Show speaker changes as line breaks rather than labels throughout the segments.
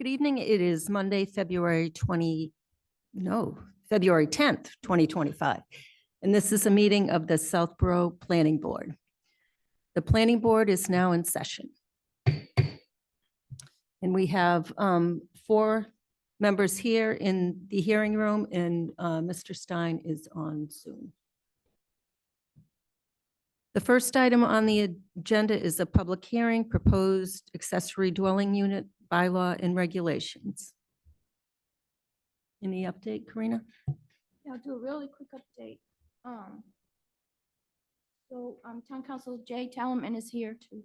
Good evening. It is Monday, February 10th, 2025. And this is a meeting of the Southborough Planning Board. The Planning Board is now in session. And we have 4 members here in the hearing room, and Mr. Stein is on Zoom. The first item on the agenda is a public hearing, proposed accessory dwelling unit bylaw and regulations. Any update, Karina?
Yeah, I'll do a really quick update. Town Council Jay Talman is here to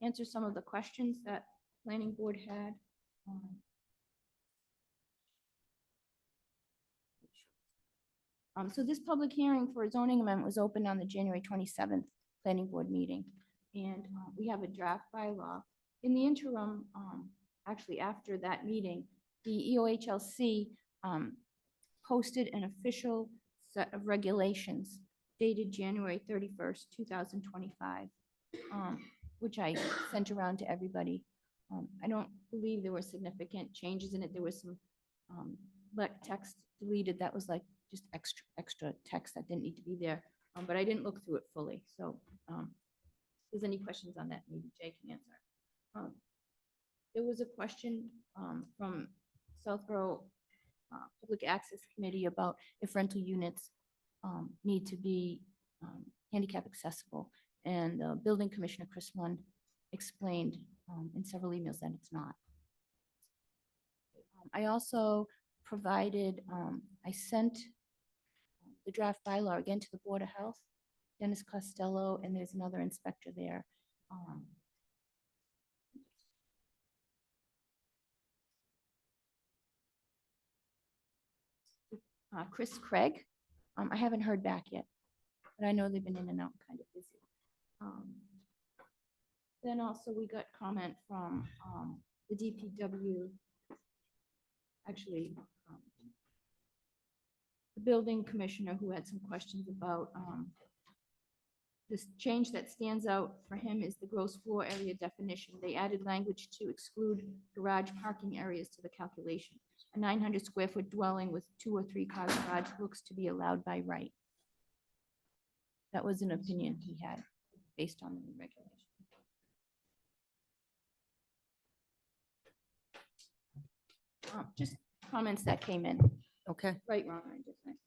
answer some of the questions that Planning Board had. So this public hearing for a zoning amendment was opened on the January 27th Planning Board meeting. And we have a draft bylaw. In the interim, actually after that meeting, the EOHLC posted an official set of regulations dated January 31st, 2025, which I sent around to everybody. I don't believe there were significant changes in it. There was some text deleted that was like just extra text that didn't need to be there, but I didn't look through it fully. So if there's any questions on that, maybe Jay can answer. There was a question from Southborough Public Access Committee about if rental units need to be handicap accessible. And Building Commissioner Chris Lund explained in several emails that it's not. I also provided, I sent the draft bylaw again to the Board of Health, Dennis Costello, and there's another inspector there. Chris Craig. I haven't heard back yet, but I know they've been in and out kind of busy. Then also we got comment from the DPW, actually the building commissioner, who had some questions about this change that stands out for him is the gross floor area definition. They added language to exclude garage parking areas to the calculation. A 900 square foot dwelling with 2 or 3 car garage looks to be allowed by right. That was an opinion he had based on the new regulation. Just comments that came in.
Okay.
Right, wrong, or indifferent.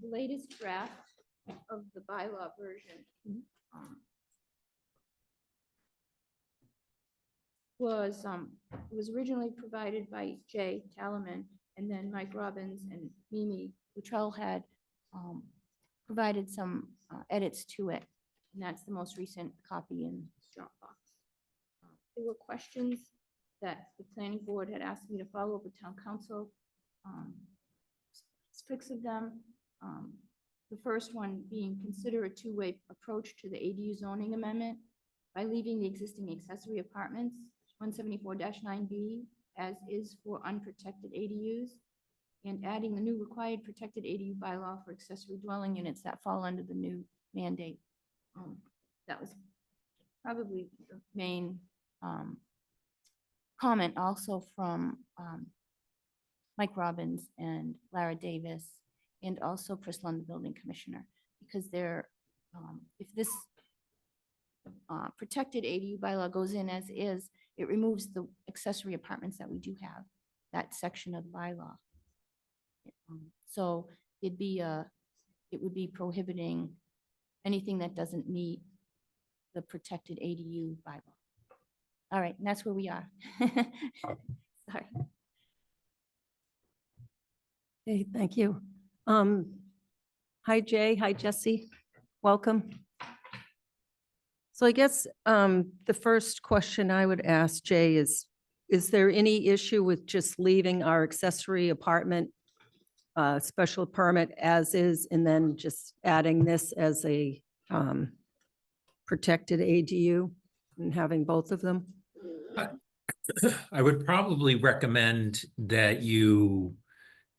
The latest draft of the bylaw version was originally provided by Jay Talman, and then Mike Robbins and Mimi Luttrell had provided some edits to it, and that's the most recent copy in Dropbox. There were questions that the Planning Board had asked me to follow up with Town Council. 6 of them. The first one being consider a 2-way approach to the ADU zoning amendment by leaving the existing accessory apartments 174-9B as is for unprotected ADUs, and adding the new required protected ADU bylaw for accessory dwelling units that fall under the new mandate. That was probably the main comment, also from Mike Robbins and Lara Davis, and also Chris Lund, the building commissioner, because they're if this protected ADU bylaw goes in as is, it removes the accessory apartments that we do have, that section of the bylaw. So it would be prohibiting anything that doesn't meet the protected ADU bylaw. All right, and that's where we are. Sorry.
Okay, thank you. Hi, Jay. Hi, Jesse. Welcome. So I guess the first question I would ask, Jay, is there any issue with just leaving our accessory apartment special permit as is, and then just adding this as a protected ADU and having both of them?
I would probably recommend that you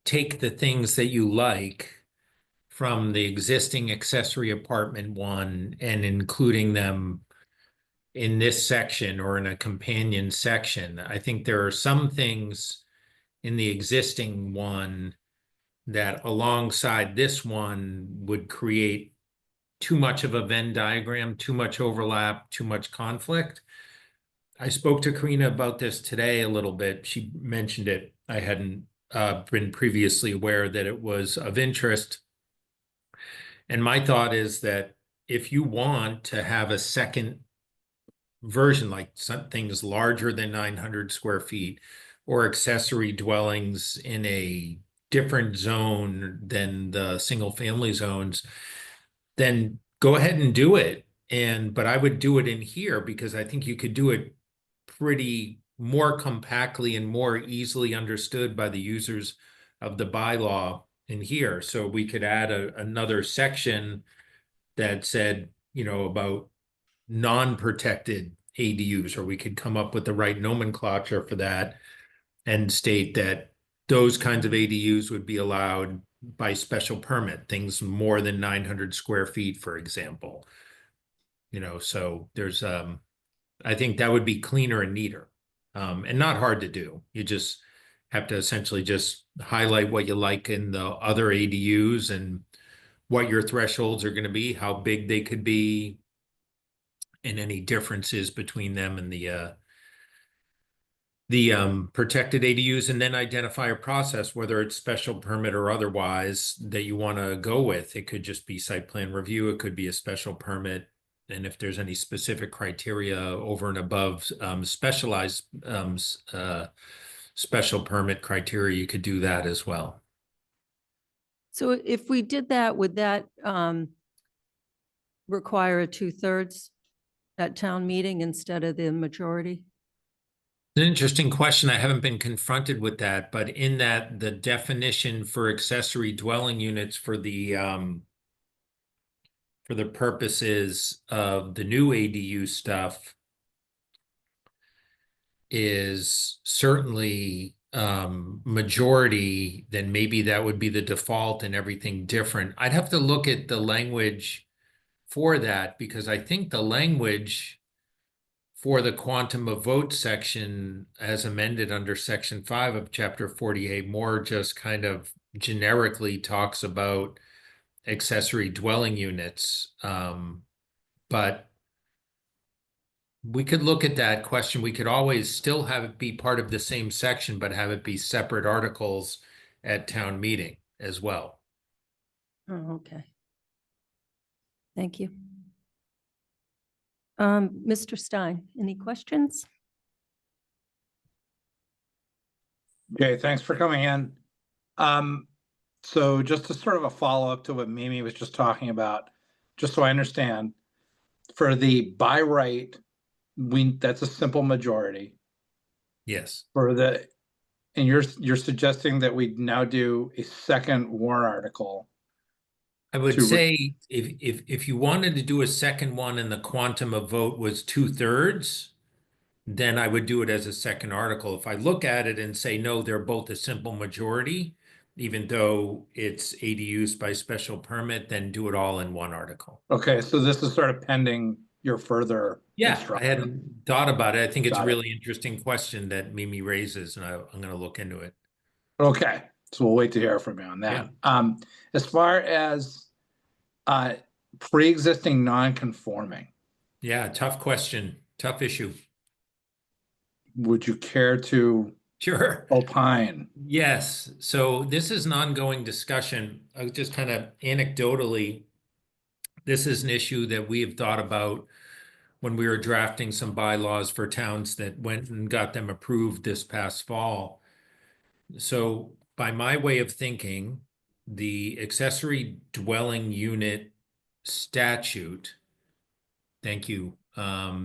take the things that you like from the existing accessory apartment one and including them in this section or in a companion section. I think there are some things in the existing one that alongside this one would create too much of a Venn diagram, too much overlap, too much conflict. I spoke to Karina about this today a little bit. She mentioned it. I hadn't been previously aware that it was of interest. And my thought is that if you want to have a second version, like some things larger than 900 square feet or accessory dwellings in a different zone than the single family zones, then go ahead and do it. But I would do it in here because I think you could do it pretty more compactly and more easily understood by the users of the bylaw in here. So we could add another section that said, about non-protected ADUs, or we could come up with the right nomenclature for that and state that those kinds of ADUs would be allowed by special permit, things more than 900 square feet, for example. So there's, I think that would be cleaner and neater, and not hard to do. You just have to essentially just highlight what you like in the other ADUs and what your thresholds are going to be, how big they could be, and any differences between them and the protected ADUs, and then identify a process, whether it's special permit or otherwise, that you want to go with. It could just be site plan review. It could be a special permit. And if there's any specific criteria over and above specialized special permit criteria, you could do that as well.
So if we did that, would that require a 2/3 at town meeting instead of the majority?
An interesting question. I haven't been confronted with that, but in that the definition for accessory dwelling units for the purposes of the new ADU stuff is certainly majority, then maybe that would be the default and everything different. I'd have to look at the language for that, because I think the language for the quantum of vote section as amended under section 5 of chapter 48 more just kind of generically talks about accessory dwelling units. But we could look at that question. We could always still have it be part of the same section, but have it be separate articles at town meeting as well.
Oh, okay. Thank you. Mr. Stein, any questions?
Okay, thanks for coming in. So just to sort of a follow-up to what Mimi was just talking about, just so I understand, for the by right, that's a simple majority.
Yes.
And you're suggesting that we now do a second warrant article.
I would say if you wanted to do a second one and the quantum of vote was 2/3, then I would do it as a second article. If I look at it and say, no, they're both a simple majority, even though it's ADUs by special permit, then do it all in one article.
Okay, so this is sort of pending your further
I hadn't thought about it. I think it's a
Got it.
really interesting question that Mimi raises, and I'm going to look into it.
Okay, so we'll wait to hear from you on that. As far as pre-existing non-conforming,
Yeah, tough question, tough issue.
would you care to
Sure.
opine?
Yes. So this is an ongoing discussion. Just kind of anecdotally, this is an issue that we have thought about when we were drafting some bylaws for towns that went and got them approved this past fall. So by my way of thinking, the accessory dwelling unit statute, thank you.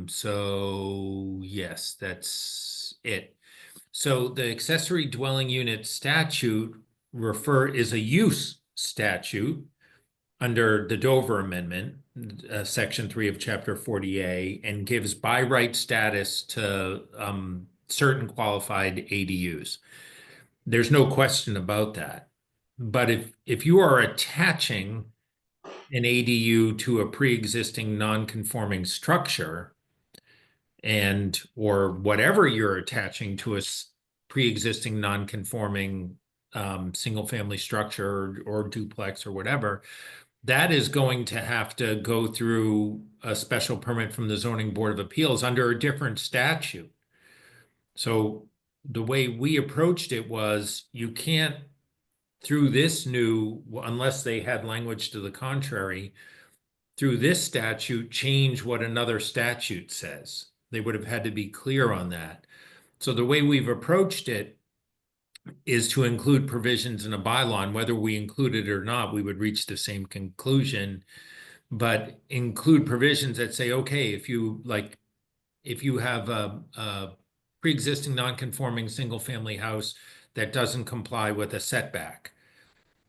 So yes, that's it. So the accessory dwelling unit statute is a use statute under the Dover Amendment, section 3 of chapter 40A, and gives by right status to certain qualified ADUs. There's no question about that. But if you are attaching an ADU to a pre-existing non-conforming structure or whatever you're attaching to a pre-existing non-conforming single-family structure or duplex or whatever, that is going to have to go through a special permit from the Zoning Board of Appeals under a different statute. So the way we approached it was you can't, through this new, unless they had language to the contrary, through this statute, change what another statute says. They would have had to be clear on that. So the way we've approached it is to include provisions in a bylaw, and whether we include it or not, we would reach the same conclusion, but include provisions that say, okay, if you have a pre-existing non-conforming single-family house that doesn't comply with a setback,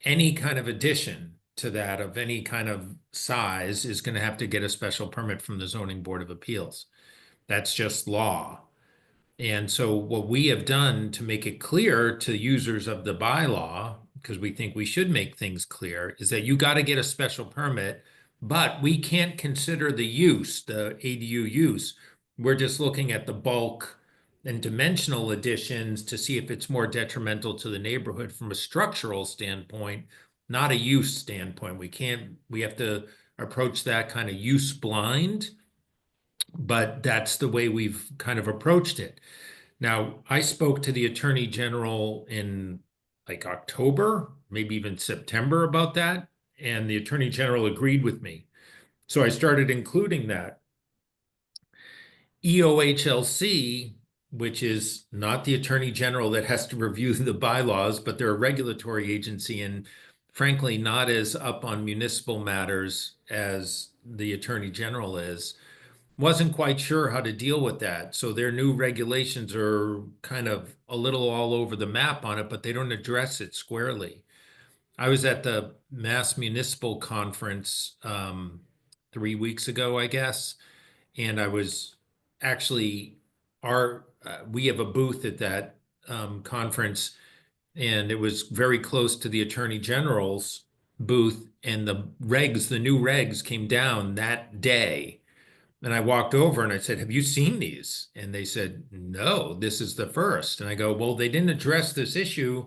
any kind of addition to that of any kind of size is going to have to get a special permit from the Zoning Board of Appeals. That's just law. And so what we have done to make it clear to users of the bylaw, because we think we should make things clear, is that you got to get a special permit, but we can't consider the use, the ADU use. We're just looking at the bulk and dimensional additions to see if it's more detrimental to the neighborhood from a structural standpoint, not a use standpoint. We have to approach that kind of use blind, but that's the way we've kind of approached it. Now, I spoke to the Attorney General in like October, maybe even September about that, and the Attorney General agreed with me. So I started including that. EOHLC, which is not the Attorney General that has to review the bylaws, but they're a regulatory agency and frankly not as up on municipal matters as the Attorney General is, wasn't quite sure how to deal with that. So their new regulations are kind of a little all over the map on it, but they don't address it squarely. I was at the Mass Municipal Conference 3 weeks ago, I guess, and I was actually we have a booth at that conference, and it was very close to the Attorney General's booth, and the new regs came down that day. And I walked over and I said, have you seen these? And they said, no, this is the first. And I go, well, they didn't address this issue,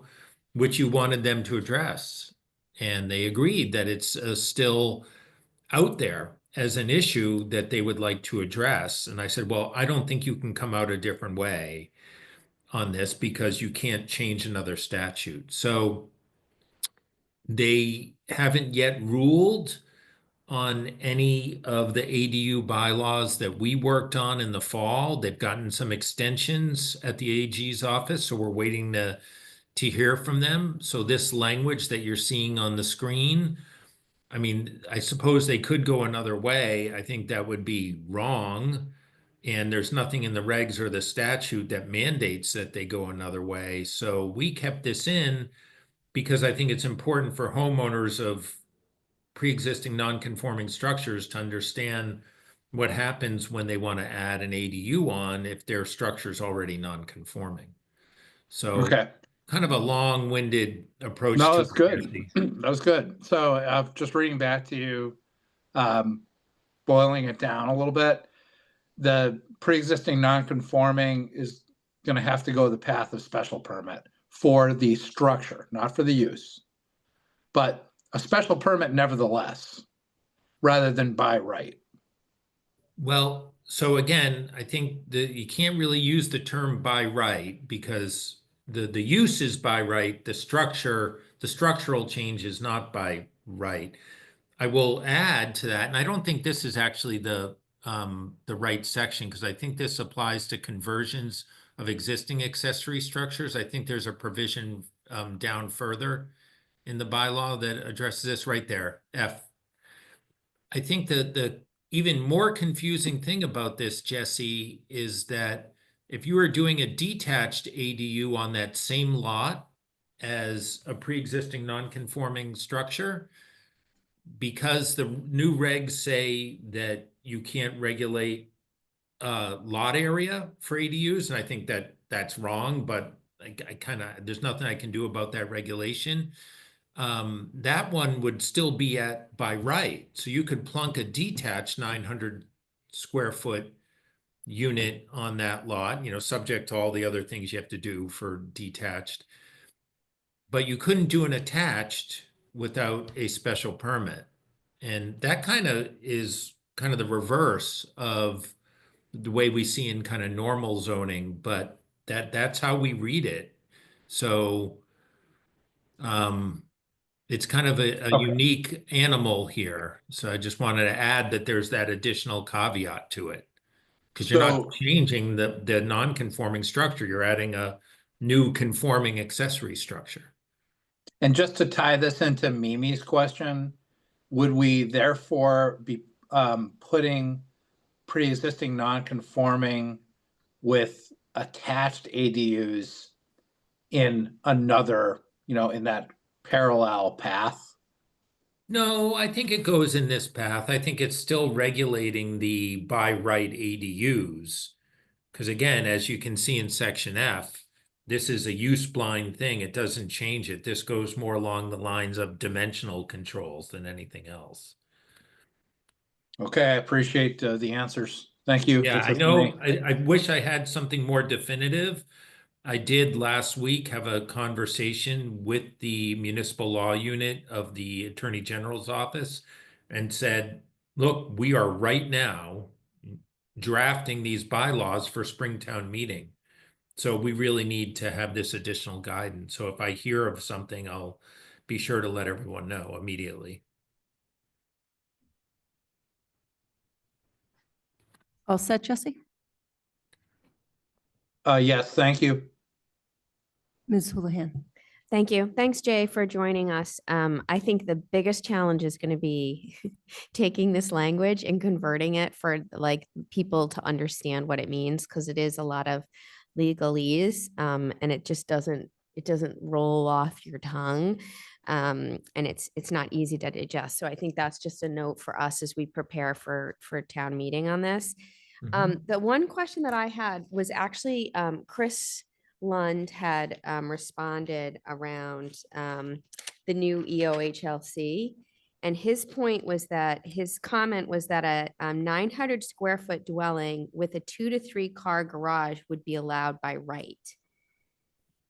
which you wanted them to address. And they agreed that it's still out there as an issue that they would like to address. And I said, well, I don't think you can come out a different way on this because you can't change another statute. So they haven't yet ruled on any of the ADU bylaws that we worked on in the fall. They've gotten some extensions at the AG's office, so we're waiting to hear from them. So this language that you're seeing on the screen, I mean, I suppose they could go another way. I think that would be wrong. And there's nothing in the regs or the statute that mandates that they go another way. So we kept this in because I think it's important for homeowners of pre-existing non-conforming structures to understand what happens when they want to add an ADU on if their structure is already non-conforming. So
Okay.
kind of a long-winded approach.
No,
to
that's good.
it.
That was good. So just reading back to you, boiling it down a little bit, the pre-existing non-conforming is going to have to go the path of special permit for the structure, not for the use, but a special permit nevertheless, rather than by right.
Well, so again, I think that you can't really use the term by right because the use is by right, the structural change is not by right. I will add to that, and I don't think this is actually the right section because I think this applies to conversions of existing accessory structures. I think there's a provision down further in the bylaw that addresses this right there, F. I think that the even more confusing thing about this, Jesse, is that if you are doing a detached ADU on that same lot as a pre-existing non-conforming structure, because the new regs say that you can't regulate lot area for ADUs, and I think that that's wrong, but I kind of, there's nothing I can do about that regulation. that one would still be at by right. So you could plunk a detached 900 square foot unit on that lot, subject to all the other things you have to do for detached. But you couldn't do an attached without a special permit. And that kind of is kind of the reverse of the way we see in kind of normal zoning, but that's how we read it. So it's kind of a
Okay.
unique animal here. So I just wanted to add that there's that additional caveat to it. Because you're not
So,
changing the non-conforming structure, you're adding a new conforming accessory structure.
and just to tie this into Mimi's question, would we therefore be putting pre-existing non-conforming with attached ADUs in another, in that parallel path?
No, I think it goes in this path. I think it's still regulating the by right ADUs. Because again, as you can see in section F, this is a use blind thing. It doesn't change it. This goes more along the lines of dimensional controls than anything else.
Okay, I appreciate the answers. Thank you.
Yeah,
That's
I
it for me.
know. I wish I had something more definitive. I did last week have a conversation with the municipal law unit of the Attorney General's office and said, look, we are right now drafting these bylaws for Springtown meeting. So we really need to have this additional guidance. So if I hear of something, I'll be sure to let everyone know immediately.
All set, Jesse?
Yes, thank you.
Ms. Houlihan?
Thank you. Thanks, Jay, for joining us. I think the biggest challenge is going to be taking this language and converting it for like people to understand what it means, because it is a lot of legalese, and it just doesn't roll off your tongue, and it's not easy to digest. So I think that's just a note for us as we prepare for town meeting on this. The one question that I had was actually Chris Lund had responded around the new EOHLC. And his point was that his comment was that a 900 square foot dwelling with a 2 to 3 car garage would be allowed by right.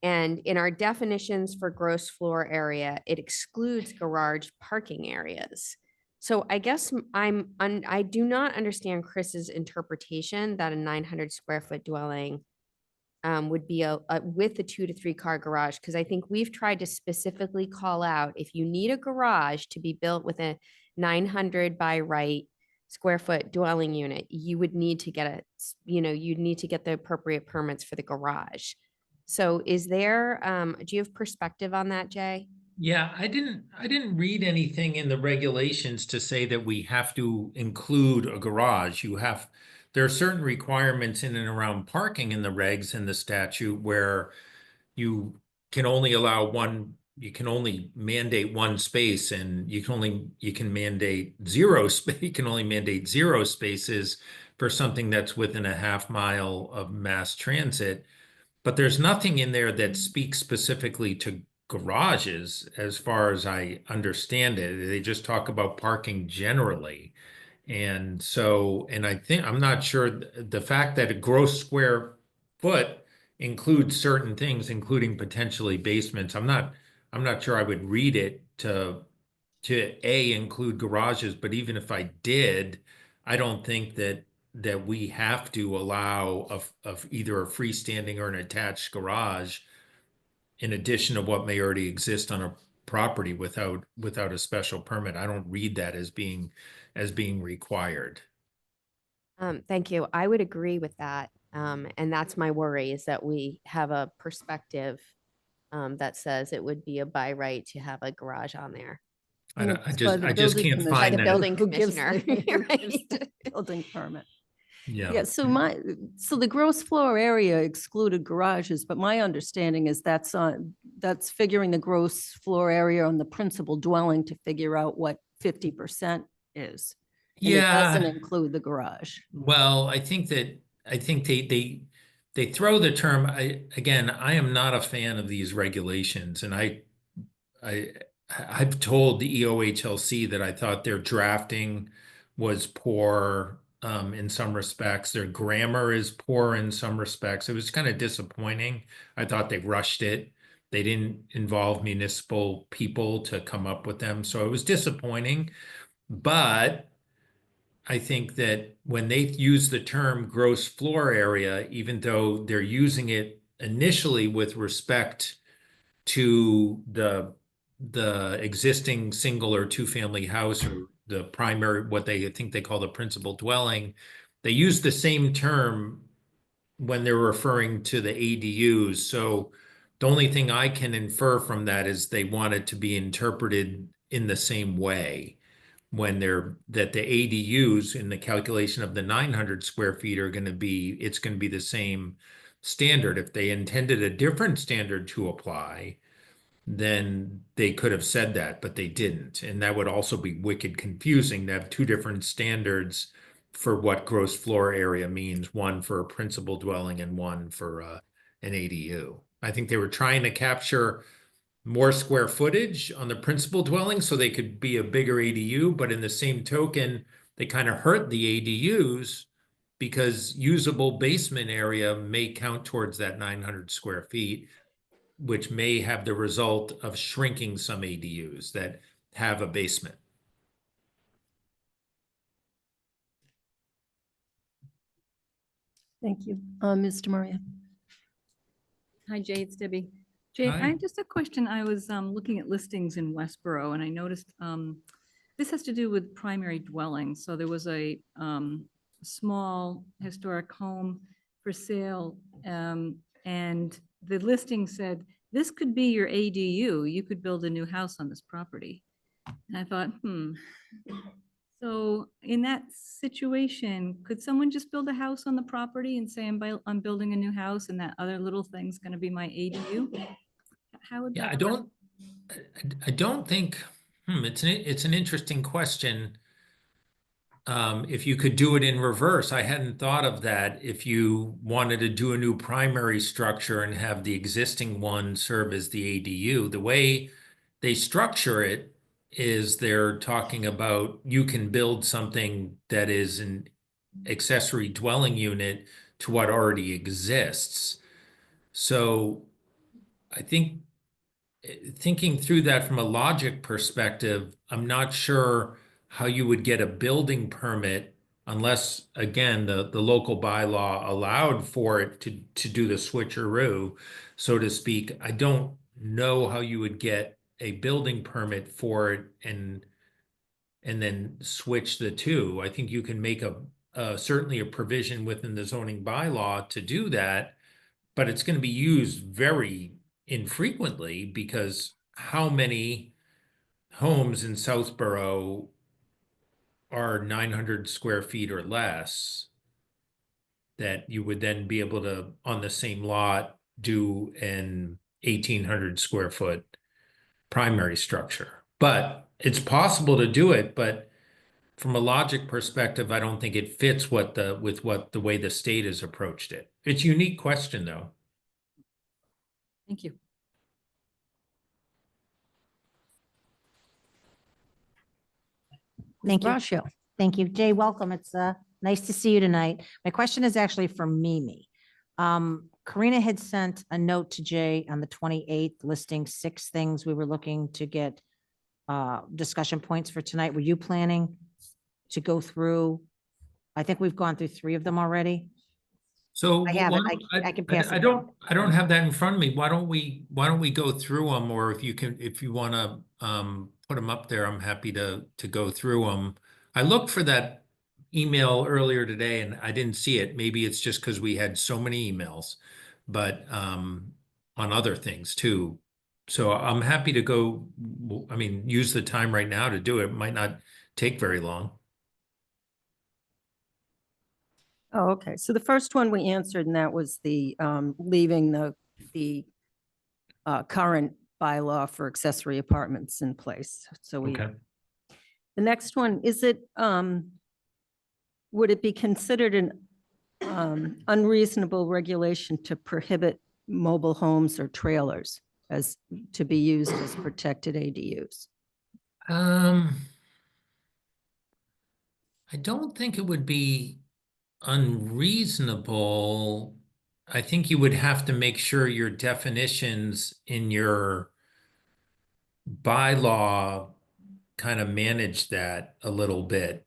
And in our definitions for gross floor area, it excludes garage parking areas. So I guess I do not understand Chris's interpretation that a 900 square foot dwelling would be a with a 2 to 3 car garage, because I think we've tried to specifically call out, if you need a garage to be built with a 900 by right square foot dwelling unit, you would need to get you'd need to get the appropriate permits for the garage. So is there, do you have perspective on that, Jay?
Yeah, I didn't read anything in the regulations to say that we have to include a garage. There are certain requirements in and around parking in the regs in the statute where you can only mandate one space, and you can mandate zero space. You can only mandate 0 spaces for something that's within a half mile of mass transit. But there's nothing in there that speaks specifically to garages, as far as I understand it. They just talk about parking generally. And so, I'm not sure the fact that a gross square foot includes certain things, including potentially basements. I'm not sure I would read it to include garages, but even if I did, I don't think that we have to allow of either a freestanding or an attached garage in addition to what may already exist on a property without a special permit. I don't read that as being required.
Thank you. I would agree with that. And that's my worry, is that we have a perspective that says it would be a by right to have a garage on there.
I just can't
By
find
the
that.
building
Who gives
commissioner.
who
Right.
gives the Building permit.
Yeah.
Yeah, so the gross floor area excluded garages, but my understanding is that's figuring the gross floor area on the principal dwelling to figure out what 50% is. And it doesn't
Yeah.
include the garage.
Well, I think they throw the term. I am not a fan of these regulations, and I I've told the EOHLC that I thought their drafting was poor in some respects. Their grammar is poor in some respects. It was kind of disappointing. I thought they rushed it. They didn't involve municipal people to come up with them. So it was disappointing. But I think that when they use the term gross floor area, even though they're using it initially with respect to the existing single or two-family house or the primary, what they think they call the principal dwelling, they use the same term when they're referring to the ADUs. So the only thing I can infer from that is they want it to be interpreted in the same way when that the ADUs in the calculation of the 900 square feet are going to be, it's going to be the same standard. If they intended a different standard to apply, then they could have said that, but they didn't. And that would also be wicked confusing to have two different standards for what gross floor area means, one for a principal dwelling and one for an ADU. I think they were trying to capture more square footage on the principal dwelling so they could be a bigger ADU, but in the same token, they kind of hurt the ADUs because usable basement area may count towards that 900 square feet, which may have the result of shrinking some ADUs that have a basement.
Thank you. Mr. Maria.
Hi, Jay, it's Debbie. Jay,
Hi.
I just a question. I was looking at listings in Westboro and I noticed this has to do with primary dwellings. So there was a small historic home for sale and the listing said, this could be your ADU. You could build a new house on this property. And I thought, So in that situation, could someone just build a house on the property and say, I'm building a new house and that other little thing's gonna be my ADU? How would
Yeah,
that work?
I don't think, it's an interesting question. If you could do it in reverse, I hadn't thought of that. If you wanted to do a new primary structure and have the existing one serve as the ADU, the way they structure it is they're talking about you can build something that is an accessory dwelling unit to what already exists. So I think thinking through that from a logic perspective, I'm not sure how you would get a building permit unless, again, the local bylaw allowed for it to do the switcheroo, so to speak. I don't know how you would get a building permit for it and then switch the two. I think you can make certainly a provision within the zoning bylaw to do that, but it's going to be used very infrequently because how many homes in Southborough are 900 square feet or less that you would then be able to, on the same lot, do an 1,800 square foot primary structure. But it's possible to do it, but from a logic perspective, I don't think it fits with the way the state has approached it. It's a unique question, though.
Thank you.
Thank you.
Brascio.
Thank you. Jay, welcome. It's nice to see you tonight. My question is actually for Mimi. Karina had sent a note to Jay on the 28th listing 6 things we were looking to get discussion points for tonight. Were you planning to go through? I think we've gone through 3 of them already.
So
I have it.
why don't-
I can pass
I
it
don't have that in front of me. Why don't we go through them, or if you want to put them up there, I'm happy to go through them. I looked for that email earlier today and I didn't see it. Maybe it's just because we had so many emails, but on other things too. So I'm happy to go, I mean, use the time right now to do it. It might not take very long.
Oh, okay. So the first one we answered, and that was the leaving the current bylaw for accessory apartments in place. So
Okay.
the next one, is it, would it be considered an unreasonable regulation to prohibit mobile homes or trailers? as to be used as protected ADUs?
I don't think it would be unreasonable. I think you would have to make sure your definitions in your bylaw kind of manage that a little bit.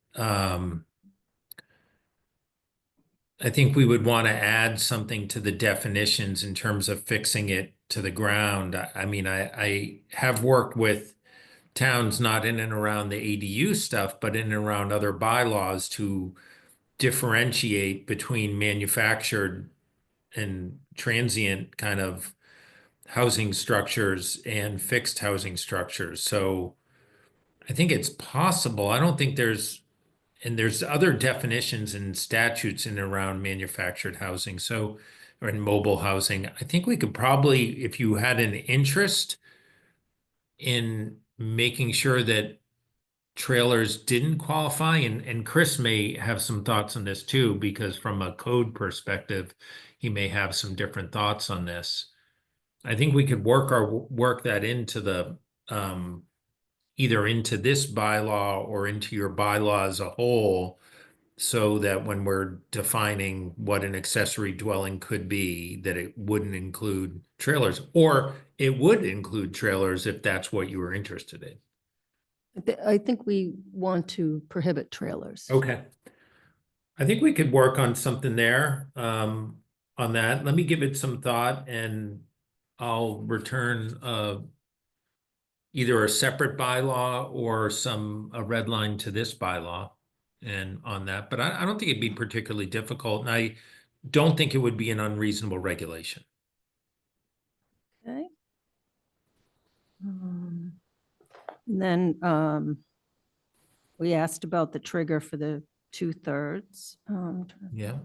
I think we would want to add something to the definitions in terms of fixing it to the ground. I mean, I have worked with towns not in and around the ADU stuff, but in and around other bylaws to differentiate between manufactured and transient kind of housing structures and fixed housing structures. So I think it's possible. I don't think there's other definitions and statutes in and around manufactured housing. So, or in mobile housing, I think we could probably, if you had an interest in making sure that trailers didn't qualify, and Chris may have some thoughts on this too, because from a code perspective, he may have some different thoughts on this. I think we could work that into the either into this bylaw or into your bylaw as a whole, so that when we're defining what an accessory dwelling could be, that it wouldn't include trailers, or it would include trailers if that's what you were interested in.
I think we want to prohibit trailers.
Okay. I think we could work on something there, on that. Let me give it some thought, and I'll return, either a separate bylaw or a red line to this bylaw and on that. But I don't think it'd be particularly difficult, and I don't think it would be an unreasonable regulation.
Okay. And then we asked about the trigger for the 2/3.
Yeah.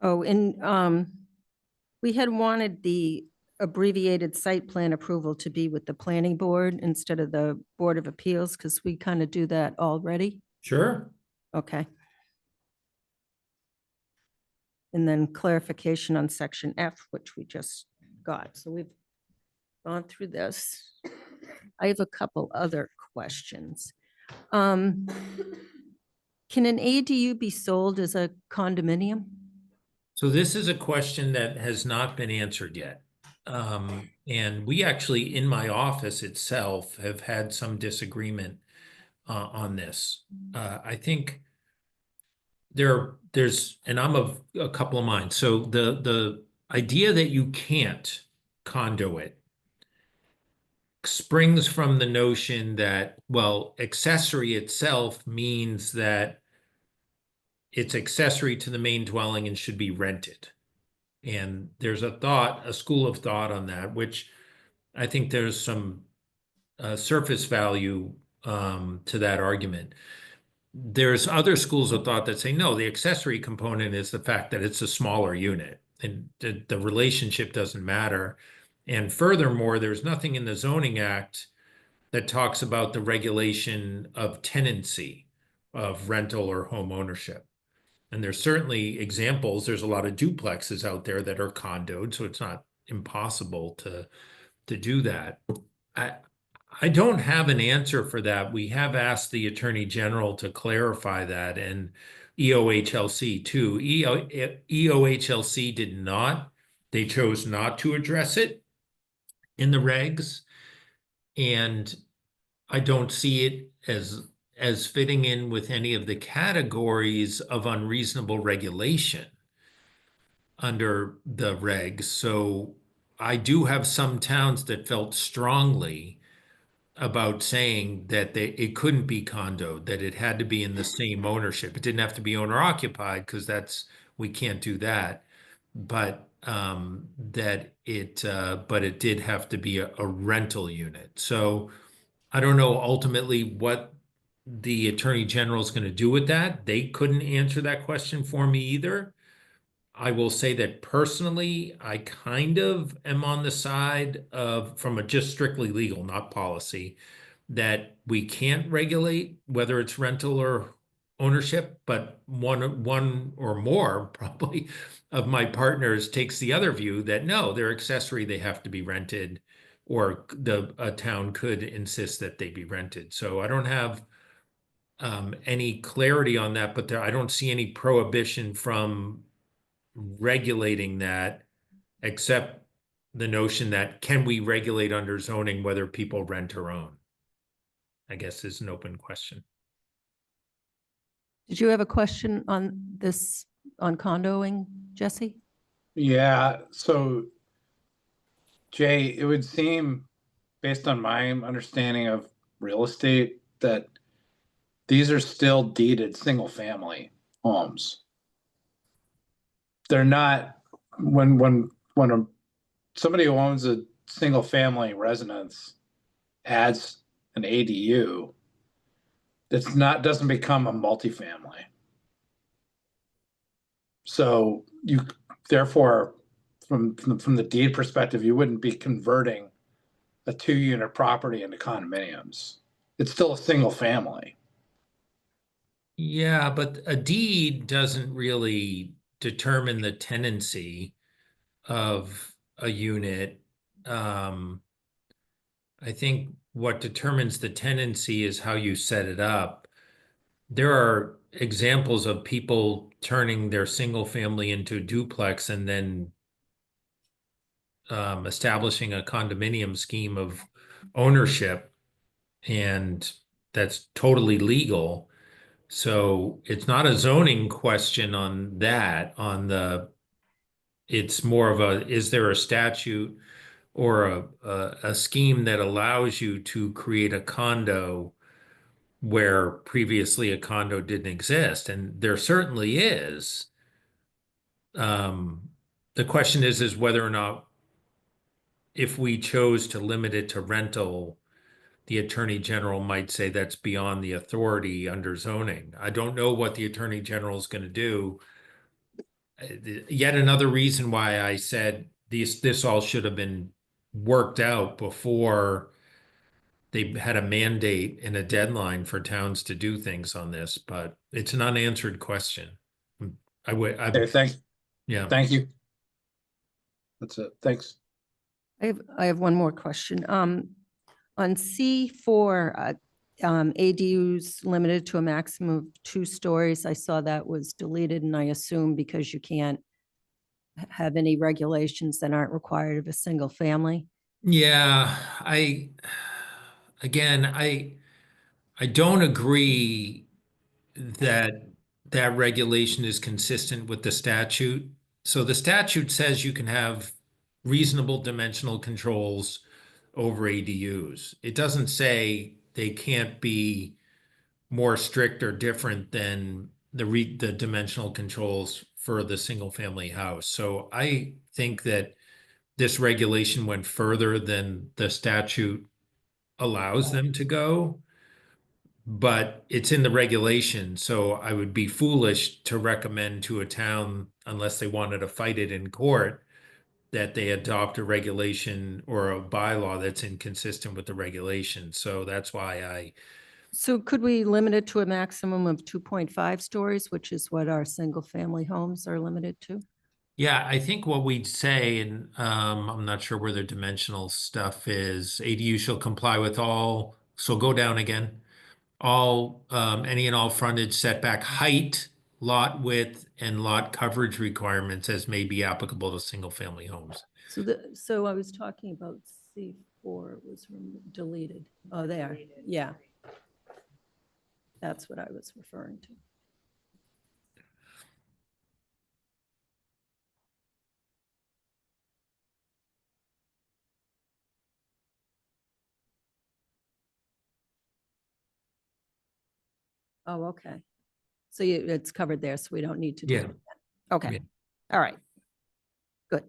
Oh, and we had wanted the abbreviated site plan approval to be with the planning board instead of the Board of Appeals, because we kind of do that already.
Sure.
Okay. And then clarification on section F, which we just got. So we've gone through this. I have a couple other questions. Can an ADU be sold as a condominium?
So this is a question that has not been answered yet. And we actually, in my office itself, have had some disagreement on this. I think there's, and I'm of a couple of minds. So the idea that you can't condo it springs from the notion that, well, accessory itself means that it's accessory to the main dwelling and should be rented. And there's a school of thought on that, which I think there's some surface value to that argument. There's other schools of thought that say, no, the accessory component is the fact that it's a smaller unit and the relationship doesn't matter. And furthermore, there's nothing in the Zoning Act that talks about the regulation of tenancy of rental or home ownership. And there's certainly examples, there's a lot of duplexes out there that are condoed, so it's not impossible to do that. I don't have an answer for that. We have asked the Attorney General to clarify that, and EOHLC too. EOHLC did not. They chose not to address it in the regs. And I don't see it as fitting in with any of the categories of unreasonable regulation under the regs. So I do have some towns that felt strongly about saying that it couldn't be condoed, that it had to be in the same ownership. It didn't have to be owner occupied, because we can't do that. But but it did have to be a rental unit. So I don't know ultimately what the Attorney General is going to do with that. They couldn't answer that question for me either. I will say that personally, I kind of am on the side of, from a just strictly legal, not policy, that we can't regulate whether it's rental ownership, but one or more probably of my partners takes the other view that no, they're accessory, they have to be rented, or a town could insist that they be rented. So I don't have any clarity on that, but I don't see any prohibition from regulating that, except the notion that can we regulate under zoning whether people rent or own? I guess is an open question.
Did you have a question on this, on condoing, Jesse?
Yeah, so Jay, it would seem, based on my understanding of real estate, that these are still deeded single-family homes. They're not, somebody who owns a single-family residence adds an ADU, doesn't become a multifamily. So you, therefore, from the deed perspective, you wouldn't be converting a 2-unit property into condominiums. It's still a single family.
Yeah, but a deed doesn't really determine the tenancy of a unit. I think what determines the tenancy is how you set it up. There are examples of people turning their single family into a duplex and then establishing a condominium scheme of ownership, and that's totally legal. So it's not a zoning question on that, it's more of a, is there a statute or a scheme that allows you to create a condo where previously a condo didn't exist? And there certainly is. The question is whether or not, if we chose to limit it to rental, the Attorney General might say that's beyond the authority under zoning. I don't know what the Attorney General is going to do. Yet another reason why I said this all should have been worked out before they had a mandate and a deadline for towns to do things on this, but it's an unanswered question.
Okay, thank you. That's it. Thanks.
I have one more question. On C4, ADUs limited to a maximum of 2 stories. I saw that was deleted, and I assume because you can't have any regulations that aren't required of a single family.
Yeah, again, I don't agree that regulation is consistent with the statute. So the statute says you can have reasonable dimensional controls over ADUs. It doesn't say they can't be more strict or different than the dimensional controls for the single family house. So I think that this regulation went further than the statute allows them to go, but it's in the regulation. So I would be foolish to recommend to a town, unless they wanted to fight it in court, that they adopt a regulation or a bylaw that's inconsistent with the regulation. So that's why
So could we limit it to a maximum of 2.5 stories, which is what our single family homes are limited to?
yeah, I think what we'd say, and I'm not sure where the dimensional stuff is, ADU shall comply with all, so go down again. All, any and all frontage, setback, height, lot width, and lot coverage requirements as may be applicable to single family homes.
So I was talking about C4 was deleted. Oh, there, yeah. That's what I was referring to. Oh, okay. So it's covered there, so we don't need to do
Yeah.
it again. Okay,
Yeah.
all right. Good.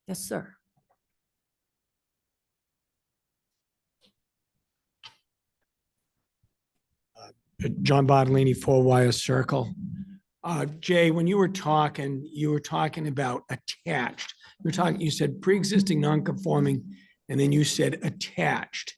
Yes, sir.
John Bottolini, 4 Wire Circle. Jay, when you were talking about attached. You said pre-existing non-conforming and then you said attached.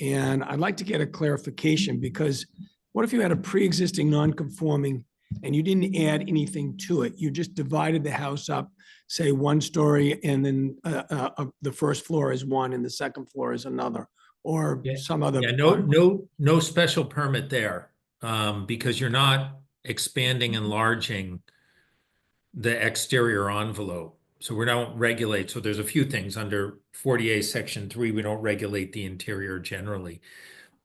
And I'd like to get a clarification, because what if you had a pre-existing non-conforming and you didn't add anything to it? You just divided the house up, say 1 story, and then the first floor is one and the second floor is another, or
Yeah.
some other.
Yeah, no special permit there, because you're not expanding, enlarging the exterior envelope. So we don't regulate. So there's a few things under 40A Section 3, we don't regulate the interior generally.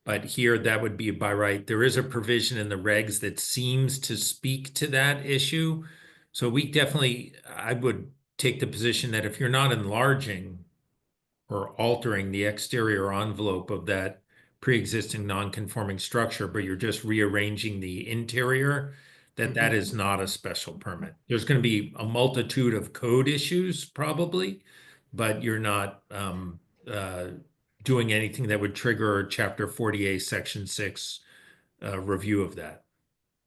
But here, that would be by right. There is a provision in the regs that seems to speak to that issue. So we definitely, I would take the position that if you're not enlarging or altering the exterior envelope of that pre-existing non-conforming structure, but you're just rearranging the interior, that is not a special permit. There's going to be a multitude of code issues probably, but you're not doing anything that would trigger Chapter 48, Section 6 review of that.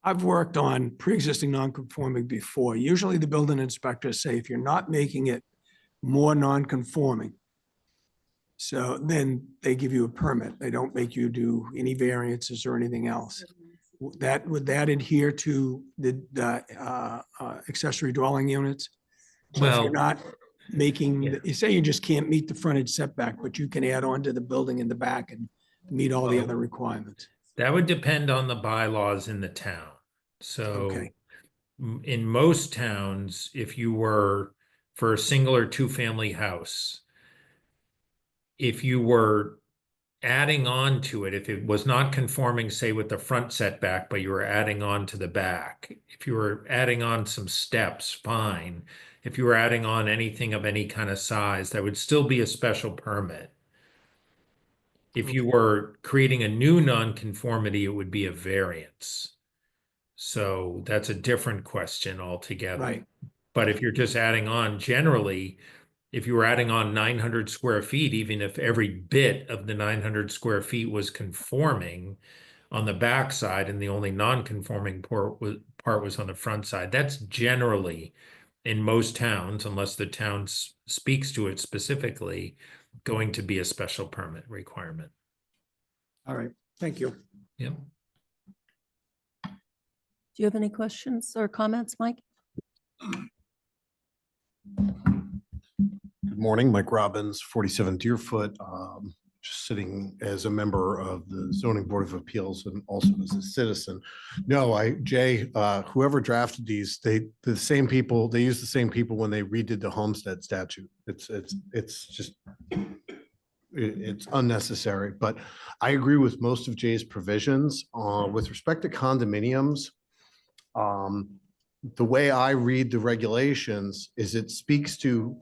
I've worked on pre-existing non-conforming before. Usually the building inspectors say, if you're not making it more non-conforming, so then they give you a permit. They don't make you do any variances or anything else. Would that adhere to the accessory dwelling units? So if
Well-
you're not making,
Yeah.
you say you just can't meet the frontage setback, but you can add on to the building in the back and meet all the other requirements.
That would depend on the bylaws in the town. So
Okay.
in most towns, if you were for a single or 2-family house, if you were adding on to it, if it was not conforming, say with the front setback, but you were adding on to the back, if you were adding on some steps, fine. If you were adding on anything of any kind of size, that would still be a special permit. If you were creating a new nonconformity, it would be a variance. So that's a different question altogether.
Right.
But if you're just adding on generally, if you were adding on 900 square feet, even if every bit of the 900 square feet was conforming on the back side and the only non-conforming part was on the front side, that's generally in most towns, unless the town speaks to it specifically, going to be a special permit requirement.
All right. Thank you.
Yep.
Do you have any questions or comments, Mike?
Good morning, Mike Robbins, 47 Deerfoot, just sitting as a member of the Zoning Board of Appeals and also as a citizen. No, Jay, whoever drafted these, the same people, they use the same people when they redid the homestead statute. It's just, it's unnecessary, but I agree with most of Jay's provisions. With respect to condominiums, the way I read the regulations is it speaks to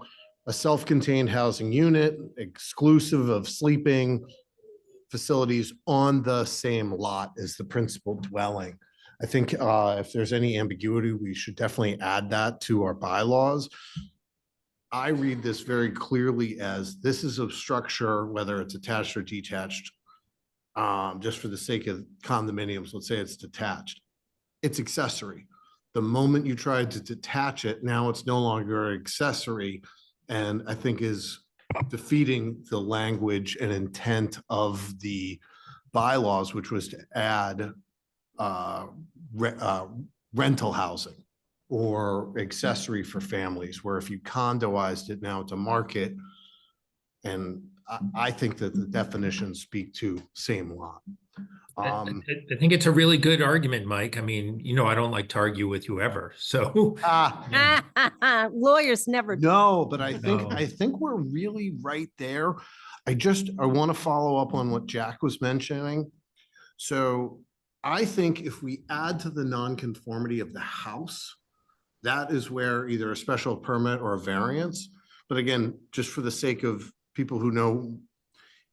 a self-contained housing unit exclusive of sleeping facilities on the same lot as the principal dwelling. I think if there's any ambiguity, we should definitely add that to our bylaws. I read this very clearly as this is a structure, whether it's attached or detached, just for the sake of condominiums, let's say it's detached. It's accessory. The moment you try to detach it, now it's no longer accessory, and I think is defeating the language and intent of the bylaws, which was to add rental housing or accessory for families, where if you condoized it, now it's a market. And I think that the definitions speak to same lot.
I think it's a really good argument, Mike. I mean, I don't like to argue with you ever. So
Lawyers never.
No, but I think,
No.
I think we're really right there. I want to follow up on what Jack was mentioning. So I think if we add to the nonconformity of the house, that is where either a special permit or a variance. But again, just for the sake of people who know,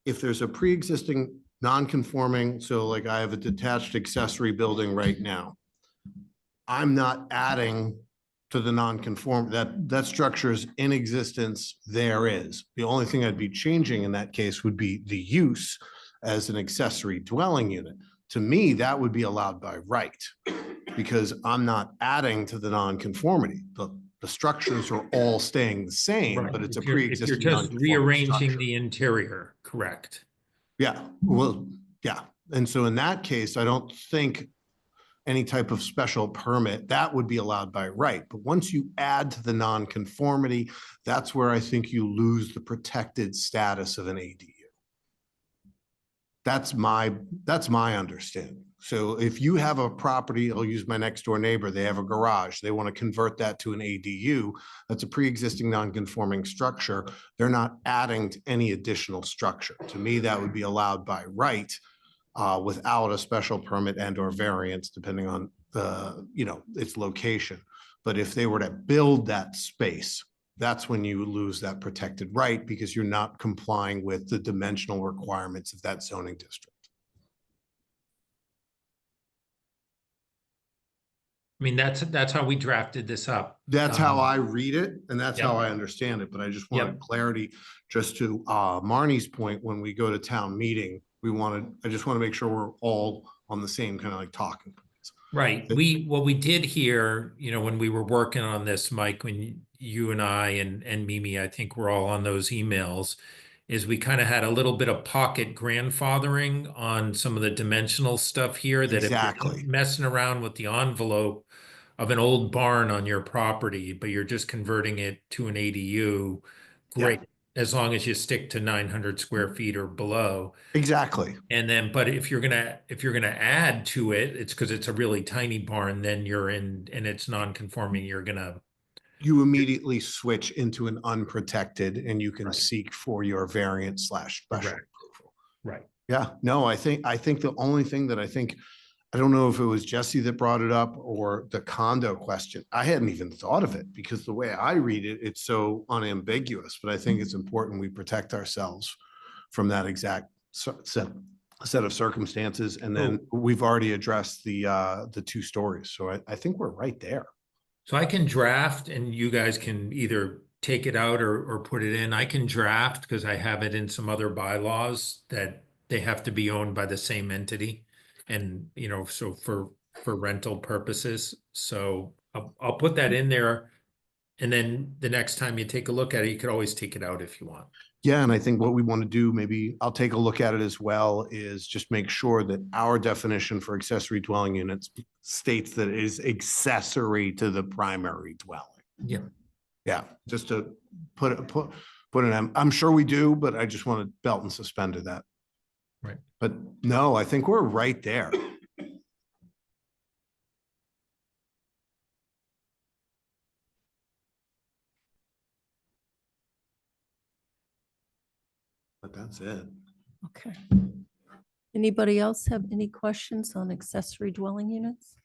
if there's a pre-existing non-conforming, so like I have a detached accessory building right now, I'm not adding to the non-conform, that structure is in existence, there is. The only thing I'd be changing in that case would be the use as an accessory dwelling unit. To me, that would be allowed by right, because I'm not adding to the non-conformity. The The structures are all staying the same,
Right.
but it's a
If you're
pre-existing.
just
non-conforming
rearranging
structure.
the interior, correct?
Yeah, well, yeah. And so in that case, I don't think any type of special permit, that would be allowed by right. But once you add to the nonconformity, that's where I think you lose the protected status of an ADU. That's my understanding. So if you have a property, I'll use my next door neighbor, they have a garage, they want to convert that to an ADU, that's a pre-existing non-conforming structure. They're not adding to any additional structure. To me, that would be allowed by right without a special permit and or variance, depending on the, its location. But if they were to build that space, that's when you lose that protected right because you're not complying with the dimensional requirements of that zoning district.
I mean, that's how we drafted this up.
That's how I read it and that's how
Yep.
I understand it. But I just
Yep.
wanted clarity just to Marnie's point, when we go to town meeting, I just want to make sure we're all on the same kind of like talking points.
Right. What we did here, when we were working on this, Mike, when you and I and Mimi, I think we're all on those emails, is we kind of had a little bit of pocket grandfathering on some of the dimensional stuff here that if
Exactly.
you're messing around with the envelope of an old barn on your property, but you're just converting it to an ADU, great, as long as you stick to 900 square feet or below.
Exactly.
And then, but if you're gonna add to it, it's because it's a really tiny barn, then you're in, and it's non-conforming,
You immediately switch into an unprotected and you can
Right.
seek for your variance / special
Correct.
approval.
right.
Yeah, no, I think the only thing that I don't know if it was Jesse that brought it up or the condo question. I hadn't even thought of it because the way I read it, it's so unambiguous, but I think it's important we protect ourselves from that exact set of circumstances. And then we've already addressed the 2 stories. So I think we're right there.
So I can draft and you guys can either take it out or put it in. I can draft because I have it in some other bylaws that they have to be owned by the same entity. And, so for rental purposes. So I'll put that in there. And then the next time you take a look at it, you could always take it out if you want.
Yeah, and I think what we want to do, maybe I'll take a look at it as well, is just make sure that our definition for accessory dwelling units states that it is accessory to the primary dwelling.
Yeah.
Yeah, just to put an, I'm sure we do, but I just want to belt and suspended that.
Right.
But no, I think we're right there. But that's it.
Okay. Anybody else have any questions on accessory dwelling units?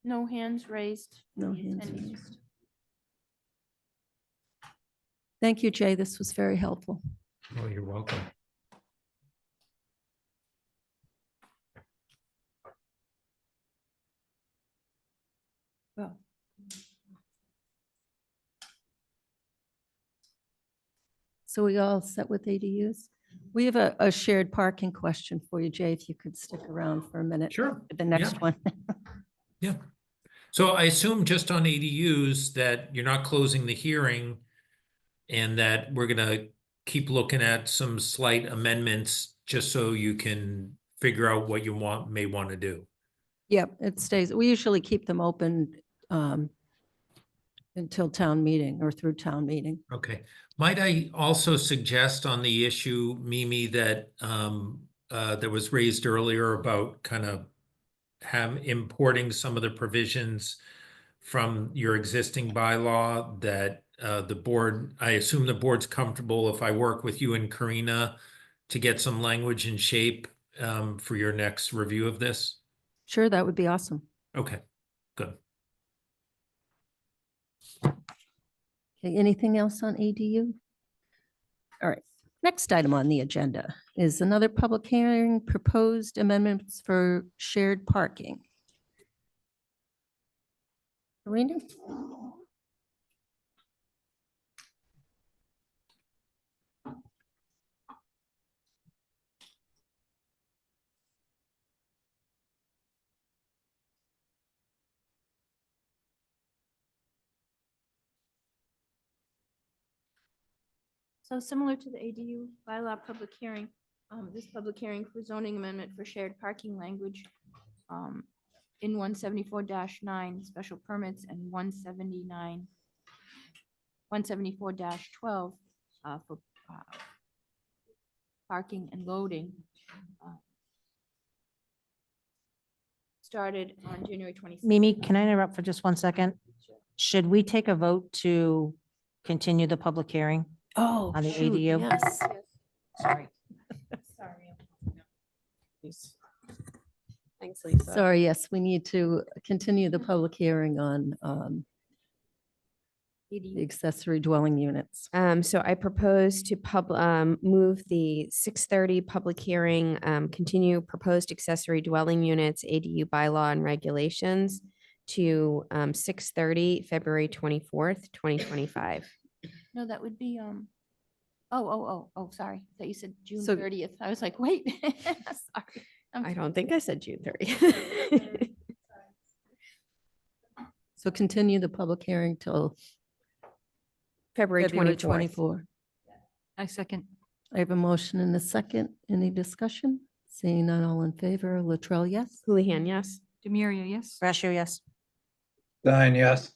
No hands raised.
No
The
hands
attendees.
raised. Thank you, Jay. This was very helpful.
Oh, you're welcome.
Well. So we all set with ADUs? We have a shared parking question for you, Jay, if you could stick around for a minute.
Sure.
for The next
Yeah.
one.
Yeah. So I assume just on ADUs that you're not closing the hearing and that we're gonna keep looking at some slight amendments just so you can figure out what you may want to do.
Yep, it stays. We usually keep them open until town meeting or through town meeting.
Okay. Might I also suggest on the issue, Mimi, that that was raised earlier about kind of importing some of the provisions from your existing bylaw that the board, I assume the board's comfortable if I work with you and Karina to get some language and shape for your next review of this?
Sure, that would be awesome.
Okay, good.
Okay, anything else on ADU? All right, next item on the agenda is another public hearing, proposed amendments for shared parking. Karina?
So similar to the ADU bylaw public hearing, this public hearing for zoning amendment for shared parking language in 174-9 special permits and 174-12 for parking and loading started on January 26th.
Mimi, can I interrupt for just 1 second? Should we take a vote to continue the public hearing?
Oh,
On the
shoot,
ADU?
yes.
Sorry.
Thanks, Lisa.
Sorry, yes, we need to continue the public hearing on the
ADU.
accessory dwelling units.
So I propose to move the 6:30 public hearing, continue proposed accessory dwelling units, ADU bylaw and regulations to 6:30, February 24th, 2025.
No, that would be, sorry. I thought you said June
So-
30th. I was like, wait, sorry.
I don't think I said June 30th.
So continue the public hearing till
February
February
24th.
24.
I second.
I have a motion and a second. Any discussion? Seeing none, all in favor, Latrell, yes?
Houlihan, yes.
Demiria, yes?
Brashear, yes.
Stein, yes.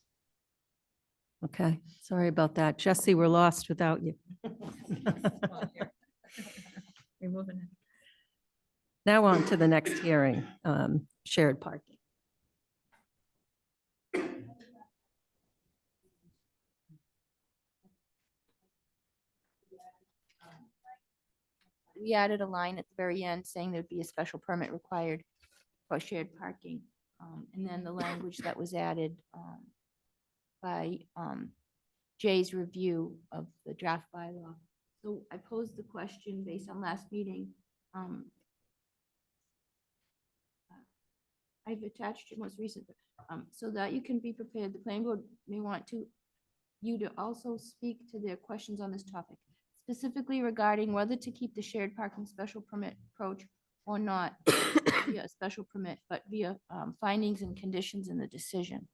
Okay, sorry about that. Jesse, we're lost without you.
Removing it.
Now on to the next hearing, shared parking.
We added a line at the very end saying there'd be a special permit required for shared parking. And then the language that was added by Jay's review of the draft bylaw. So I posed the question based on last meeting. I've attached your most recent, so that you can be prepared. The planning board may want you to also speak to their questions on this topic, specifically regarding whether to keep the shared parking special permit approach or not via a special permit, but via findings and conditions in the decision.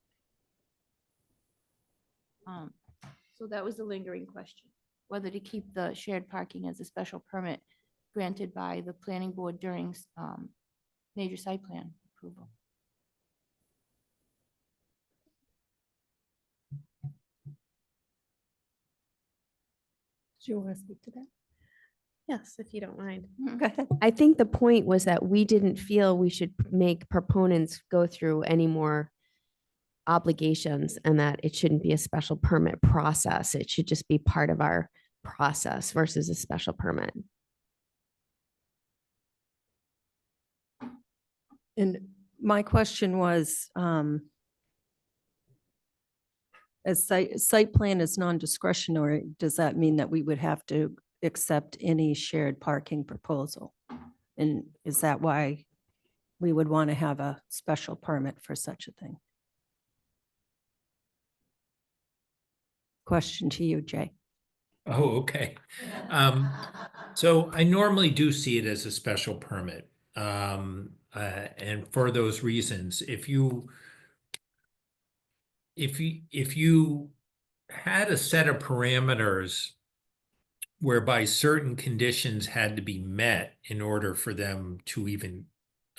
So that was the lingering question, whether to keep the shared parking as a special permit granted by the planning board during major site plan approval.
Do you want to speak to that?
Yes, if you don't mind.
Go ahead.
I think the point was that we didn't feel we should make proponents go through any more obligations and that it shouldn't be a special permit process. It should just be part of our process versus a special permit.
And my question was, as site plan is non-discretionary, does that mean that we would have to accept any shared parking proposal? And is that why we would want to have a special permit for such a thing? Question to you, Jay.
Oh, okay. So I normally do see it as a special permit. And for those reasons, if you had a set of parameters whereby certain conditions had to be met in order for them to even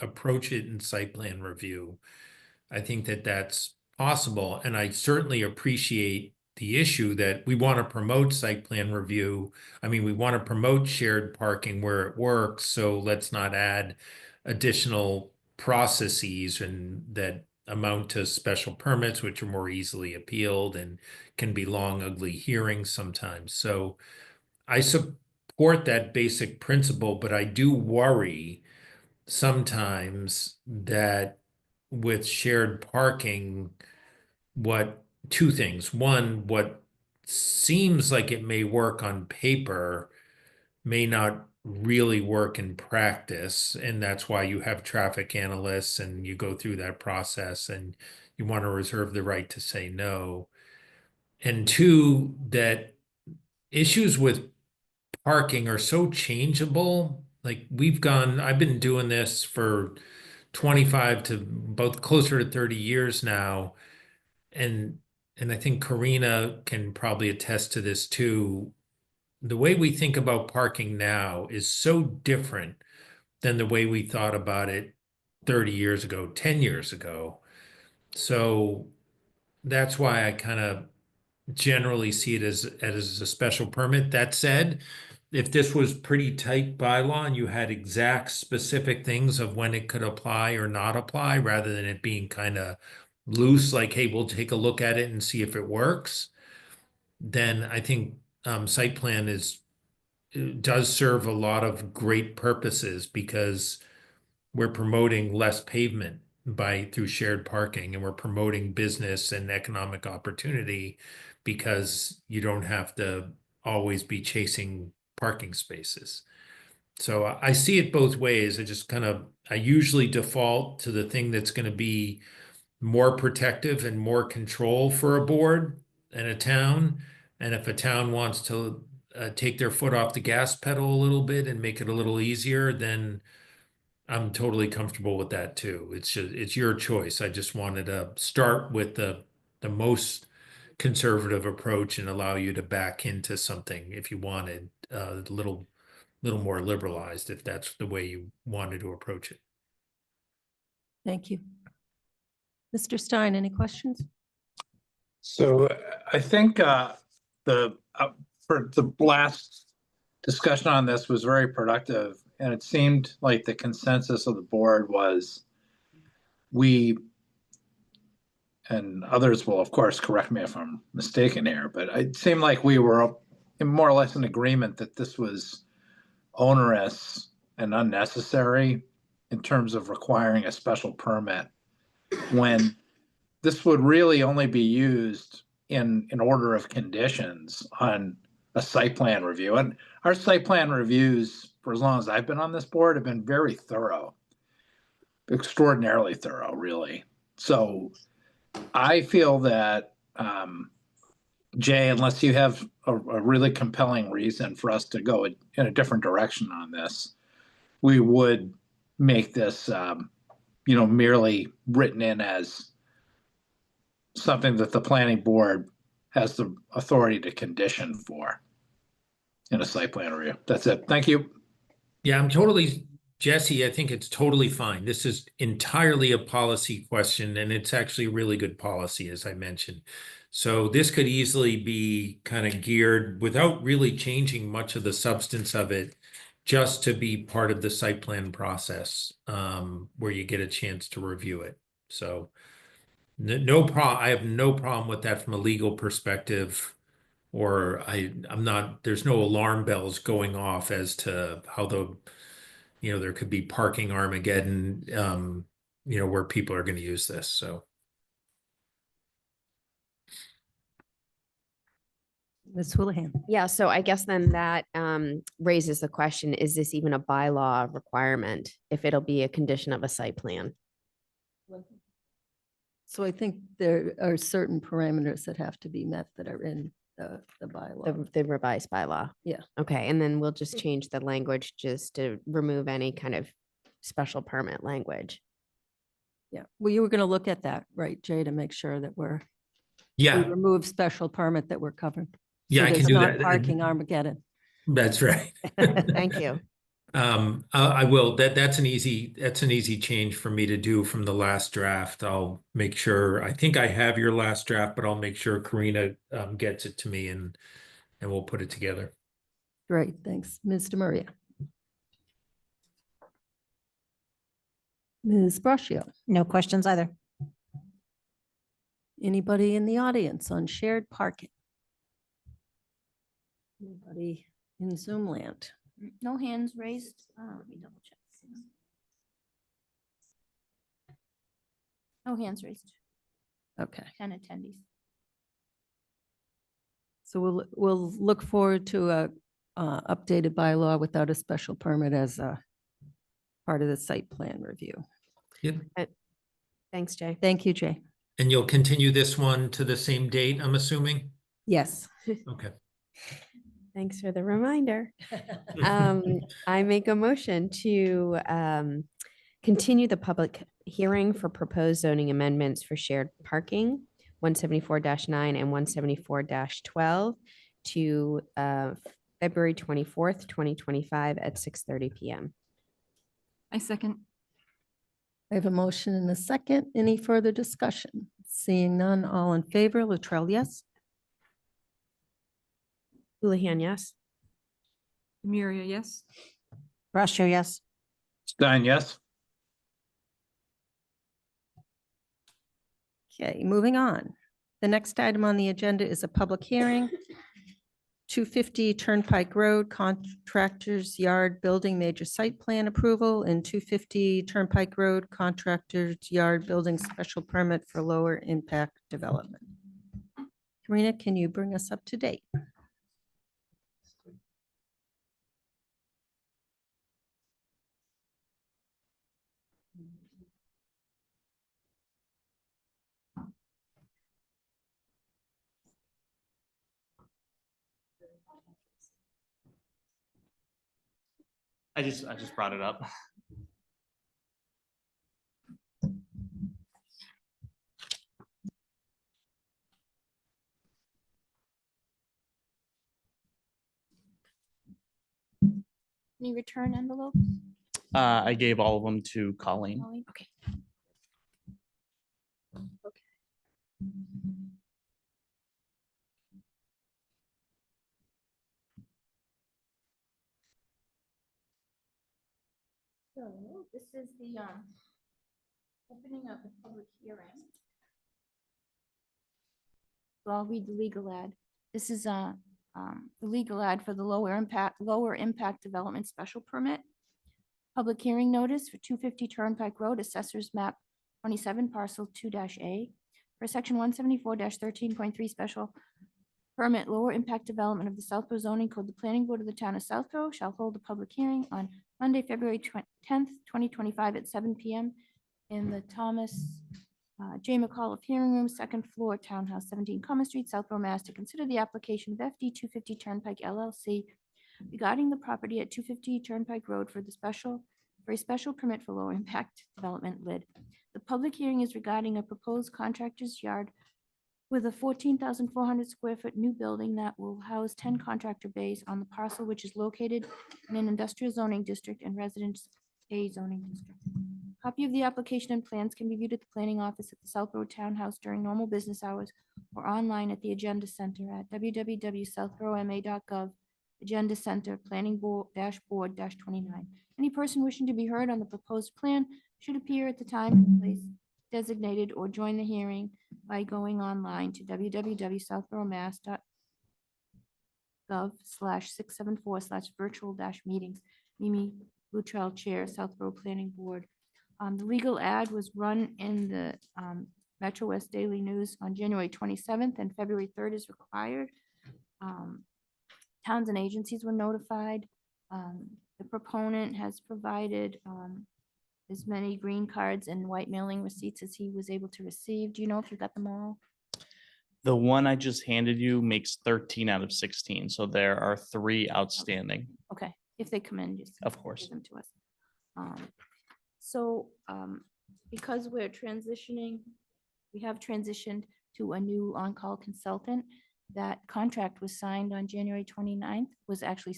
approach it in site plan review, I think that that's possible. And I certainly appreciate the issue that we want to promote site plan review. I mean, we want to promote shared parking where it works. So let's not add additional processes and that amount to special permits, which are more easily appealed and can be long, ugly hearings sometimes. So I support that basic principle, but I do worry sometimes that with shared parking, two things. One, what seems like it may work on paper may not really work in practice. And that's why you have traffic analysts and you go through that process and you want to reserve the right to say no. And two, that issues with parking are so changeable. Like I've been doing this for 25 to both closer to 30 years now. And I think Karina can probably attest to this too. the way we think about parking now is so different than the way we thought about it 30 years ago, 10 years ago. So that's why I kind of generally see it as a special permit. That said, if this was pretty tight bylaw and you had exact specific things of when it could apply or not apply, rather than it being kind of loose, like, hey, we'll take a look at it and see if it works, then I think site plan does serve a lot of great purposes, because we're promoting less pavement through shared parking, and we're promoting business and economic opportunity because you don't have to always be chasing parking spaces. So I see it both ways. I usually default to the thing that's going to be more protective and more control for a board and a town. And if a town wants to take their foot off the gas pedal a little bit and make it a little easier, then I'm totally comfortable with that too. It's your choice. I just wanted to start with the most conservative approach and allow you to back into something if you wanted a little more liberalized, if that's the way you wanted to approach it.
Thank you. Mr. Stein, any questions?
So I think for the last discussion on this was very productive, and it seemed like the consensus of the board was and others will of course correct me if I'm mistaken here, but it seemed like we were more or less in agreement that this was onerous and unnecessary in terms of requiring a special permit, when this would really only be used in order of conditions on a site plan review. And our site plan reviews, for as long as I've been on this board, have been very thorough, extraordinarily thorough, really. So I feel that, Jay, unless you have a really compelling reason for us to go in a different direction on this, we would make this, merely written in as something that the planning board has the authority to condition for in a site plan review. That's it. Thank you.
Yeah, Jesse, I think it's totally fine. This is entirely a policy question, and it's actually really good policy, as I mentioned. So this could easily be kind of geared without really changing much of the substance of it, just to be part of the site plan process, where you get a chance to review it. So no problem. I have no problem with that from a legal perspective, or there's no alarm bells going off as to how there could be parking Armageddon, where people are going to use this. So.
Ms. Houlihan.
Yeah, so I guess then that raises the question, is this even a bylaw requirement if it'll be a condition of a site plan?
So I think there are certain parameters that have to be met that are in the bylaw.
The revised bylaw?
Yeah.
Okay, and then we'll just change the language just to remove any kind of special permit language.
Yeah, well, you were going to look at that, right, Jay, to make sure that we
Yeah,
remove special permit that we're covered.
yeah,
So
I can
there's
do
not
that.
Parking Armageddon.
That's right.
Thank you.
I will. That's an easy change for me to do from the last draft. I'll make sure. I think I have your last draft, but I'll make sure Karina gets it to me, and we'll put it together.
Great, thanks. Ms. DeMaria. Ms. Braccio.
No questions either.
Anybody in the audience on shared parking? Anybody in Zoom land?
No hands raised. Let me double check. No hands raised.
Okay,
10 attendees.
so we'll look forward to a updated bylaw without a special permit as a part of the site plan review.
Yep.
Thanks, Jay.
Thank you, Jay.
And you'll continue this one to the same date, I'm assuming?
Yes.
Okay.
Thanks for the reminder. I make a motion to continue the public hearing for proposed zoning amendments for shared parking, 174-9 and 174-12 to February 24th, 2025 at 6:30 PM.
I second.
I have a motion and a second. Any further discussion? Seeing none, all in favor, Latrell, yes?
Houlihan, yes.
Demiria, yes.
Brascio, yes.
Stein, yes.
Okay, moving on. The next item on the agenda is a public hearing. 250 Turnpike Road Contractors Yard Building Major Site Plan Approval and 250 Turnpike Road Contractors Yard Building Special Permit for Lower Impact Development. Karina, can you bring us up to date?
I just brought it up.
Any return envelopes?
I gave all of them to Colleen.
Colleen? Okay. So this is the opening of the public hearing. So I'll read the legal ad. This is the legal ad for the lower impact development special permit. Public hearing notice for 250 Turnpike Road, Assessors Map 27, Parcel 2-A, for Section 174-13.3 special permit lower impact development of the Southborough zoning code. The planning board of the town of Southborough shall hold a public hearing on Monday, February 10th, 2025 at 7 PM in the Thomas J. McAuliffe Hearing Room, second floor, Townhouse 17 Common Street, Southborough, Mass. To consider the application of FD 250 Turnpike LLC regarding the property at 250 Turnpike Road for a special permit for lower impact development lid. The public hearing is regarding a proposed contractor's yard with a 14,400 square foot new building that will house 10 contractor bays on the parcel, which is located in an industrial zoning district and residence A zoning district. Copy of the application and plans can be viewed at the planning office at the Southborough Townhouse during normal business hours or online at the Agenda Center at www.southboroughma.gov. Agenda Center, Planning Board Dashboard -29. Any person wishing to be heard on the proposed plan should appear at the time and place designated or join the hearing by going online to www.southboroughmass.gov/674/virtual-meetings. Mimi Luttrell, Chair, Southborough Planning Board. The legal ad was run in the Metro West Daily News on January 27th, and February 3rd is required. Towns and agencies were notified. The proponent has provided as many green cards and white mailing receipts as he was able to receive. Do you know if you got them all?
The one I just handed you makes 13 out of 16, so there are 3 outstanding.
Okay, if they come in, just
Of course.
give them to us. So because we're transitioning, we have transitioned to a new on-call consultant. That contract was signed on January 29th, was actually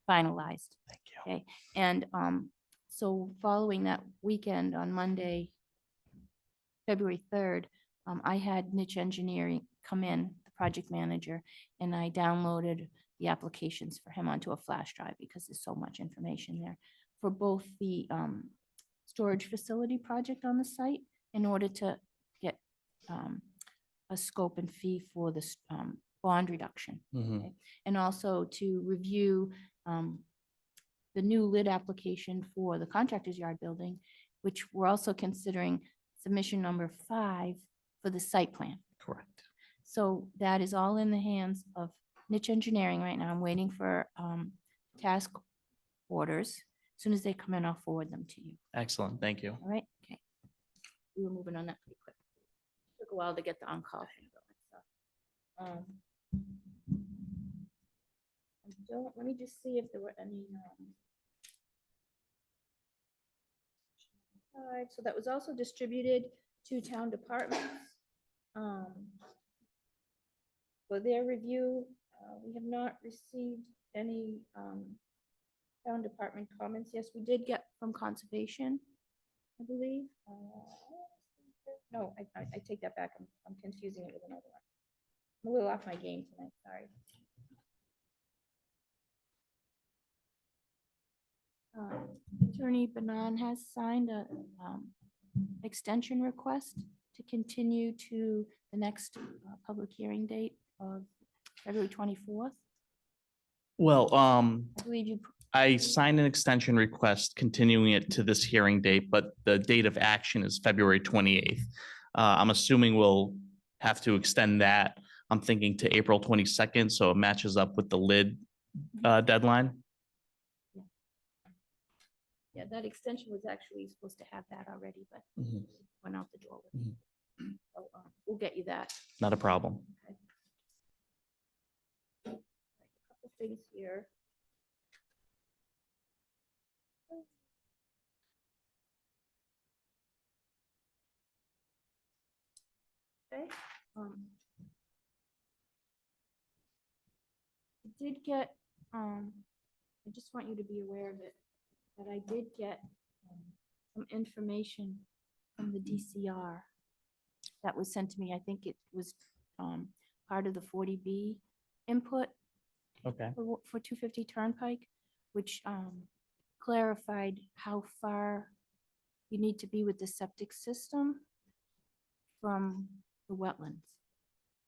finalized.
Thank you.
Okay, and so following that weekend on Monday, February 3rd, I had Niche Engineering come in, the project manager, and I downloaded the applications for him onto a flash drive because there's so much information there for both the storage facility project on the site in order to get a scope and fee for the bond reduction.
Mhm.
Okay, and also to review the new lid application for the contractor's yard building, which we're also considering submission number 5 for the site plan.
Correct.
So that is all in the hands of Niche Engineering right now. I'm waiting for task orders. As soon as they come in, I'll forward them to you.
Excellent. Thank you.
All right? Okay. We were moving on that pretty quick. Took a while to get the on-call thing going. So, let me just see if there were any. All right, so that was also distributed to town departments for their review. We have not received any town department comments. Yes, we did get from conservation, I believe. No, I take that back. I'm confusing it with another one. I'm a little off my game tonight, sorry. Attorney Banan has signed a extension request to continue to the next public hearing date of February 24th.
Well,
I believe you,
I signed an extension request continuing it to this hearing date, but the date of action is February 28th. I'm assuming we'll have to extend that. I'm thinking to April 22nd, so it matches up with the lid deadline.
yeah, that extension was actually supposed to have that already, but
Mhm.
went out the door with it. So we'll get you that.
Not a problem.
A couple things here. Okay. I did get, I just want you to be aware of it, that I did get some information from the DCR that was sent to me. I think it was part of the 40B input
Okay.
for 250 Turnpike, which clarified how far you need to be with the septic system from the wetlands,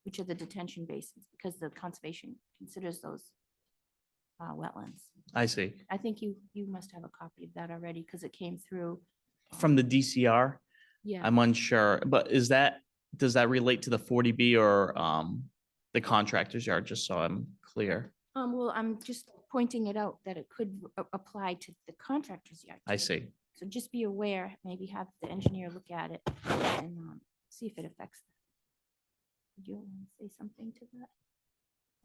which are the detention basins, because the conservation considers those wetlands.
I see.
I think you must have a copy of that already because it came through.
From the DCR,
Yeah,
I'm unsure, but does that relate to the 40B or the contractor's yard, just so I'm clear?
well, I'm just pointing it out that it could apply to the contractor's yard.
I
too.
see.
So just be aware, maybe have the engineer look at it and see if it affects that. Did you want to say something to that?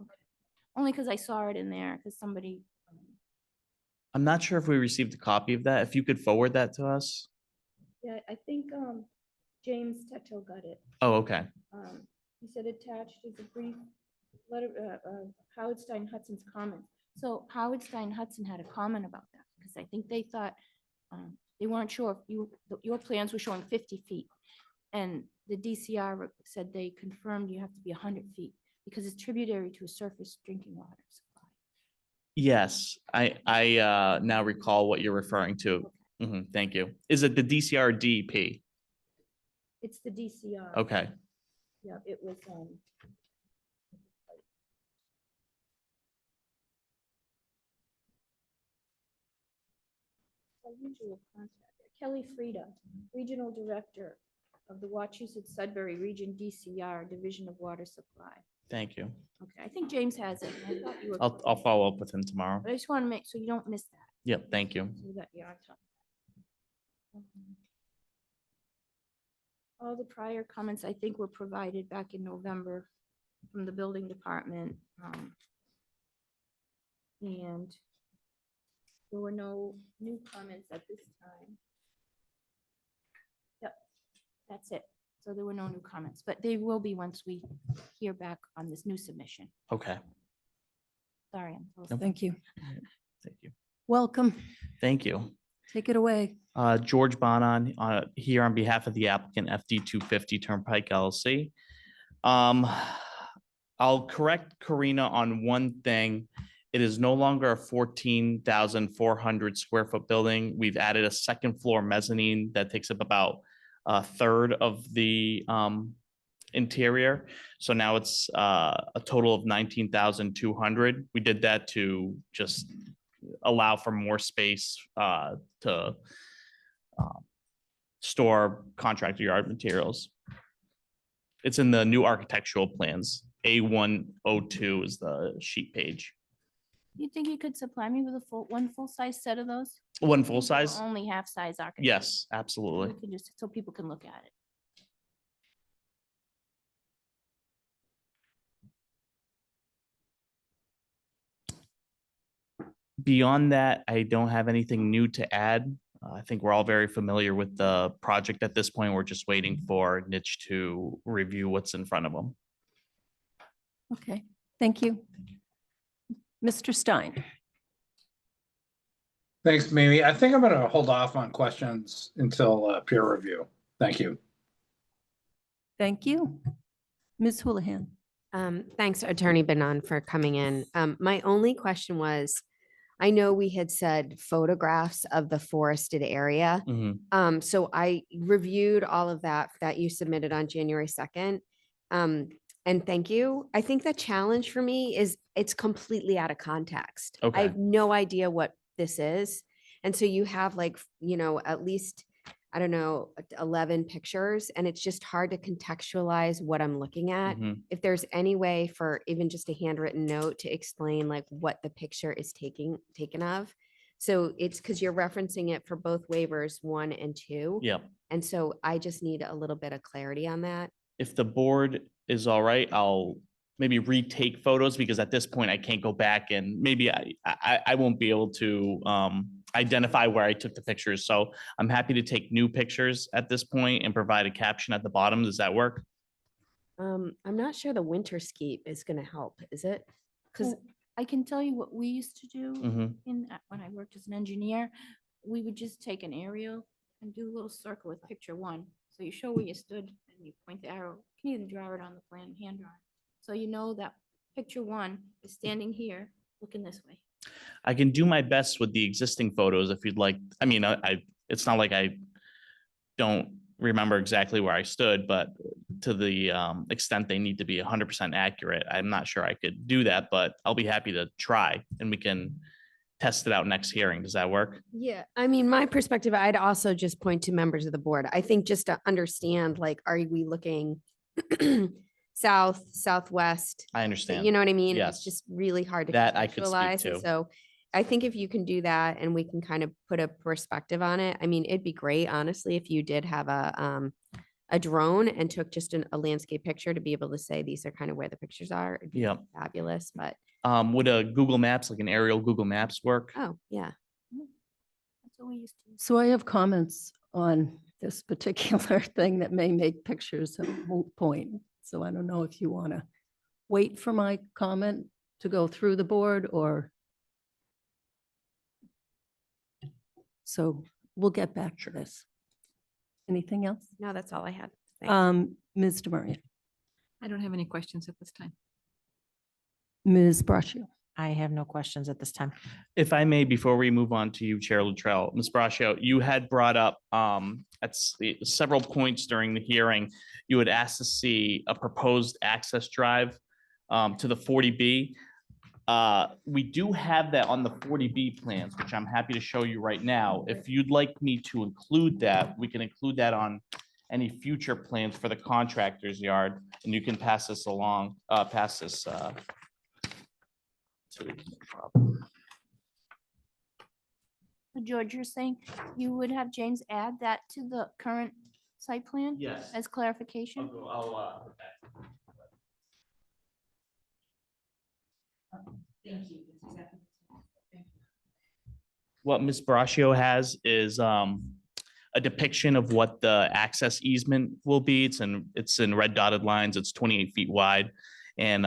Okay. Only because I saw it in there, because somebody,
I'm not sure if we received a copy of that. If you could forward that to us.
yeah, I think James Teto got it.
Oh, okay.
He said attached is a brief letter of Howard Stein Hudson's comments. So Howard Stein Hudson had a comment about that, because I think they thought, they weren't sure if your plans were showing 50 feet. And the DCR said they confirmed you have to be 100 feet because it's tributary to a surface drinking water supply.
Yes, I now recall what you're referring to. Mhm, thank you. Is it the DCR or DEP?
It's the DCR.
Okay,
Yeah, it was, our usual contact, Kelly Frieda, Regional Director of the Wachusett Sudbury Region DCR Division of Water Supply.
thank you.
Okay, I think James has it. I thought you were.
I'll follow up with him tomorrow.
But I just want to make, so you don't miss that.
Yep, thank you.
So that you're on top. All the prior comments, I think, were provided back in November from the building department. And there were no new comments at this time. Yep, that's it. So there were no new comments, but they will be once we hear back on this new submission.
Okay,
Sorry. I'm a little-
Thank you.
thank you.
Welcome.
Thank you.
Take it away.
George Bonan, here on behalf of the applicant FD 250 Turnpike LLC. I'll correct Karina on one thing. It is no longer a 14,400 square foot building. We've added a second floor mezzanine that takes up about a third of the interior. So now it's a total of 19,200. We did that to just allow for more space to store contractor yard materials. It's in the new architectural plans. A102 is the sheet page.
You think you could supply me with one full-size set of those?
One full
Or
size?
Only half-size architecture?
Yes, absolutely.
We can just, so people can look at it.
Beyond that, I don't have anything new to add. I think we're all very familiar with the project at this point. We're just waiting for Niche to review what's in front of them.
Okay. Thank you. Mr. Stein.
Thanks, Mimi. I think I'm gonna hold off on questions until peer review. Thank you.
Thank you. Ms. Houlihan.
Thanks, Attorney Banan, for coming in. My only question was, I know we had said photographs of the forested area.
Mhm.
So I reviewed all of that you submitted on January 2nd. And thank you. I think the challenge for me is it's completely out of context. I
Okay.
have no idea what this is. And so you have like, at least, I don't know, 11 pictures, and it's just hard to contextualize what I'm looking at.
Mhm.
If there's any way for even just a handwritten note to explain like what the picture is taken of. So it's because you're referencing it for both waivers 1 and 2.
Yep.
And so I just need a little bit of clarity on that.
If the board is all right, I'll maybe retake photos because at this point I can't go back and maybe I won't be able to identify where I took the pictures. So I'm happy to take new pictures at this point and provide a caption at the bottom. Does that work?
I'm not sure the winterscape is going to help, is it? Because
Well, I can tell you what we used to do
Mhm.
when I worked as an engineer. We would just take an aerial and do a little circle with picture 1. So you show where you stood and you point the arrow. You can even draw it on the plan, hand draw it. So you know that picture 1 is standing here, looking this way.
I can do my best with the existing photos if you'd like. I mean, it's not like I don't remember exactly where I stood, but to the extent they need to be 100% accurate, I'm not sure I could do that, but I'll be happy to try and we can test it out next hearing. Does that work?
yeah, I mean, my perspective, I'd also just point to members of the board. I think just to understand, like, are we looking south, southwest?
I understand.
You know what I mean?
Yes.
It's just really hard to
That I could speak
contextualize, and
to.
so I think if you can do that and we can kind of put a perspective on it, I mean, it'd be great, honestly, if you did have a drone and took just a landscape picture to be able to say, these are kind of where the pictures are. It'd be
Yep.
fabulous, but,
Would a Google Maps, like an aerial Google Maps work?
oh, yeah.
That's what we used to do.
So I have comments on this particular thing that may make pictures a moot point. So I don't know if you want to wait for my comment to go through the board or. So we'll get back to this. Anything else?
No, that's all I had. Thanks.
Ms. Demarion,
I don't have any questions at this time.
Ms. Braccio.
I have no questions at this time.
If I may, before we move on to you, Chair Luttrell, Ms. Braccio, you had brought up several points during the hearing. You had asked to see a proposed access drive to the 40B. We do have that on the 40B plans, which I'm happy to show you right now. If you'd like me to include that, we can include that on any future plans for the contractor's yard, and you can pass this along, pass this. To
So George, you're saying you would have James add that to the current site plan?
Yes.
As clarification?
What Ms. Braccio has is a depiction of what the access easement will be. It's in red dotted lines. It's 28 feet wide. And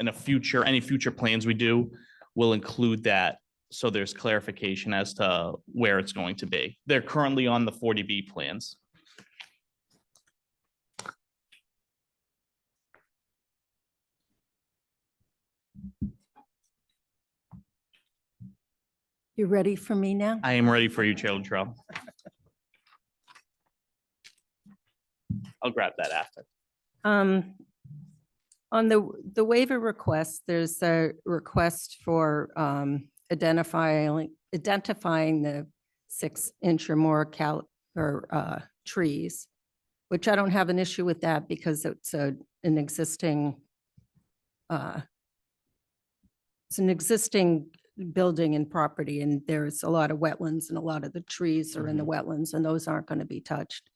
in any future plans we do, we'll include that. So there's clarification as to where it's going to be. They're currently on the 40B plans.
You ready for me now?
I am ready for you, Chair Luttrell. I'll grab that after.
On the waiver request, there's a request for identifying the 6-inch or more trees, which I don't have an issue with that because it's an existing building and property, and there's a lot of wetlands and a lot of the trees are in the wetlands and those aren't going to be touched.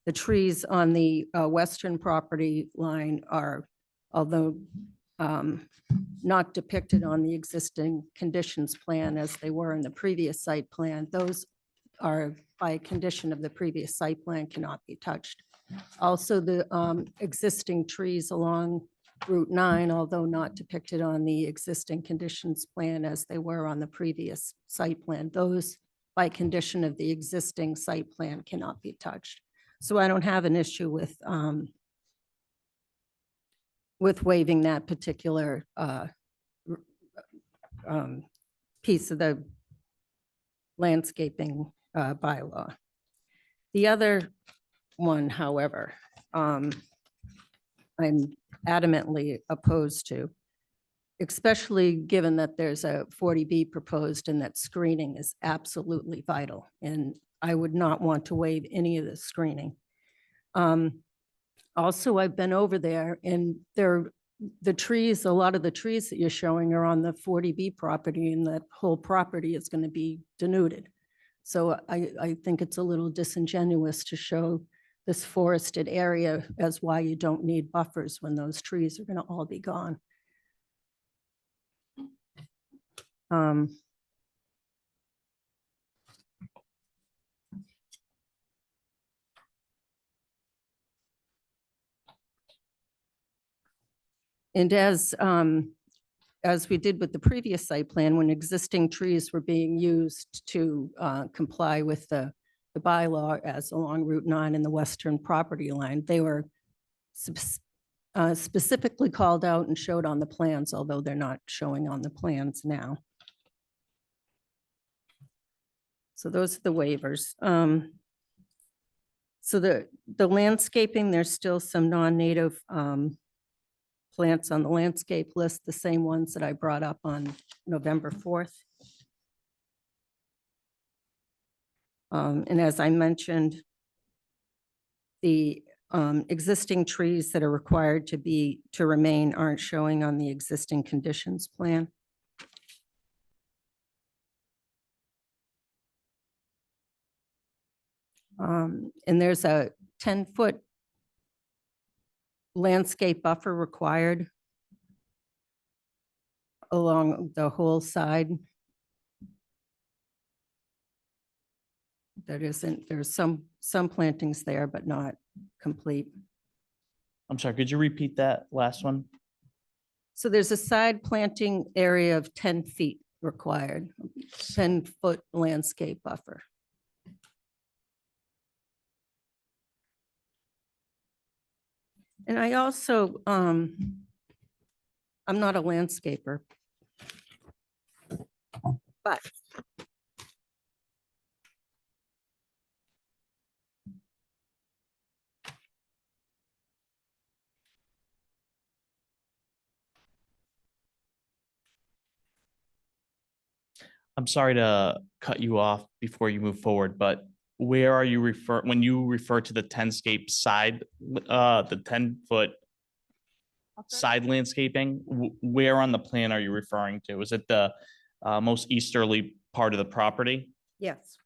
The trees on the western property line are, although not depicted on the existing conditions plan as they were in the previous site plan, those are by condition of the previous site plan cannot be touched. Also, the existing trees along Route 9, although not depicted on the existing conditions plan as they were on the previous site plan. Those, by condition of the existing site plan, cannot be touched. So I don't have an issue with waiving that particular piece of the landscaping bylaw. The other one, however, I'm adamantly opposed to, especially given that there's a 40B proposed and that screening is absolutely vital. And I would not want to waive any of the screening. Also, I've been over there and the trees, a lot of the trees that you're showing are on the 40B property, and that whole property is going to be denuded. So I think it's a little disingenuous to show this forested area as why you don't need buffers when those trees are going to all be gone. And as we did with the previous site plan, when existing trees were being used to comply with the bylaw as along Route 9 in the western property line, they were specifically called out and showed on the plans, although they're not showing on the plans now. So those are the waivers. So the landscaping, there's still some non-native plants on the landscape list, the same ones that I brought up on November 4th. And as I mentioned, the existing trees that are required to remain aren't showing on the existing conditions plan. And there's a 10-foot landscape buffer required along the whole side. There's some plantings there, but not complete.
I'm sorry, could you repeat that last one?
So there's a side planting area of 10 feet required, 10-foot landscape buffer. And I also, I'm not a landscaper, but
I'm sorry to cut you off before you move forward, but where are you when you refer to the 10-scape side, the 10-foot side landscaping, where on the plan are you referring to? Is it the most easterly part of the property?
yes.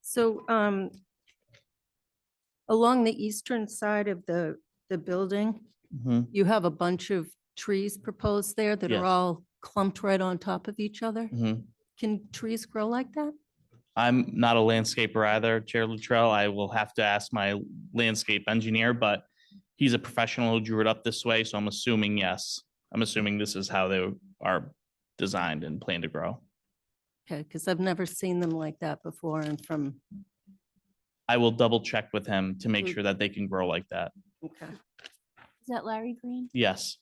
So along the eastern side of the building,
Mhm.
you have a bunch of trees proposed there that
Yes.
are all clumped right on top of each other.
Mhm.
Can trees grow like that?
I'm not a landscaper either, Chair Luttrell. I will have to ask my landscape engineer, but he's a professional who drew it up this way, so I'm assuming yes. I'm assuming this is how they are designed and plan to grow.
Okay, because I've never seen them like that before, and from,
I will double check with him to make
Mm.
sure that they can grow like that.
okay.
Is that Larry Green?
Yes.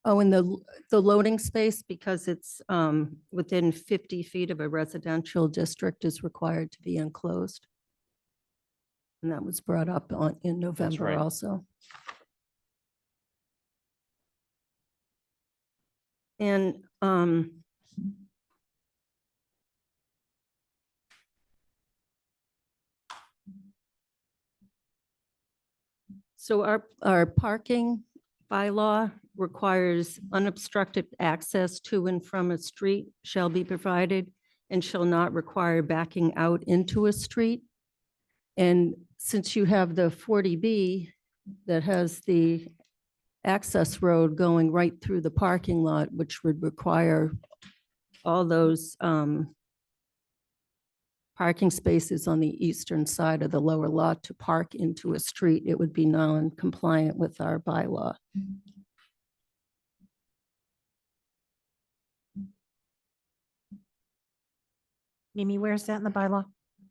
Oh, and the loading space, because it's within 50 feet of a residential district, is required to be enclosed. And that was brought up in November
right.
also. And so our parking bylaw requires unobstructed access to and from a street shall be provided and shall not require backing out into a street. And since you have the 40B that has the access road going right through the parking lot, which would require all those parking spaces on the eastern side of the lower lot to park into a street, it would be non-compliant with our bylaw.
Mimi, where's that in the bylaw?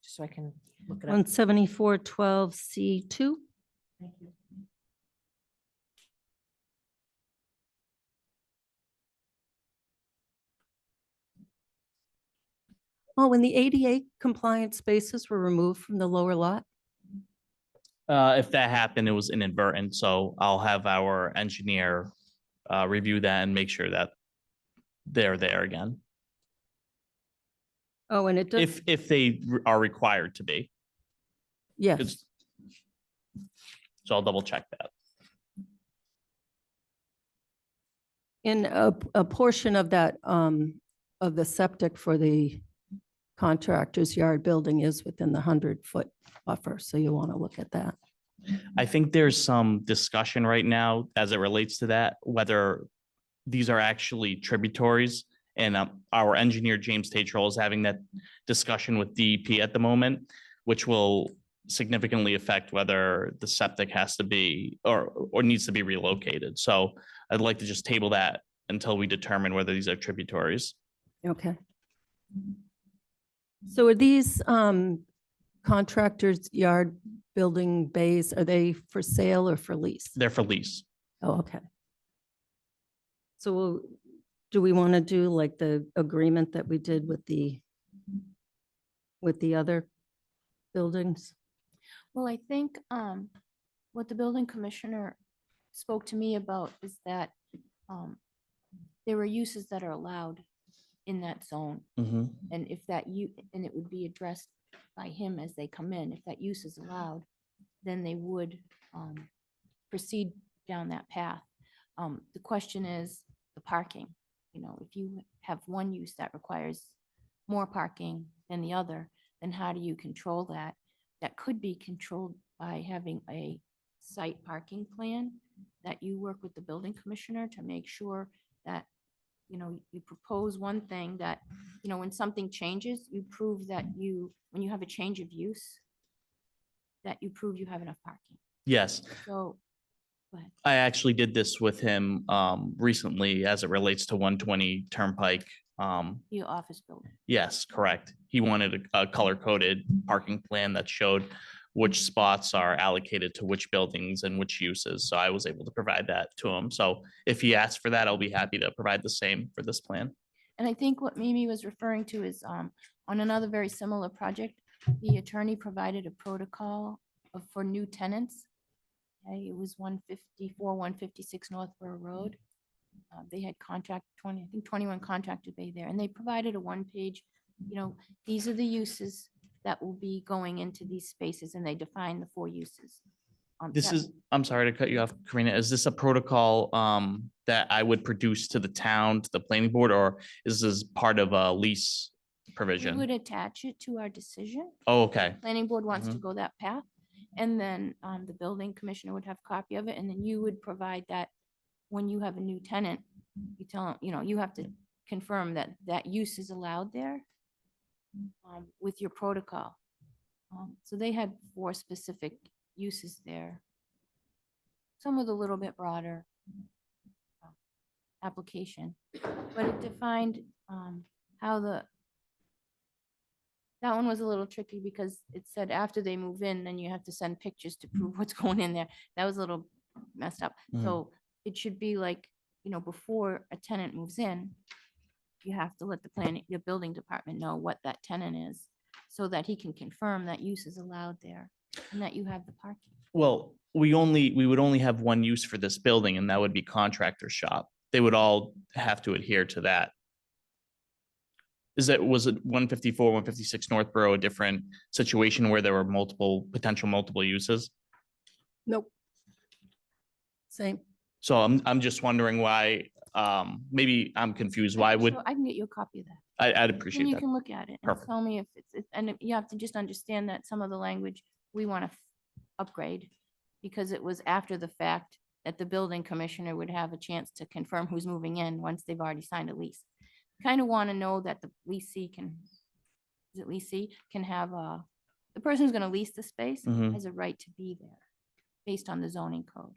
Just so I can look it up.
On 7412C2.
Thank you.
Oh, and the ADA compliant spaces were removed from the lower lot?
If that happened, it was inadvertent, so I'll have our engineer review that and make sure that they're there again.
Oh, and it does,
If they are required to be.
yes.
It's- So I'll double check that.
In a portion of that, of the septic for the contractor's yard building is within the 100-foot buffer, so you want to look at that.
I think there's some discussion right now as it relates to that, whether these are actually tributaries. And our engineer, James Tatro, is having that discussion with DEP at the moment, which will significantly affect whether the septic has to be or needs to be relocated. So I'd like to just table that until we determine whether these are tributaries.
Okay. So are these contractors' yard building bays, are they for sale or for lease?
They're for lease.
Oh, okay. So do we want to do like the agreement that we did with the other buildings?
Well, I think what the building commissioner spoke to me about is that there were uses that are allowed in that zone.
Mhm.
And if that and it would be addressed by him as they come in, if that use is allowed, then they would proceed down that path. The question is the parking. You know, if you have one use that requires more parking than the other, then how do you control that? That could be controlled by having a site parking plan that you work with the building commissioner to make sure that, you know, you propose one thing that, you know, when something changes, you prove that when you have a change of use, that you prove you have enough parking.
Yes,
So, go ahead.
I actually did this with him recently as it relates to 120 Turnpike.
The office building.
Yes, correct. He wanted a color-coded parking plan that showed which spots are allocated to which buildings and which uses. So I was able to provide that to him. So if he asks for that, I'll be happy to provide the same for this plan.
And I think what Mimi was referring to is on another very similar project, the attorney provided a protocol for new tenants. Okay, it was 154, 156 Northborough Road. They had I think 21 contracted bay there, and they provided a one-page, you know, these are the uses that will be going into these spaces, and they define the 4 uses.
This
that-
is, I'm sorry to cut you off, Karina. Is this a protocol that I would produce to the town, to the planning board, or is this part of a lease
We
provision?
would attach it to our decision.
Oh, okay.
Planning board wants to
Mhm.
go that path. And then the building commissioner would have a copy of it, and then you would provide that when you have a new tenant, you tell them, you know, you have to confirm that that use is allowed there with your protocol. So they had 4 specific uses there. Some with a little bit broader application, but it defined how that one was a little tricky because it said after they move in, then you have to send pictures to prove what's going in there. That was a little messed up.
Mhm.
So it should be like, you know, before a tenant moves in, you have to let the building department know what that tenant is so that he can confirm that use is allowed there. and that you have the parking.
Well, we would only have one use for this building, and that would be contractor shop. They would all have to adhere to that. Was it 154, 156 Northborough a different situation where there were potential multiple uses?
Nope. Same.
So I'm just wondering why, maybe I'm confused. Why would,
So I can get you a copy of that.
I'd
And
appreciate
you
that.
can look at it and
Perfect.
tell me if and you have to just understand that some of the language we want to upgrade because it was after the fact that the building commissioner would have a chance to confirm who's moving in once they've already signed a lease. Kind of want to know that the leasee can have the person who's going to lease the space
Mhm.
has a right to be there based on the zoning code.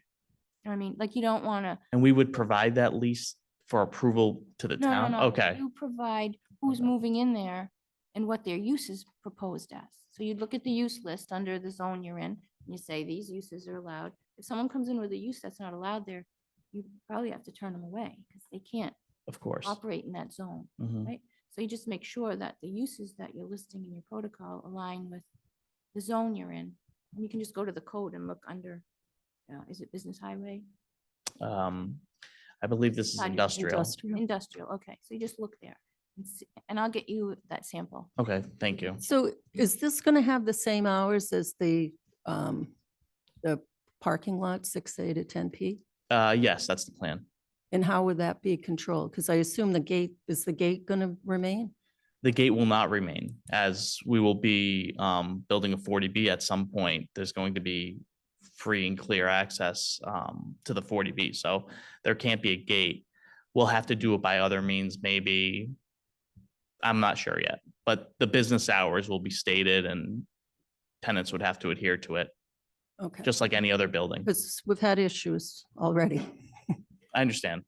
You know what I mean? Like you don't want to.
And we would provide that lease for approval to the
No, no,
town?
no.
Okay,
You provide who's moving in there and what their use is proposed as. So you'd look at the use list under the zone you're in, and you say, these uses are allowed. If someone comes in with a use that's not allowed there, you probably have to turn them away because they can't
of course.
operate in that zone,
Mhm.
right? So you just make sure that the uses that you're listing in your protocol align with the zone you're in. And you can just go to the code and look under, is it business highway?
I believe this is
Side-
industrial.
Industrial, okay. So you just look there and I'll get you that sample.
Okay, thank you.
So is this going to have the same hours as the parking lot, 6A to 10P?
Yes, that's the plan.
And how would that be controlled? Because I assume is the gate going to remain?
The gate will not remain as we will be building a 40B at some point. There's going to be free and clear access to the 40B. So there can't be a gate. We'll have to do it by other means, maybe. I'm not sure yet, but the business hours will be stated and tenants would have to adhere to it,
Okay.
just like any other building.
Because we've had issues already.
I understand.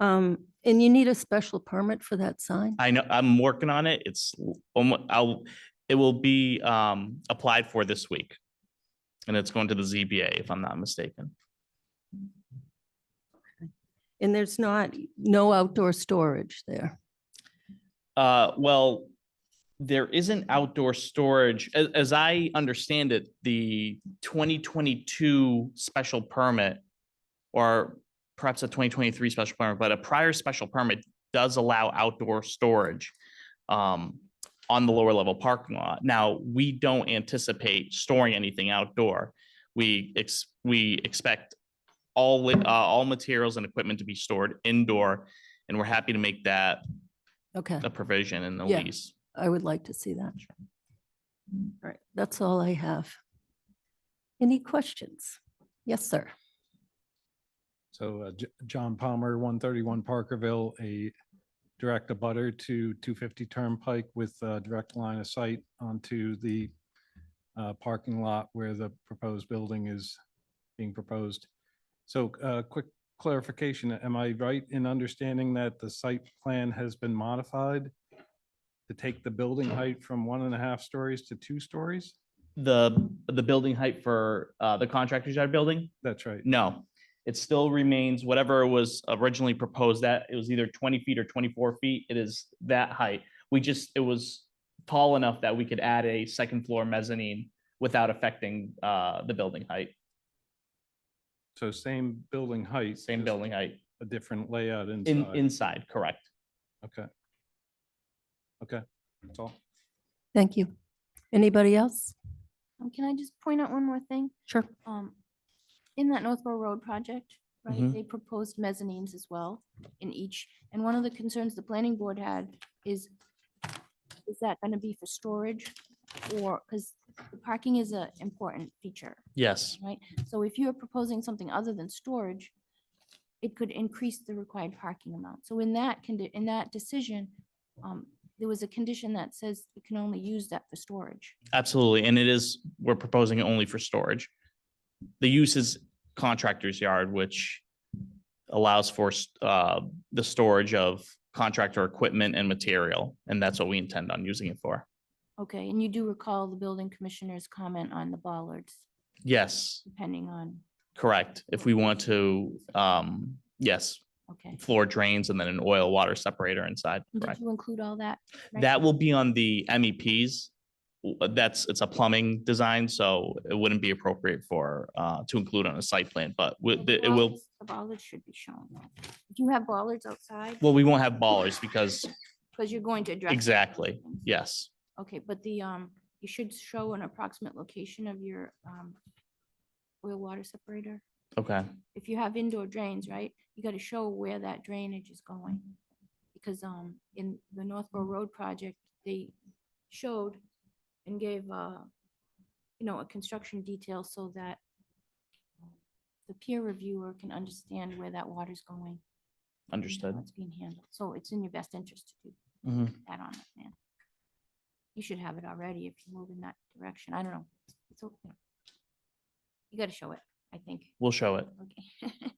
And you need a special permit for that sign?
I know, I'm working on it. It's it will be applied for this week. And it's going to the ZBA if I'm not mistaken.
And there's no outdoor storage there?
Well, there isn't outdoor storage. As I understand it, the 2022 special permit, or perhaps a 2023 special permit, but a prior special permit does allow outdoor storage on the lower level parking lot. Now, we don't anticipate storing anything outdoor. We expect all materials and equipment to be stored indoor, and we're happy to make that
Okay,
a provision in the
Yeah.
lease.
I would like to see that. All right, that's all I have. Any questions? Yes, sir.
So John Palmer, 131 Parkerville, a direct abutter to 250 Turnpike with direct line of sight onto the parking lot where the proposed building is being proposed. So quick clarification, am I right in understanding that the site plan has been modified to take the building height from 1.5 stories to 2 stories?
The building height for the contractor's yard building?
That's right.
No, it still remains whatever was originally proposed, that it was either 20 feet or 24 feet. It is that height. It was tall enough that we could add a second floor mezzanine without affecting the building height.
So same building height.
Same
just
building height
A different layout inside.
inside, correct.
Okay. Okay, that's all.
Thank you. Anybody else?
Can I just point out one more thing?
Sure.
In that Northborough Road project, right,
Mhm.
they proposed mezzanines as well in each. And one of the concerns the planning board had is that going to be for storage? Or, because the parking is an important feature,
Yes,
right? So if you're proposing something other than storage, it could increase the required parking amount. So in that decision, there was a condition that says you can only use that for storage.
absolutely. And we're proposing it only for storage. The use is contractor's yard, which allows for the storage of contractor equipment and material. And that's what we intend on using it for.
Okay, and you do recall the building commissioner's comment on the bollards,
Yes,
depending on,
correct. If we want to, yes,
okay.
floor drains and then an oil water separator inside,
Did
correct.
you include all that? right?
That will be on the MEPs. it's a plumbing design, so it wouldn't be appropriate for, to include on a site plan, but it will,
The bollards should be shown. Do you have bollards outside?
well, we won't have ballers because,
Because you're going to address.
exactly, yes.
Okay, but the, you should show an approximate location of your, oil water separator.
Okay,
If you have indoor drains, right, you gotta show where that drainage is going. Because, in the Northborough Road project, they showed and gave, you know, a construction detail so that the peer reviewer can understand where that water's going. and how
understood.
It's being handled. So it's in your best interest to do
Mhm.
that on the plan. You should have it already if you move in that direction. I don't know. It's okay. You gotta show it, I think.
We'll show it.
Okay.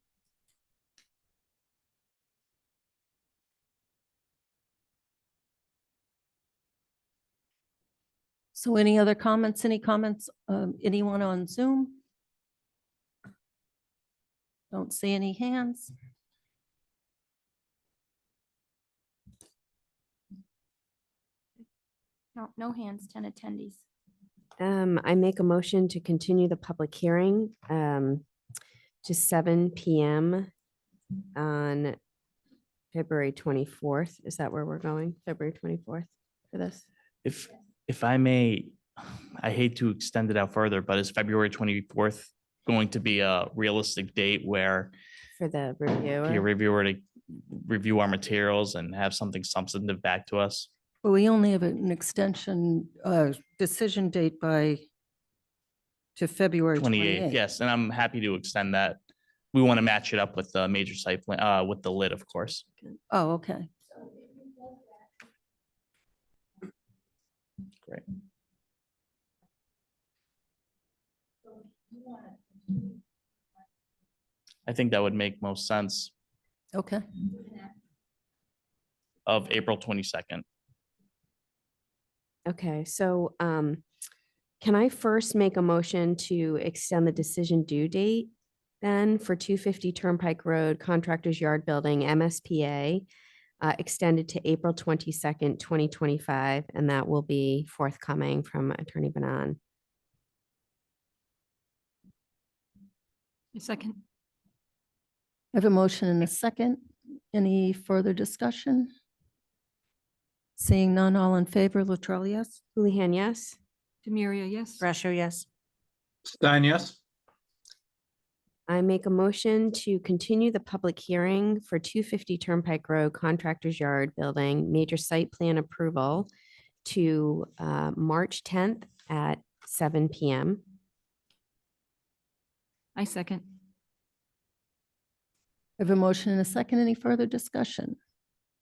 So any other comments, anyone on Zoom? Don't see any hands.
No, no hands, 10 attendees.
I make a motion to continue the public hearing to 7 PM on February 24th. Is that where we're going? February 24th for this?
If I may, I hate to extend it out further, but is February 24th going to be a realistic date where
For the
your
reviewer?
reviewer to review our materials and have something substantive back to us?
But we only have an extension, decision date to February
28th,
28th.
yes, and I'm happy to extend that. We want to match it up with the major site plan, with the lid, of course.
Oh, okay.
Great. I think that would make most sense
Okay.
of April 22nd.
Okay, so can I first make a motion to extend the decision due date then for 250 Turnpike Road Contractors Yard Building, MSPA, extended to April 22nd, 2025, and that will be forthcoming from Attorney Banan.
A second.
I have a motion and a second. Any further discussion? Seeing none, all in favor, Latrell, yes?
Houlihan, yes?
Demiria, yes.
Brascio, yes.
Stein, yes.
I make a motion to continue the public hearing for 250 Turnpike Road Contractors Yard Building, major site plan approval to March 10th at 7 PM.
I second.
I have a motion and a second. Any further discussion?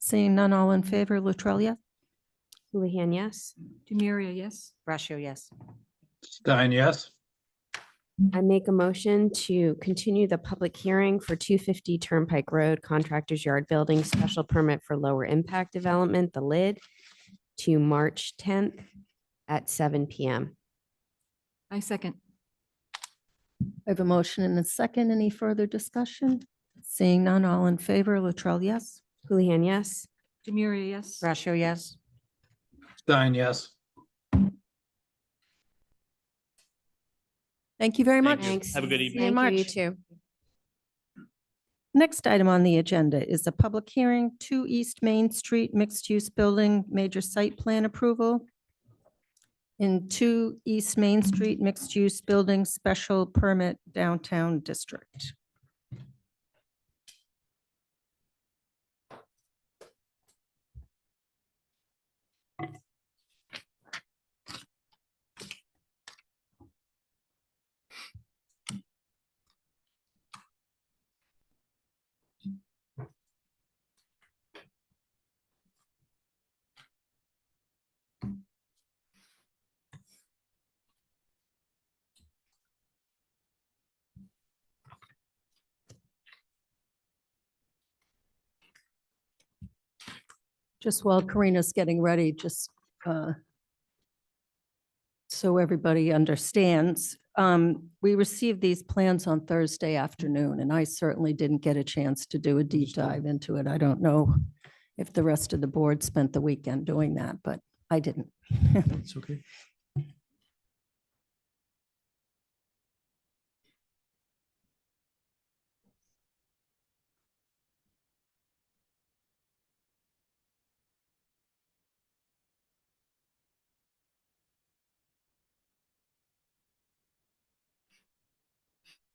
Seeing none, all in favor, Latrell, yes?
Houlihan, yes?
Demiria, yes.
Brascio, yes.
Stein, yes.
I make a motion to continue the public hearing for 250 Turnpike Road Contractors Yard Building Special Permit for Lower Impact Development, the lid, to March 10th at 7 PM.
I second.
I have a motion and a second. Any further discussion? Seeing none, all in favor, Latrell, yes?
Houlihan, yes?
Demiria, yes.
Brascio, yes.
Stein, yes.
Thank you very
Thank
much.
you.
Thanks.
Have a good
See
evening.
you in
Thank you, you
March.
too.
Next item on the agenda is a public hearing, 2 East Main Street Mixed-Use Building, major site plan approval. In 2 East Main Street Mixed-Use Building, special permit downtown district. Just while Karina's getting ready, just so everybody understands, we received these plans on Thursday afternoon, and I certainly didn't get a chance to do a deep dive into it. I don't know if the rest of the board spent the weekend doing that, but I didn't.
It's okay.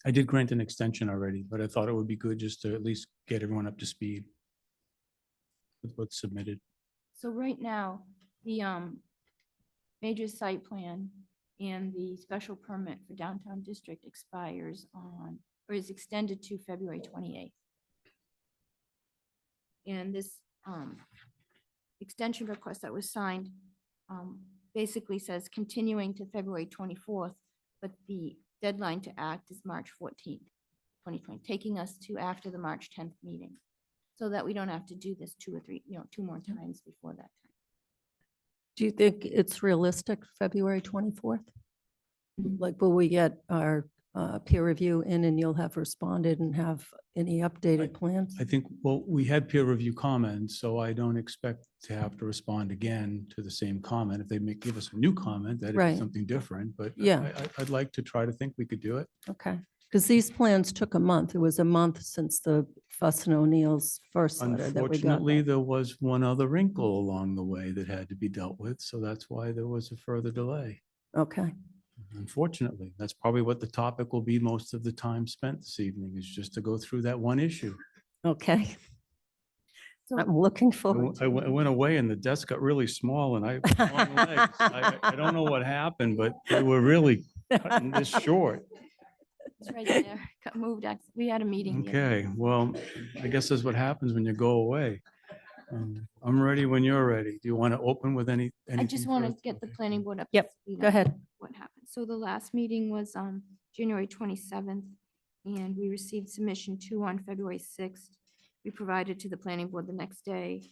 I did grant an extension already, but I thought it would be good just to at least get everyone up to speed with what's submitted.
So right now, the major site plan and the special permit for downtown district expires on, or is extended to February 28th. And this extension request that was signed basically says continuing to February 24th, but the deadline to act is March 14th, 2020, taking us to after the March 10th meeting, so that we don't have to do this 2 or 3, 2 more times before that time.
Do you think it's realistic, February 24th? Like, will we get our peer review in and you'll have responded and have any updated plans?
I think, well, we had peer review comments, so I don't expect to have to respond again to the same comment. If they give us a new comment, that
Right.
is something different, but
Yeah.
I'd like to try to think we could do it.
Okay, because these plans took a month. It was a month since the Fuss and O'Neill's first letter that we got.
Unfortunately, there was one other wrinkle along the way that had to be dealt with, so that's why there was a further delay.
Okay,
Unfortunately, that's probably what the topic will be most of the time spent this evening, is just to go through that one issue.
okay.
So
I'm looking
I
forward.
w- I went away and the desk got really small and I, long legs. I don't know what happened, but they were really cutting this short.
it's right there, got moved. We had a meeting. the other
Okay,
day.
well, I guess that's what happens when you go away. I'm ready when you're ready. Do you want to open with
I
anything
just want to
further?
get the
Okay.
planning board up. to
Yep,
speed
Go
on
ahead.
What happened. So the last meeting was January 27th, and we received submission 2 on February 6th. We provided to the planning board the next day.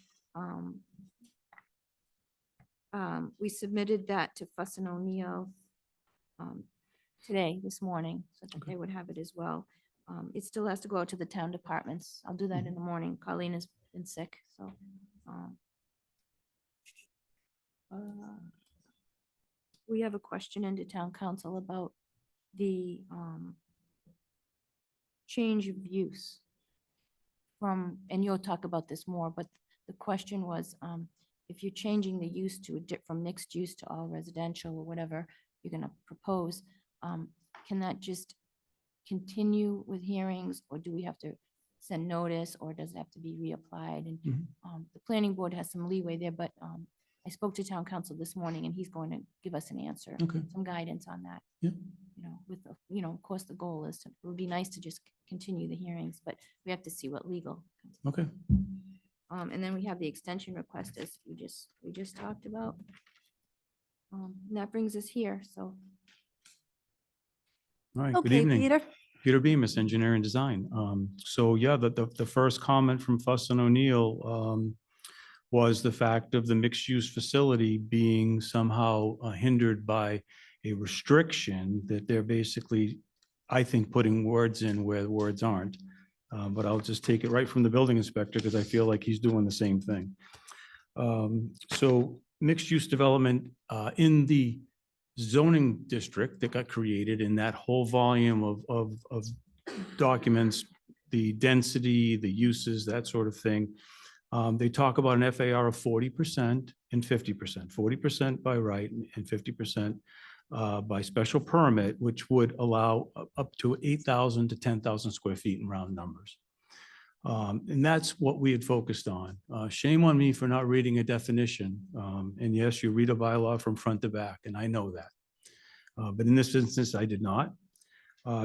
We submitted that to Fuss and O'Neill today, this morning, so that they would have it as well. It still has to go out to the town departments. I'll do that in the morning. Colleen has been sick, so. We have a question into town council about the change of use from, and you'll talk about this more, but the question was, if you're changing the use to from mixed use to all residential or whatever you're gonna propose, can that just continue with hearings, or do we have to send notice, or does it have to be reapplied? And
Mhm.
the planning board has some leeway there, but I spoke to town council this morning, and he's going to give us an answer,
Okay.
some guidance on that.
Yeah.
With, of course, the goal is to, it would be nice to just continue the hearings, but we have to see what legal.
Okay,
And then we have the extension request, as we just talked about. And that brings us here, so.
all right, good
Okay,
evening.
Peter.
Peter Bemis, Engineering Design. So yeah, the first comment from Fuss and O'Neill was the fact of the mixed-use facility being somehow hindered by a restriction that they're basically, I think, putting words in where the words aren't. But I'll just take it right from the building inspector because I feel like he's doing the same thing. So mixed-use development in the zoning district that got created in that whole volume of documents, the density, the uses, that sort of thing. They talk about an FAR of 40% and 50%, 40% by right and 50% by special permit, which would allow up to 8,000 to 10,000 square feet in round numbers. And that's what we had focused on. Shame on me for not reading a definition. And yes, you read a bylaw from front to back, and I know that. But in this instance, I did not.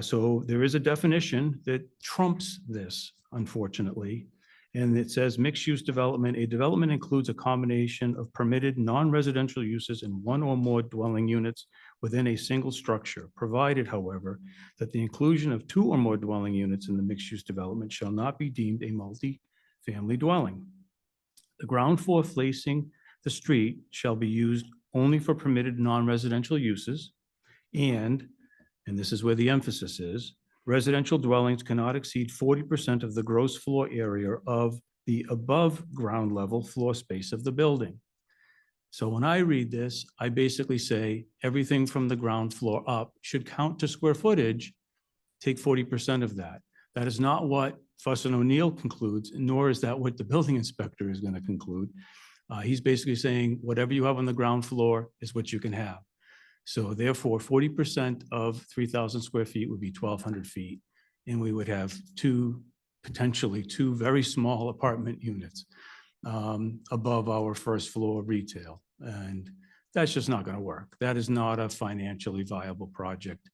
So there is a definition that trumps this, unfortunately. And it says mixed-use development. A development includes a combination of permitted non-residential uses in one or more dwelling units within a single structure, provided, however, that the inclusion of 2 or more dwelling units in the mixed-use development shall not be deemed a multi-family dwelling. The ground floor facing the street shall be used only for permitted non-residential uses, and this is where the emphasis is, residential dwellings cannot exceed 40% of the gross floor area of the above ground level floor space of the building. So when I read this, I basically say everything from the ground floor up should count to square footage, take 40% of that. That is not what Fuss and O'Neill concludes, nor is that what the building inspector is going to conclude. He's basically saying whatever you have on the ground floor is what you can have.
So therefore, 40% of 3,000 square feet would be 1,200 feet. And we would have potentially two very small apartment units above our first floor retail. And that's just not going to work. That is not a financially viable project.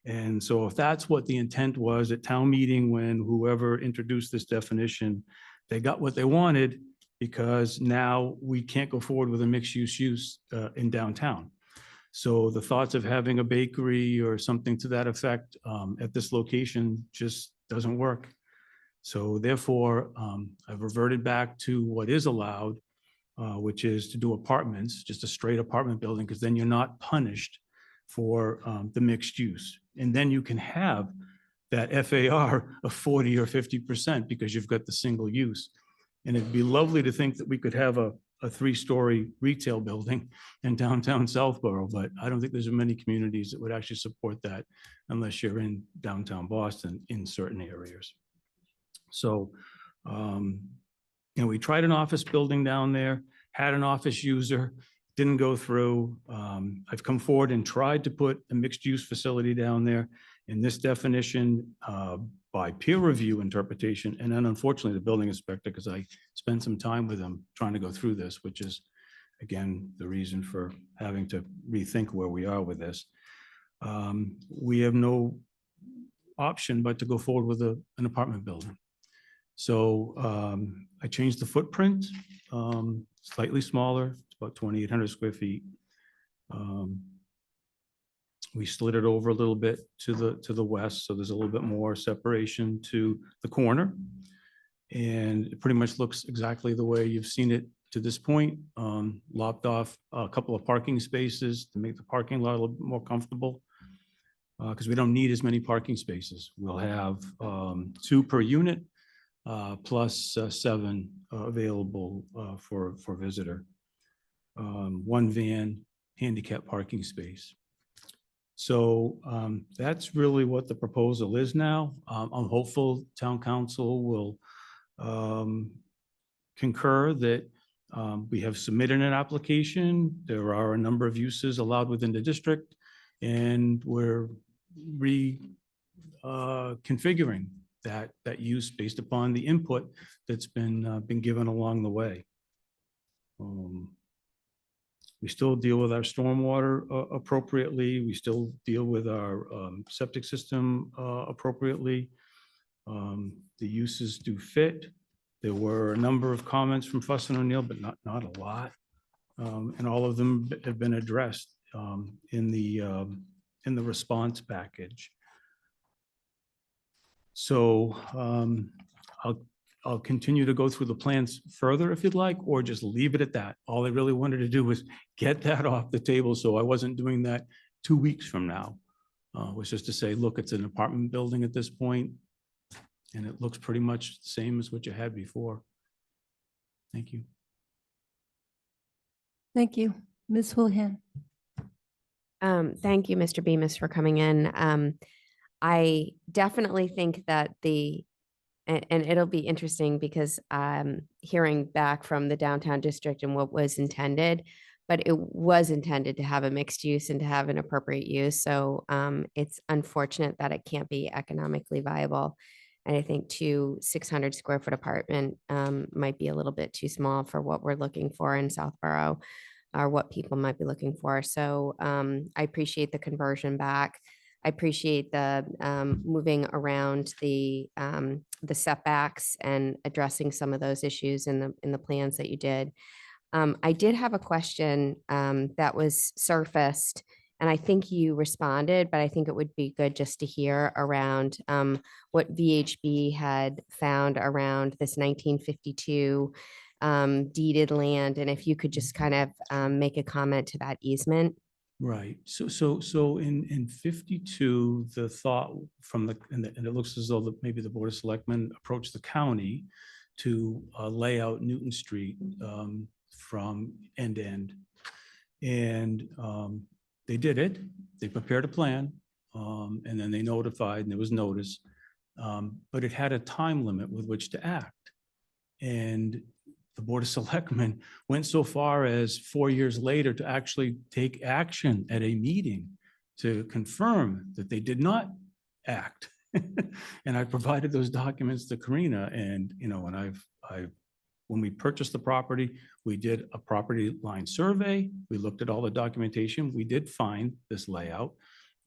And so if that's what the intent was at town meeting, when whoever introduced this definition, they got what they wanted, because now we can't go forward with a mixed use in downtown. So the thoughts of having a bakery or something to that effect at this location just doesn't work. So therefore, I've reverted back to what is allowed, which is to do apartments, just a straight apartment building, because then you're not punished for the mixed use. And then you can have that FAR of 40 or 50% because you've got the single use. And it'd be lovely to think that we could have a 3-story retail building in downtown Southborough, but I don't think there's many communities that would actually support that unless you're in downtown Boston in certain areas. So, we tried an office building down there, had an office user, didn't go through. I've come forward and tried to put a mixed use facility down there in this definition by peer review interpretation. And then unfortunately, the building inspector, because I spent some time with him trying to go through this, which is, again, the reason for having to rethink where we are with this. We have no option but to go forward with an apartment building. So I changed the footprint, slightly smaller, it's about 2,800 square feet. We slid it over a little bit to the west, so there's a little bit more separation to the corner. And it pretty much looks exactly the way you've seen it to this point. Lopped off a couple of parking spaces to make the parking lot a little bit more comfortable, because we don't need as many parking spaces. We'll have 2 per unit, plus 7 available for visitor. 1 van handicap parking space. So that's really what the proposal is now. I'm hopeful town council will concur that we have submitted an application. There are a number of uses allowed within the district, and we're configuring that use based upon the input that's been given along the way. We still deal with our stormwater appropriately. We still deal with our septic system appropriately. The uses do fit. There were a number of comments from Fuss and O'Neill, but not a lot. And all of them have been addressed in the response package. So I'll continue to go through the plans further if you'd like, or just leave it at that. All I really wanted to do was get that off the table, so I wasn't doing that 2 weeks from now. Was just to say, look, it's an apartment building at this point, and it looks pretty much the same as what you had before. Thank you.
Thank you. Ms. Houlihan.
Thank you, Mr. Bemis, for coming in. I definitely think that and it'll be interesting because hearing back from the downtown district and what was intended, but it was intended to have a mixed use and to have an appropriate use. So it's unfortunate that it can't be economically viable. And I think 2 600 square foot apartment might be a little bit too small for what we're looking for in Southborough, or what people might be looking for. So I appreciate the conversion back. I appreciate the moving around the setbacks and addressing some of those issues in the plans that you did. I did have a question that was surfaced, and I think you responded, but I think it would be good just to hear around what VHB had found around this 1952 deeded land, and if you could just kind of make a comment to that easement.
Right. So in 52, the thought from and it looks as though maybe the Board of Selectmen approached the county to lay out Newton Street from end to end. And they did it. They prepared a plan, and then they notified, and there was notice, but it had a time limit with which to act. And
the Board of Selectmen went so far as 4 years later to actually take action at a meeting to confirm that they did not act. And I provided those documents to Karina, and, you know, and when we purchased the property, we did a property line survey. We looked at all the documentation. We did find this layout.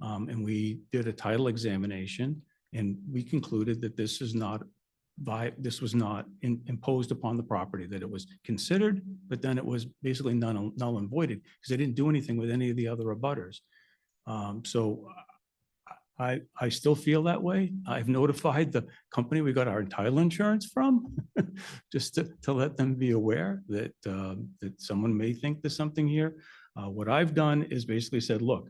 And we did a title examination, and we concluded that this was not imposed upon the property, that it was considered, but then it was basically null and voided because they didn't do anything with any of the other abutters. So I still feel that way. I've notified the company we got our title insurance from, just to let them be aware that that someone may think there's something here. What I've done is basically said, look,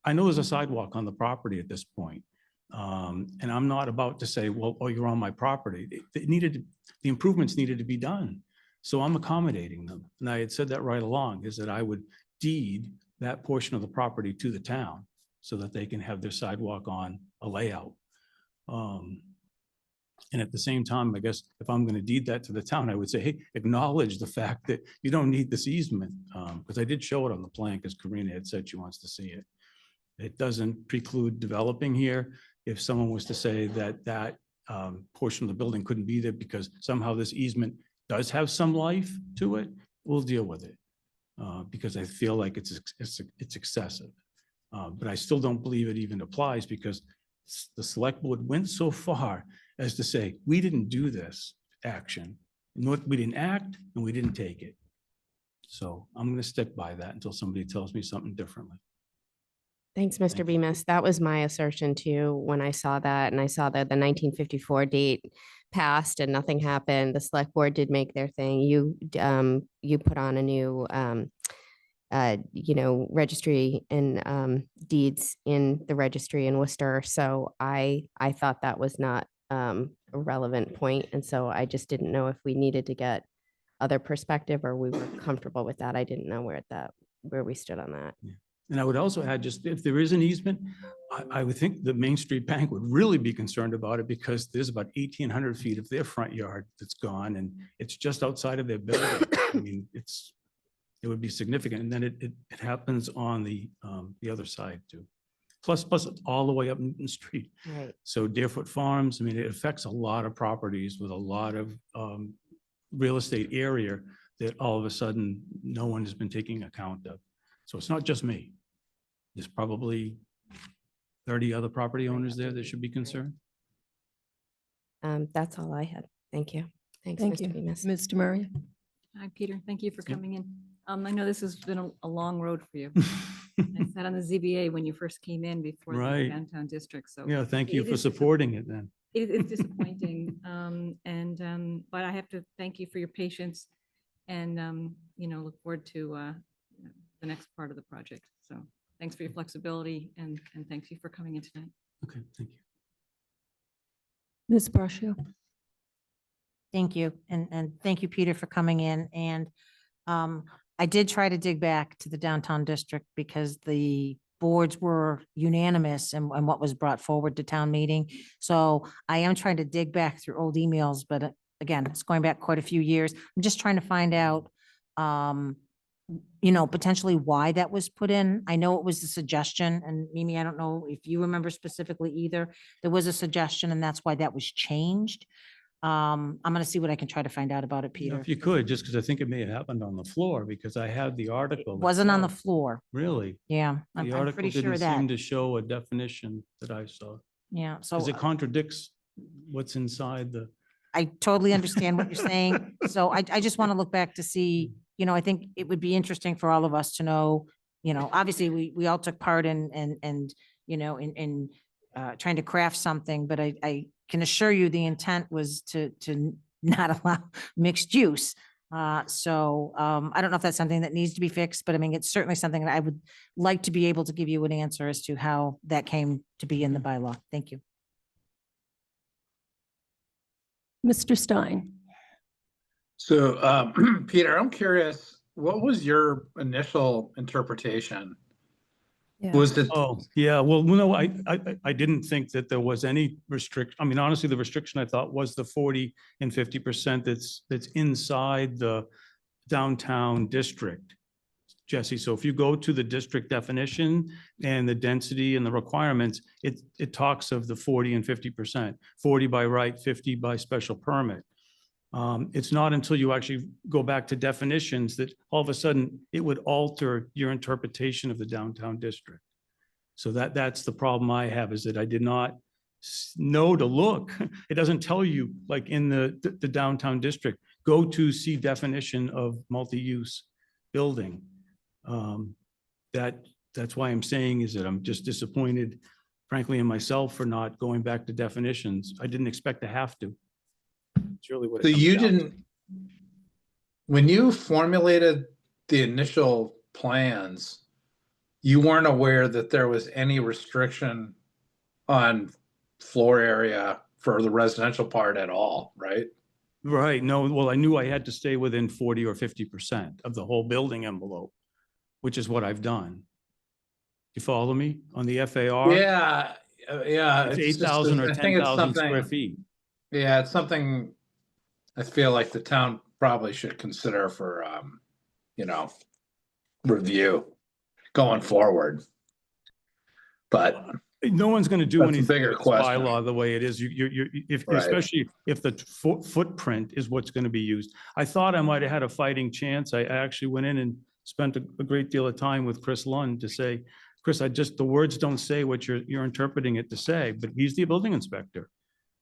I know there's a sidewalk on the property at this point. And I'm not about to say, well, oh, you're on my property. The improvements needed to be done. So I'm accommodating them. And I had said that right along, is that I would deed that portion of the property to the town so that they can have their sidewalk on a layout. And at the same time, I guess if I'm going to deed that to the town, I would say, hey, acknowledge the fact that you don't need this easement. Because I did show it on the plan because Karina had said she wants to see it. It doesn't preclude developing here. If someone was to say that that portion of the building couldn't be there because somehow this easement does have some life to it, we'll deal with it. Because I feel like it's excessive. But I still don't believe it even applies because the select board went so far as to say, we didn't do this action, we didn't act, and we didn't take it. So I'm going to stick by that until somebody tells me something differently.
Thanks, Mr.
Thank you.
Bemis. That was my assertion too, when I saw that, and I saw that the 1954 date passed and nothing happened. The select board did make their thing. You put on a new, registry and deeds in the registry in Worcester. So I thought that was not a relevant point, and so I just didn't know if we needed to get other perspective or we were comfortable with that. I didn't know where we stood on that.
Yeah. And I would also add, just if there is an easement, I would think the Main Street Bank would really be concerned about it because there's about 1,800 feet of their front yard that's gone and it's just outside of their building. I mean, it would be significant. And then it happens on the other side too. Plus all the way up Newton Street.
Right.
So Deerfoot Farms, I mean, it affects a lot of properties with a lot of real estate area that all of a sudden no one has been taking account of. So it's not just me. There's probably 30 other property owners there that should be concerned.
That's all I had. Thank you. Thanks,
Thank
Mr.
you.
Bemis.
Mr. Murray?
Hi, Peter. Thank you for
Yep.
coming in. I know this has been a long road for you. I sat on the ZBA when you first came in before the
Right.
downtown district, so.
Yeah, thank you
It
for
is
supporting it then.
It's disappointing. But I have to thank you for your patience and, look forward to the next part of the project. So thanks for your flexibility and thank you for coming in tonight.
Okay, thank you.
Ms. Brascio?
Thank you. And thank you, Peter, for coming in. And I did try to dig back to the downtown district because the boards were unanimous in what was brought forward to town meeting. So I am trying to dig back through old emails, but again, it's going back quite a few years. I'm just trying to find out, potentially why that was put in. I know it was a suggestion, and Mimi, I don't know if you remember specifically either. There was a suggestion and that's why that was changed. I'm gonna see what I can try to find out about it,
You know,
Peter.
if you could, just because I think it may have happened on the floor because I had the
It
article.
wasn't on the
itself.
floor.
Really?
Yeah,
The
I'm
article
pretty sure
didn't
of that.
seem to show a definition that I saw.
Yeah, so
Because it contradicts what's inside the.
I totally understand what you're saying. So I just want to look back to see, I think it would be interesting for all of us to know, obviously we all took part in trying to craft something, but I can assure you the intent was to not allow mixed use. So I don't know if that's something that needs to be fixed, but I mean, it's certainly something that I would like to be able to give you an answer as to how that came to be in the bylaw. Thank you.
Mr. Stein?
So, Peter, I'm curious, what was your initial interpretation
Yeah.
Was it,
Oh, yeah, well, no, I didn't think that there was any restrict, I mean, honestly, the restriction I thought was the 40 and 50% that's inside the downtown district. Jesse, so if you go to the district definition and the density and the requirements, it talks of the 40 and 50%, 40 by right, 50 by special permit. It's not until you actually go back to definitions that all of a sudden it would alter your interpretation of the downtown district. So that's the problem I have, is that I did not know to look. It doesn't tell you, like in the downtown district, go to see definition of multi-use building. That's why I'm saying is that I'm just disappointed, frankly, in myself for not going back to definitions. I didn't expect to have to. It's really what it
so
comes
you
down to.
didn't, when you formulated the initial plans, you weren't aware that there was any restriction on floor area for the residential part at all, right?
Right, no, well, I knew I had to stay within 40 or 50% of the whole building envelope, which is what I've done. You follow me on the FAR?
Yeah, yeah.
It's
just-
8,000 or
I think it's
10,000 square
something-
feet.
Yeah, it's something I feel like the town probably should consider for, review going forward. But
No one's going to do
That's a
anything
bigger
with this
question.
bylaw the way it is.
Right.
Especially if the footprint is what's going to be used. I thought I might have had a fighting chance. I actually went in and spent a great deal of time with Chris Lund to say, Chris, the words don't say what you're interpreting it to say, but he's the building inspector.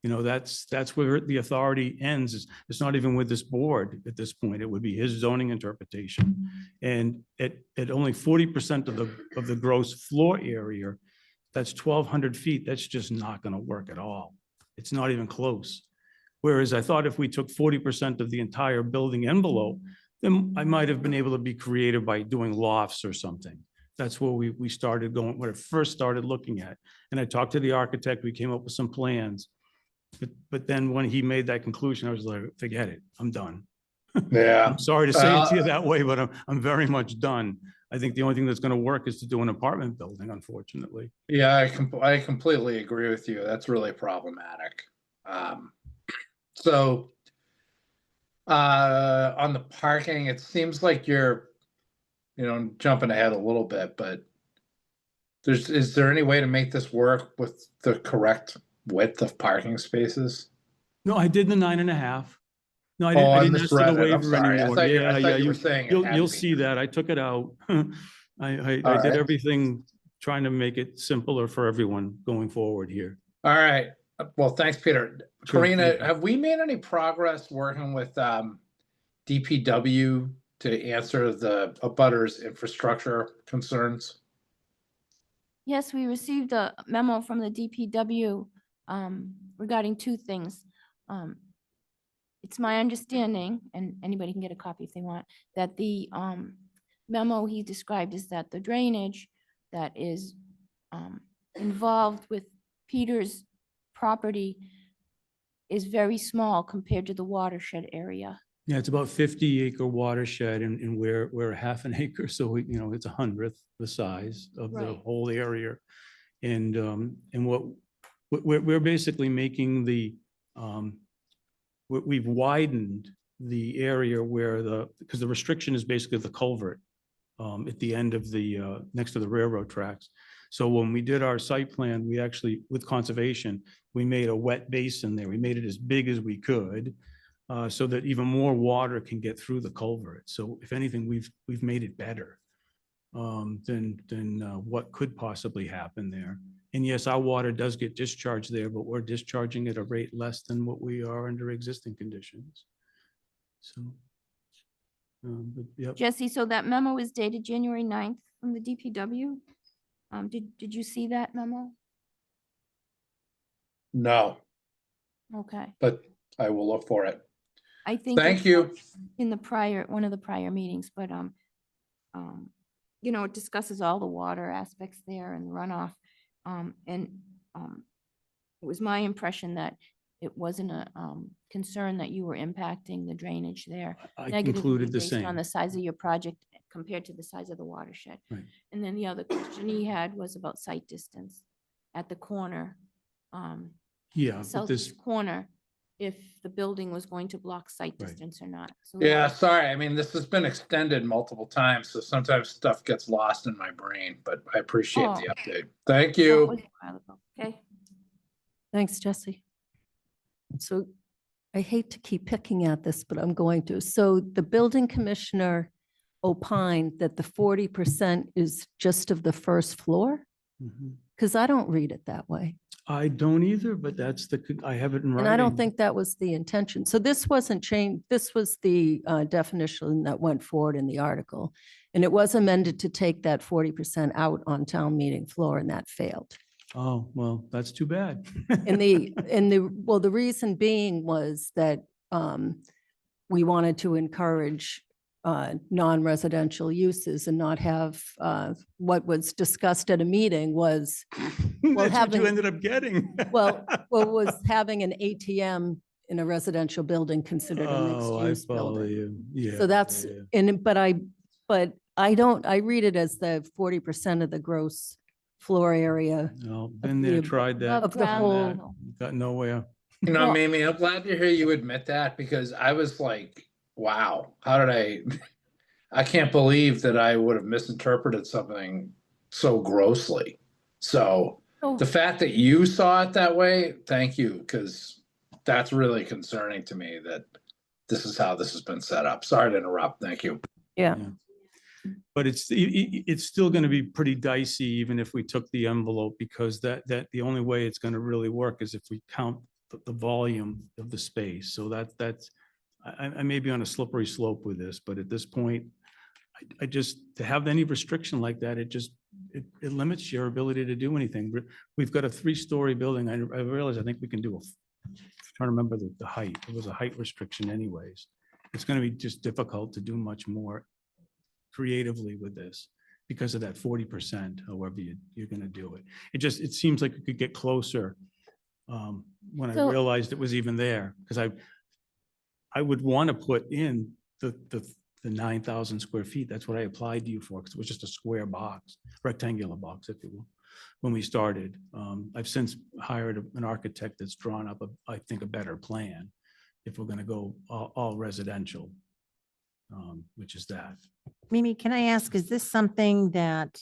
You know, that's where the authority ends. It's not even with this board at this point. It would be his zoning interpretation. And at only 40% of the gross floor area, that's 1,200 feet. That's just not going to work at all. It's not even close. Whereas I thought if we took 40% of the entire building envelope, then I might have been able to be creative by doing lofts or something. That's where we started going, when I first started looking at. And I talked to the architect, we came up with some plans. But then when he made that conclusion, I was like, forget it, I'm done.
yeah,
I'm sorry to say it to you that way, but I'm very much done. I think the only thing that's going to work is to do an apartment building, unfortunately.
yeah, I completely agree with you. That's really problematic. So on the parking, it seems like you're, jumping ahead a little bit, but is there any way to make this work with the correct width of parking spaces?
No, I did the 9.5. No, I
Oh,
didn't,
I
I didn't ask for
misread
the
it. I'm
waiver
sorry. I
anymore.
thought you- I
Yeah,
thought
yeah,
you were saying it had to
you'll
be
see that. I took it out. I
All
did
right.
everything trying to make it simpler for everyone going forward here.
All right. Well, thanks, Peter.
Sure,
Karina,
thank you.
have we made any progress working with DPW to answer the abutters infrastructure concerns?
Yes, we received a memo from the DPW regarding two things. It's my understanding, and anybody can get a copy if they want, that the memo he described is that the drainage that is involved with Peter's property is very small compared to the watershed area.
Yeah, it's about 50-acre watershed and we're half an acre, so it's 100th the size of the
Right.
whole area. And what we're basically making we've widened the area where because the restriction is basically the culvert at the end of next to the railroad tracks. So when we did our site plan, we actually, with conservation, we made a wet basin there. We made it as big as we could so that even more water can get through the culvert. So if anything, we've made it better than what could possibly happen there. And yes, our water does get discharged there, but we're discharging at a rate less than what we are under existing conditions. So, but yep.
Jesse, so that memo is dated January 9th from the DPW. Did you see that memo?
No,
Okay.
but I will look for it.
I think
Thank
it's
you.
in one of the prior meetings, but it discusses all the water aspects there and runoff. It was my impression that it wasn't a concern that you were impacting the drainage there
I
negatively
concluded the
based on
same.
the size of your project compared to the size of the watershed.
Right.
And then the other question he had was about site distance at the corner,
Yeah, but this,
southeast corner, if the building was going to block site
Right.
distance or not. So we
Yeah,
wanted-
sorry. I mean, this has been extended multiple times, so sometimes stuff gets lost in my brain, but I appreciate the
Oh.
update. Thank
so it
you.
was a while ago. Okay.
Thanks, Jesse. So I hate to keep picking at this, but I'm going to. So the building commissioner opined that the 40% is just of the first floor?
Mhm.
Because I don't read it that way.
I don't either, but that's I have it in writing.
And I don't think that was the intention. So this wasn't changed. This was the definition that went forward in the article. And it was amended to take that 40% out on town meeting floor, and that failed.
Oh, well, that's too bad.
Well, the reason being was that we wanted to encourage non-residential uses and not have what was discussed at a meeting was,
That's what
having-
you ended up getting.
well, was having an ATM in a residential building considered a
Oh, I
mixed-use
follow
building.
you. Yeah.
So that's,
yeah.
but I don't, I read it as the 40% of the gross floor area.
No, been there,
the-
tried that.
of the
done
whole-
that, Got nowhere.
You know,
Well-
Mimi, I'm glad to hear you admit that because I was like, wow, how did I can't believe that I would have misinterpreted something so grossly. So
So
the fact that you saw it that way, thank you, because that's really concerning to me that this is how this has been set up. Sorry to interrupt. Thank you.
Yeah.
But it's still going to be pretty dicey, even if we took the envelope, because that the only way it's going to really work is if we count the volume of the space. So that's, I may be on a slippery slope with this, but at this point, I just, to have any restriction like that, it limits your ability to do anything. We've got a 3-story building. I realize, I think we can do trying to remember the height. It was a height restriction anyways. It's going to be just difficult to do much more creatively with this because of that 40%, however you're going to do it. It seems like it could get closer when I
So-
realized it was even there, because I would want to put in the 9,000 square feet. That's what I applied to you for, because it was just a square box, rectangular box, if you will, when we started. I've since hired an architect that's drawn up, I think, a better plan if we're going to go all residential, which is that.
Mimi, can I ask, is this something that,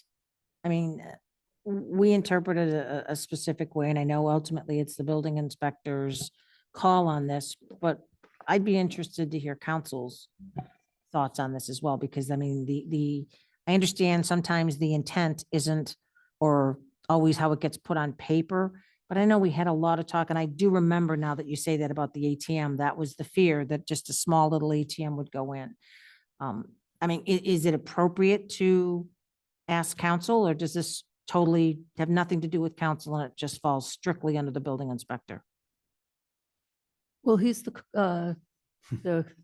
I mean, we interpreted a specific way, and I know ultimately it's the building inspector's call on this, but I'd be interested to hear council's thoughts on this as well, because I mean, I understand sometimes the intent isn't, or always how it gets put on paper, but I know we had a lot of talk, and I do remember now that you say that about the ATM, that was the fear that just a small little ATM would go in. I mean, is it appropriate to ask council, or does this totally have nothing to do with council and it just falls strictly under the building inspector?
Well, he's the code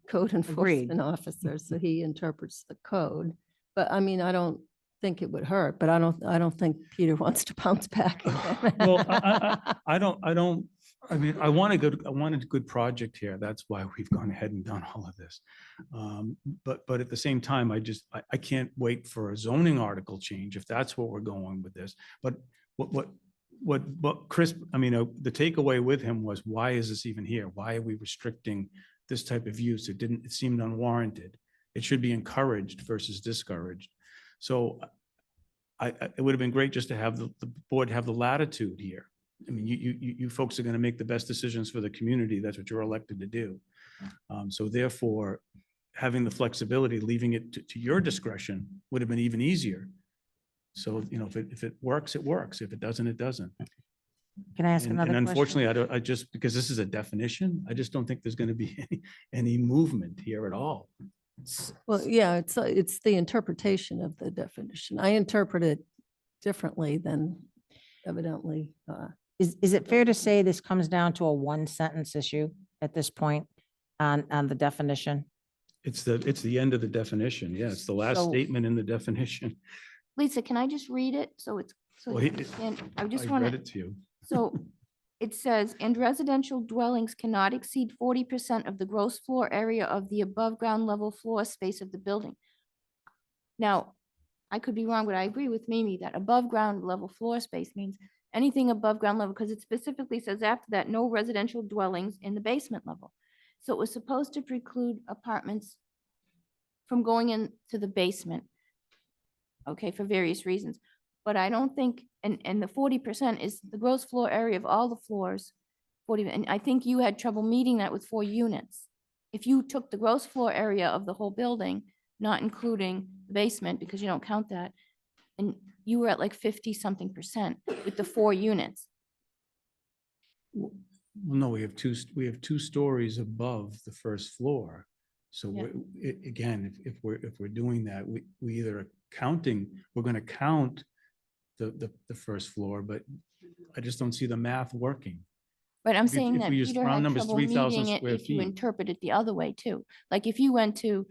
Agreed.
enforcement officer, so he interprets the code. But I mean, I don't think it would hurt, but I don't think Peter wants to bounce back.
Well, I mean, I wanted a good project here. That's why we've gone ahead and done all of this. But at the same time, I can't wait for a zoning article change if that's what we're going with this. But what Chris, I mean, the takeaway with him was, why is this even here? Why are we restricting this type of use? It seemed unwarranted. It should be encouraged versus discouraged. So it would have been great just to have the board have the latitude here. I mean, you folks are going to make the best decisions for the community. That's what you're elected to do. So therefore, having the flexibility, leaving it to your discretion would have been even easier. So, you know, if it works, it works. If it doesn't, it doesn't.
Can I ask
And
another question?
unfortunately, I just, because this is a definition, I just don't think there's going to be any movement here at all.
Well, yeah, it's the interpretation of the definition. I interpret it differently than evidently.
Is it fair to say this comes down to a 1-sentence issue at this point on the definition?
It's the end of the definition. Yeah, it's the last
So-
statement in the definition.
Lisa, can I just read it? So
Well,
you
he-
understand? I
I
just want
read
to.
it to you.
So it says, and residential dwellings cannot exceed 40% of the gross floor area of the above ground level floor space of the building. Now, I could be wrong, but I agree with Mimi that above ground level floor space means anything above ground level, because it specifically says after that, no residential dwellings in the basement level. So it was supposed to preclude apartments from going into the basement. Okay, for various reasons. But I don't think, and the 40% is the gross floor area of all the floors. 40, and I think you had trouble meeting that with 4 units. If you took the gross floor area of the whole building, not including the basement, because you don't count that, and you were at like 50-something% with the 4 units.
Well, no, we have 2 stories above the first floor. So
Yeah.
again, if we're doing that, we either are counting, we're going to count the first floor, but I just don't see the math working.
But I'm
If-
saying
if
that
we use
Peter
round
had
numbers,
trouble
3,000
meeting it
square
if you
feet.
interpret it the other way too. Like if you went to,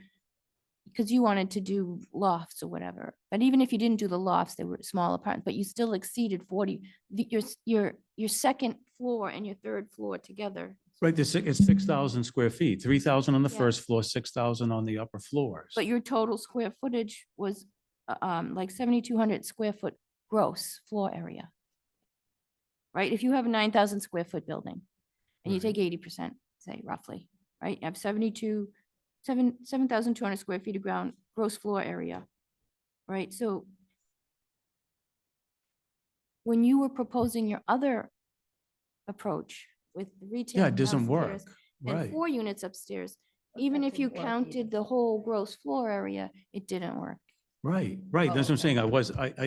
because you wanted to do lofts or whatever, but even if you didn't do the lofts, they were small apartments, but you still exceeded 40. Your second floor and your third floor together.
Right, it's 6,000 square feet, 3,000 on the
Yeah.
first floor, 6,000 on the upper floors.
But your total square footage was like 7,200 square foot gross floor area. Right? If you have a 9,000 square foot building and you
Right.
take 80%, say roughly, right? You have 7,200 square feet of ground gross floor area. Right? So when you were proposing your other approach with the retail.
Yeah, it doesn't work,
downstairs And
right.
4 units upstairs, even
that
if you
didn't work
counted
either.
the whole gross floor area, it didn't work.
Right, right, that's what I'm saying, I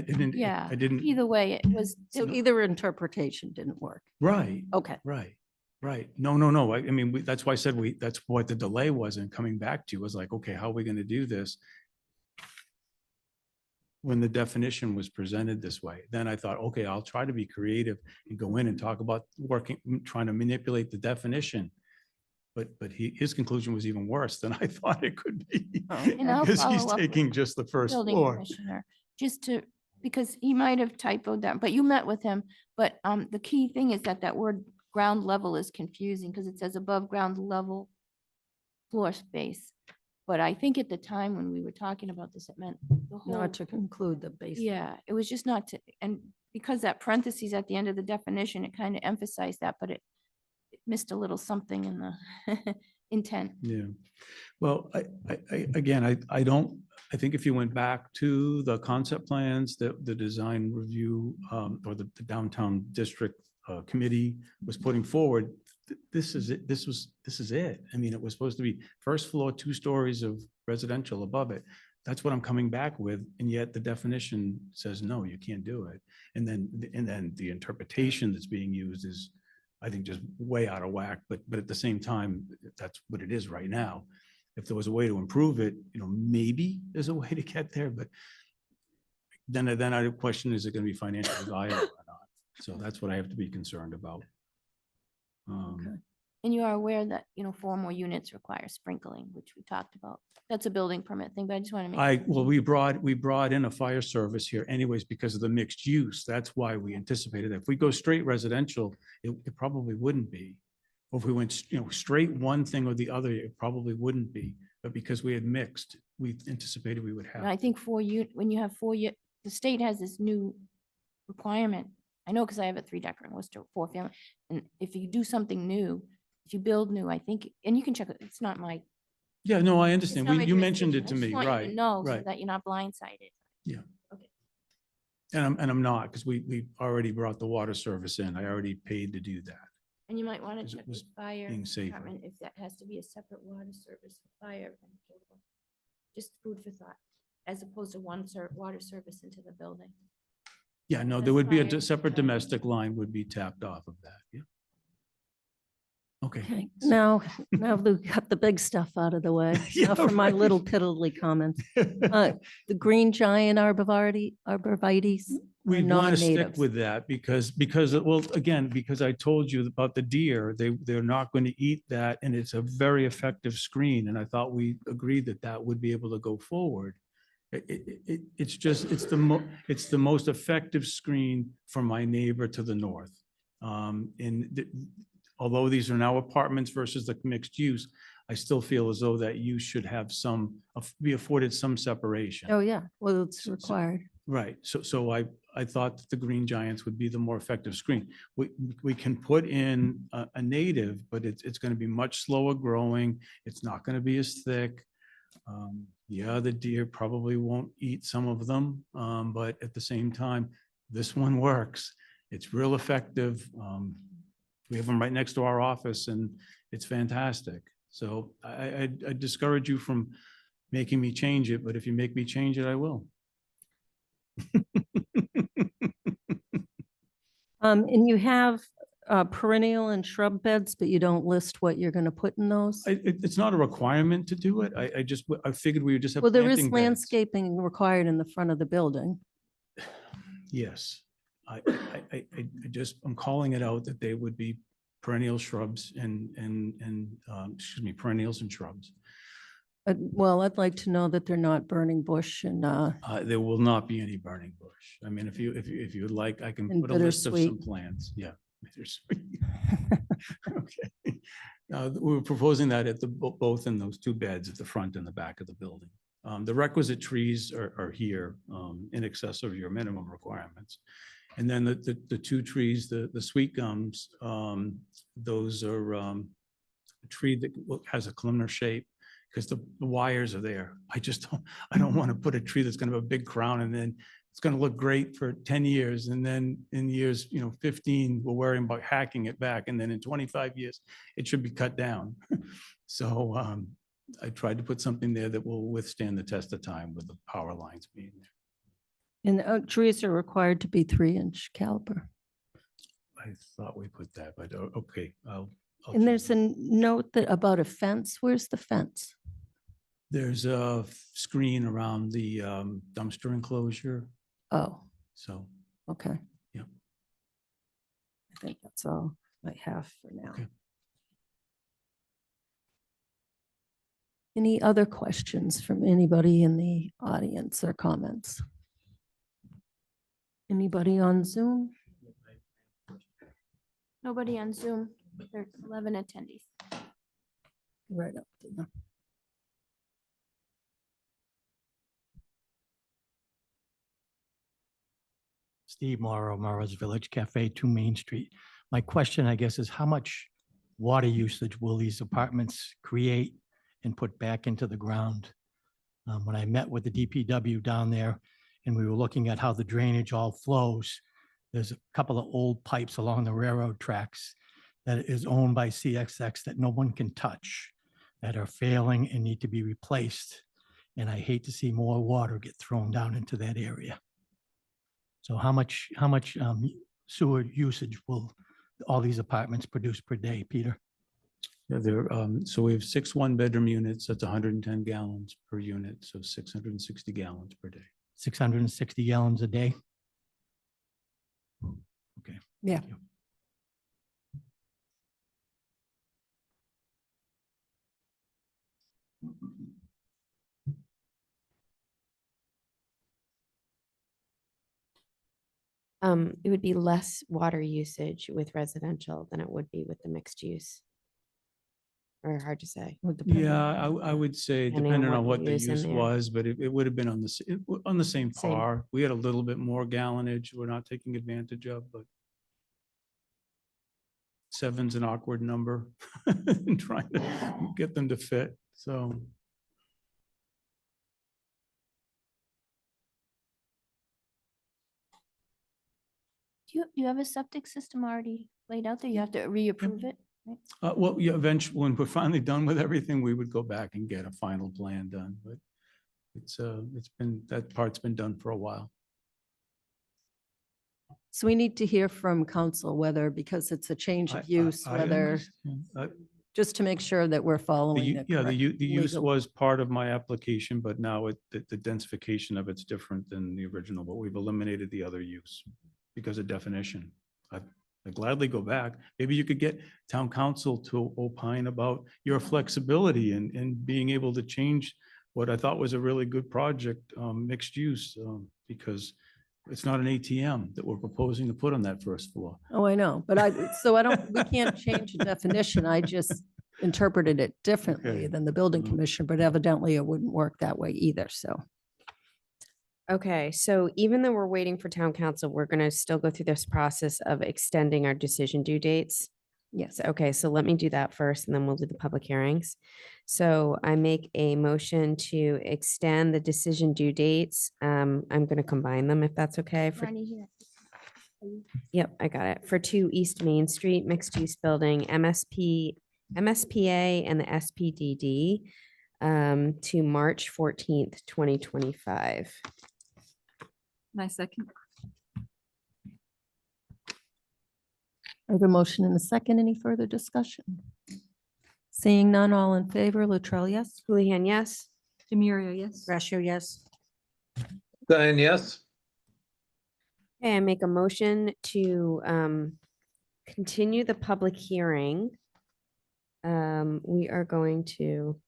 didn't,
Yeah,
I didn't,
either way, it was.
So either interpretation didn't work.
right,
Okay.
right, right. No, I mean, that's why I said that's what the delay was in coming back to you, was like, okay, how are we gonna do this? When the definition was presented this way, then I thought, okay, I'll try to be creative and go in and talk about trying to manipulate the definition. But his conclusion was even worse than I thought it could be.
And I'll
Because he's
follow up with
taking just the first
Building
floor.
commissioner, just to, because he might have typoed that, but you met with him. But the key thing is that word ground level is confusing because it says above ground level floor space. But I think at the time when we were talking about this, it meant the whole.
Not to conclude the basement.
Yeah, it was just not to, and because that parentheses at the end of the definition, it kind of emphasized that, but it missed a little something in the intent.
Yeah, well, again, I don't, I think if you went back to the concept plans that the design review or the downtown district committee was putting forward, this is it, this is it. I mean, it was supposed to be first floor, 2 stories of residential above it. That's what I'm coming back with, and yet the definition says, no, you can't do it. And then the interpretation that's being used is, I think, just way out of whack, but at the same time, that's what it is right now. If there was a way to improve it, maybe there's a way to get there, but then I question, is it going to be financially viable or not? So that's what I have to be concerned about.
And you are aware that, 4 more units require sprinkling, which we talked about. That's a building permit thing, but I just want to make.
Well, we brought in a fire service here anyways because of the mixed use. That's why we anticipated that. If we go straight residential, it probably wouldn't be. Or if we went, straight one thing or the other, it probably wouldn't be. But because we had mixed, we anticipated we would have.
And I think when you have 4 the state has this new requirement. I know because I have a 3-decker in Worcester, 4-family. And if you do something new, if you build new, I think, and you can check it, it's not my.
Yeah, no, I
it's
understand.
not my
You mentioned it to
jurisdiction. I
me,
just want you to
right?
know so
Right.
that you're not blindsided.
And I'm not, because we already brought the water service in. I already paid to do that.
And you might want to
Because it
check
was
with fire
being safer.
department if that has to be a separate water service for fire. Just food for thought, as opposed to one water service into the building.
Yeah, no,
That's
there would be
fire.
a separate domestic line would be tapped off of that, yeah. Okay.
Okay, now we've got the big stuff out of the way.
Yeah,
Now for my
right.
little piddly comments. The green giant arborvitae's are
We want to stick
non-natives.
with that because, well, again, because I told you about the deer, they're not going to eat that and it's a very effective screen. And I thought we agreed that would be able to go forward. It's the most effective screen from my neighbor to the north. And although these are now apartments versus the mixed use, I still feel as though that you should have some, be afforded some separation.
Oh, yeah, well, it's
So-
required.
Right, so I thought that the Green Giants would be the more effective screen. We can put in a native, but it's gonna be much slower growing. It's not gonna be as thick. Yeah, the deer probably won't eat some of them, but at the same time, this one works. It's real effective. We have them right next to our office and it's fantastic. So I discourage you from making me change it, but if you make me change it, I will.
And you have perennial and shrub beds, but you don't list what you're gonna put in those?
It's not a requirement to do it. I figured we would just have.
Well, there is
planting beds.
landscaping required in the front of the building.
Yes. I'm calling it out that they would be perennial shrubs and, excuse me, perennials and shrubs.
Well, I'd like to know that they're not burning bush and,
There will not be any burning bush. I mean, if you would like, I can
And
put a list of some
bittersweet.
plants. Yeah. bittersweet. Okay. We were proposing that at both in those two beds at the front and the back of the building. The requisite trees are here in excess of your minimum requirements. And then the two trees, the sweet gums, those are a tree that has a columnar shape because the wires are there. I don't want to put a tree that's going to have a big crown and then it's going to look great for 10 years. And then in years, 15, we're worrying about hacking it back. And then in 25 years, it should be cut down. So I tried to put something there that will withstand the test of time with the power lines being there.
and trees are required to be 3-inch caliber.
I thought we put that, but okay. I'll
And
change
there's
it.
a note that about a fence. Where's the fence?
There's a screen around the dumpster enclosure.
Oh,
So,
okay.
Yeah.
I think that's all I have for now.
Okay.
Any other questions from anybody in the audience or comments? Anybody on Zoom?
Nobody on Zoom. There's 11 attendees.
Right up to them.
Steve Morrow, Morrow's Village Cafe, 2 Main Street. My question, I guess, is how much water usage will these apartments create and put back into the ground? When I met with the DPW down there and we were looking at how the drainage all flows, there's a couple of old pipes along the railroad tracks that is owned by CXX that no one can touch, that are failing and need to be replaced. And I hate to see more water get thrown down into that area. So how much sewer usage will all these apartments produce per day, Peter?
yeah, so we have 6 one-bedroom units. That's 110 gallons per unit. So 660 gallons per day.
660 gallons a day? Okay.
Yeah.
Thank you.
It would be less water usage with residential than it would be with the mixed use. Or hard to say.
Would depend on-
Yeah, I would say
Depending on
depending on
what
what the
use in
use
there.
was, but it would have been on on the same
Same.
par. We had a little bit more gallonage we're not taking advantage of, but 7's an awkward number in trying to get them to fit, so.
Do you have a septic system already laid out there? You have to reapprove it? right?
Well, yeah, eventually, when we're finally done with everything, we would go back and get a final plan done, but it's been, that part's been done for a while.
So we need to hear from council whether, because it's a change of use,
I
whether,
understand.
just to make sure that we're
The
following
u-
the
Yeah,
correct
the use
legal-
was part of my application, but now the densification of it's different than the original, but we've eliminated the other use because of definition. I'd gladly go back. Maybe you could get town council to opine about your flexibility and being able to change what I thought was a really good project, mixed use, because It's not an ATM that we're proposing to put on that first floor.
Oh, I know, but we can't change the definition. I just interpreted it differently
Okay.
than the building
Mhm.
commissioner, but evidently it wouldn't work that way either, so.
Okay, so even though we're waiting for town council, we're gonna still go through this process of extending our decision due dates.
Yes.
Okay, so let me do that first and then we'll do the public hearings. So I make a motion to extend the decision due dates. I'm gonna combine them if that's okay. For
Ronnie, here. Are you-
Yep, I got it. For 2 East Main Street Mixed Use Building, MSPA and the SPDD to March 14th, 2025.
My second.
I have a motion and a second. Any further discussion? Seeing none, all in favor, Latrell, yes?
Houlihan, yes?
Demiria, yes.
Brascio, yes.
Stein, yes.
Okay, I make a motion to continue the public hearing. We are going to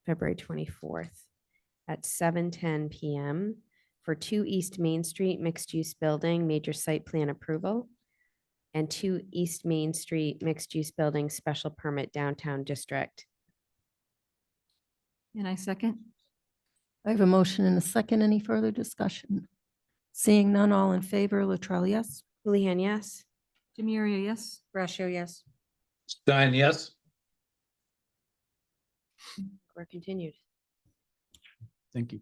February 24th at 7:10 PM for 2 East Main Street Mixed Use Building, major site plan approval, and 2 East Main Street Mixed Use Building, special permit downtown district.
And I second.
I have a motion and a second. Any further discussion? Seeing none, all in favor, Latrell, yes?
Houlihan, yes?
Demiria, yes.
Brascio, yes.
Stein, yes.
We're continued.
Thank you.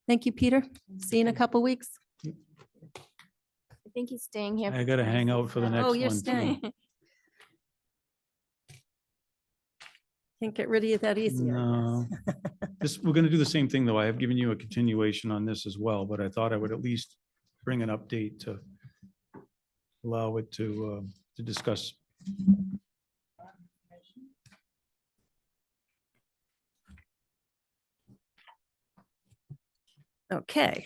Thank you, Peter. See you in a couple weeks.
I think he's staying here.
I
for
gotta hang
26
out for the
hours.
next
Oh,
one.
you're
too.
staying. Can't get rid of you that easy. I
No.
guess.
This, we're gonna do the same thing, though. I have given you a continuation on this as well, but I thought I would at least bring an update to allow it to discuss.
Okay.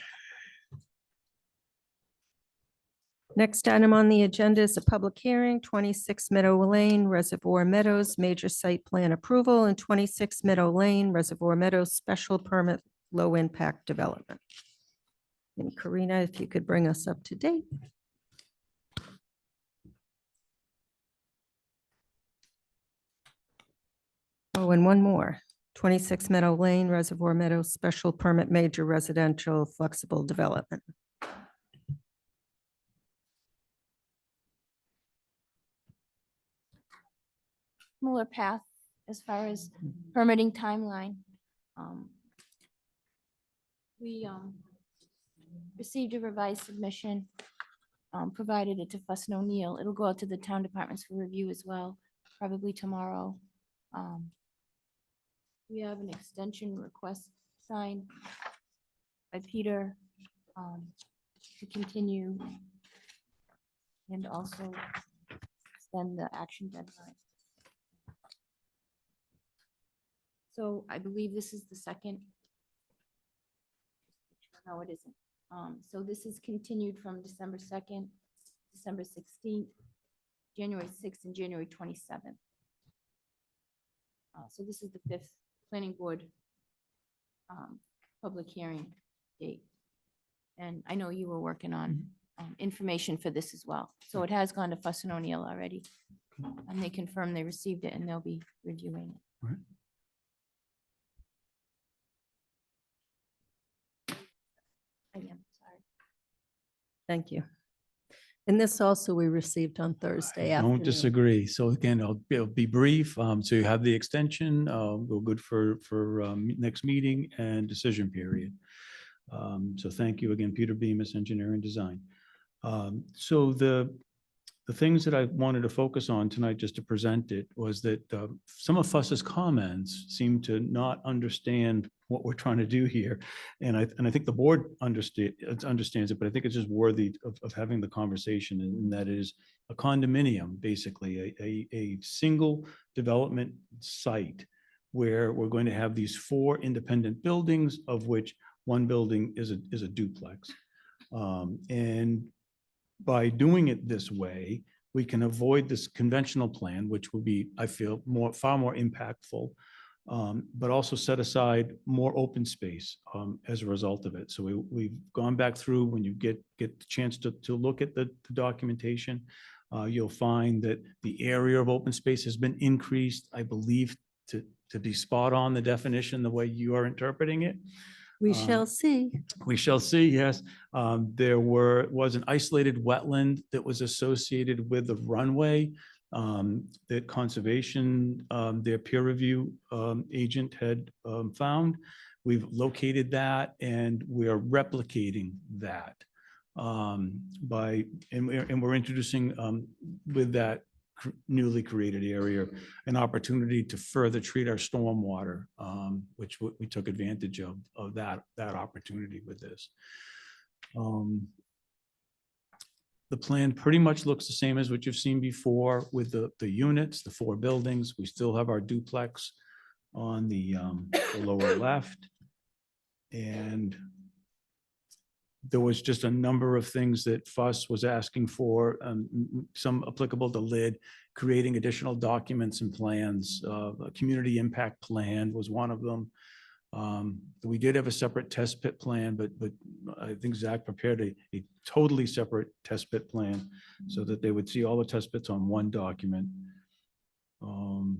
Next item on the agenda is a public hearing, 26 Meadow Lane, Reservoir Meadows, major site plan approval, and 26 Meadow Lane, Reservoir Meadows, special permit, low impact development. And Karina, if you could bring us up to date. Oh, and one more, 26 Meadow Lane, Reservoir Meadows, special permit, major residential flexible development.
Similar path as far as permitting timeline. We received a revised submission, provided it to Fuss and O'Neill. It'll go out to the town departments for review as well, probably tomorrow. We have an extension request signed by Peter to continue and also extend the action deadline. So I believe this is the second. No, it isn't. So this is continued from December 2nd, December 16th, January 6th, and January 27th. So this is the 5th planning board public hearing date. And I know you were working on information for this as well. So it has gone to Fuss and O'Neill already. And they confirmed they received it and they'll be reviewing it.
Right.
I am sorry.
Thank you. And this also we received on Thursday afternoon.
Don't disagree. So again, it'll be brief. So you have the extension, we're good for next meeting and decision period. So thank you again, Peter Bemis, Engineering Design. So the things that I wanted to focus on tonight, just to present it, was that some of Fuss's comments seem to not understand what we're trying to do here. And I think the board understands it, but I think it's just worthy of having the conversation, and that is a condominium, basically, a single development site where we're going to have these 4 independent buildings, of which one building is a duplex. And by doing it this way, we can avoid this conventional plan, which would be, I feel, far more impactful. but also set aside more open space as a result of it. So we've gone back through, when you get the chance to look at the documentation, you'll find that the area of open space has been increased, I believe, to be spot on the definition, the way you are interpreting it.
We shall see.
We shall see, yes. There was an isolated wetland that was associated with the runway that conservation, their peer review agent had found. We've located that and we are replicating that and we're introducing with that newly created area an opportunity to further treat our stormwater, which we took advantage of that opportunity with this. The plan pretty much looks the same as what you've seen before with the units, the 4 buildings. We still have our duplex on the lower left. And there was just a number of things that Fuss was asking for, some applicable to LID, creating additional documents and plans. A community impact plan was one of them. We did have a separate test pit plan, but I think Zach prepared a totally separate test pit plan so that they would see all the test pits on one document. And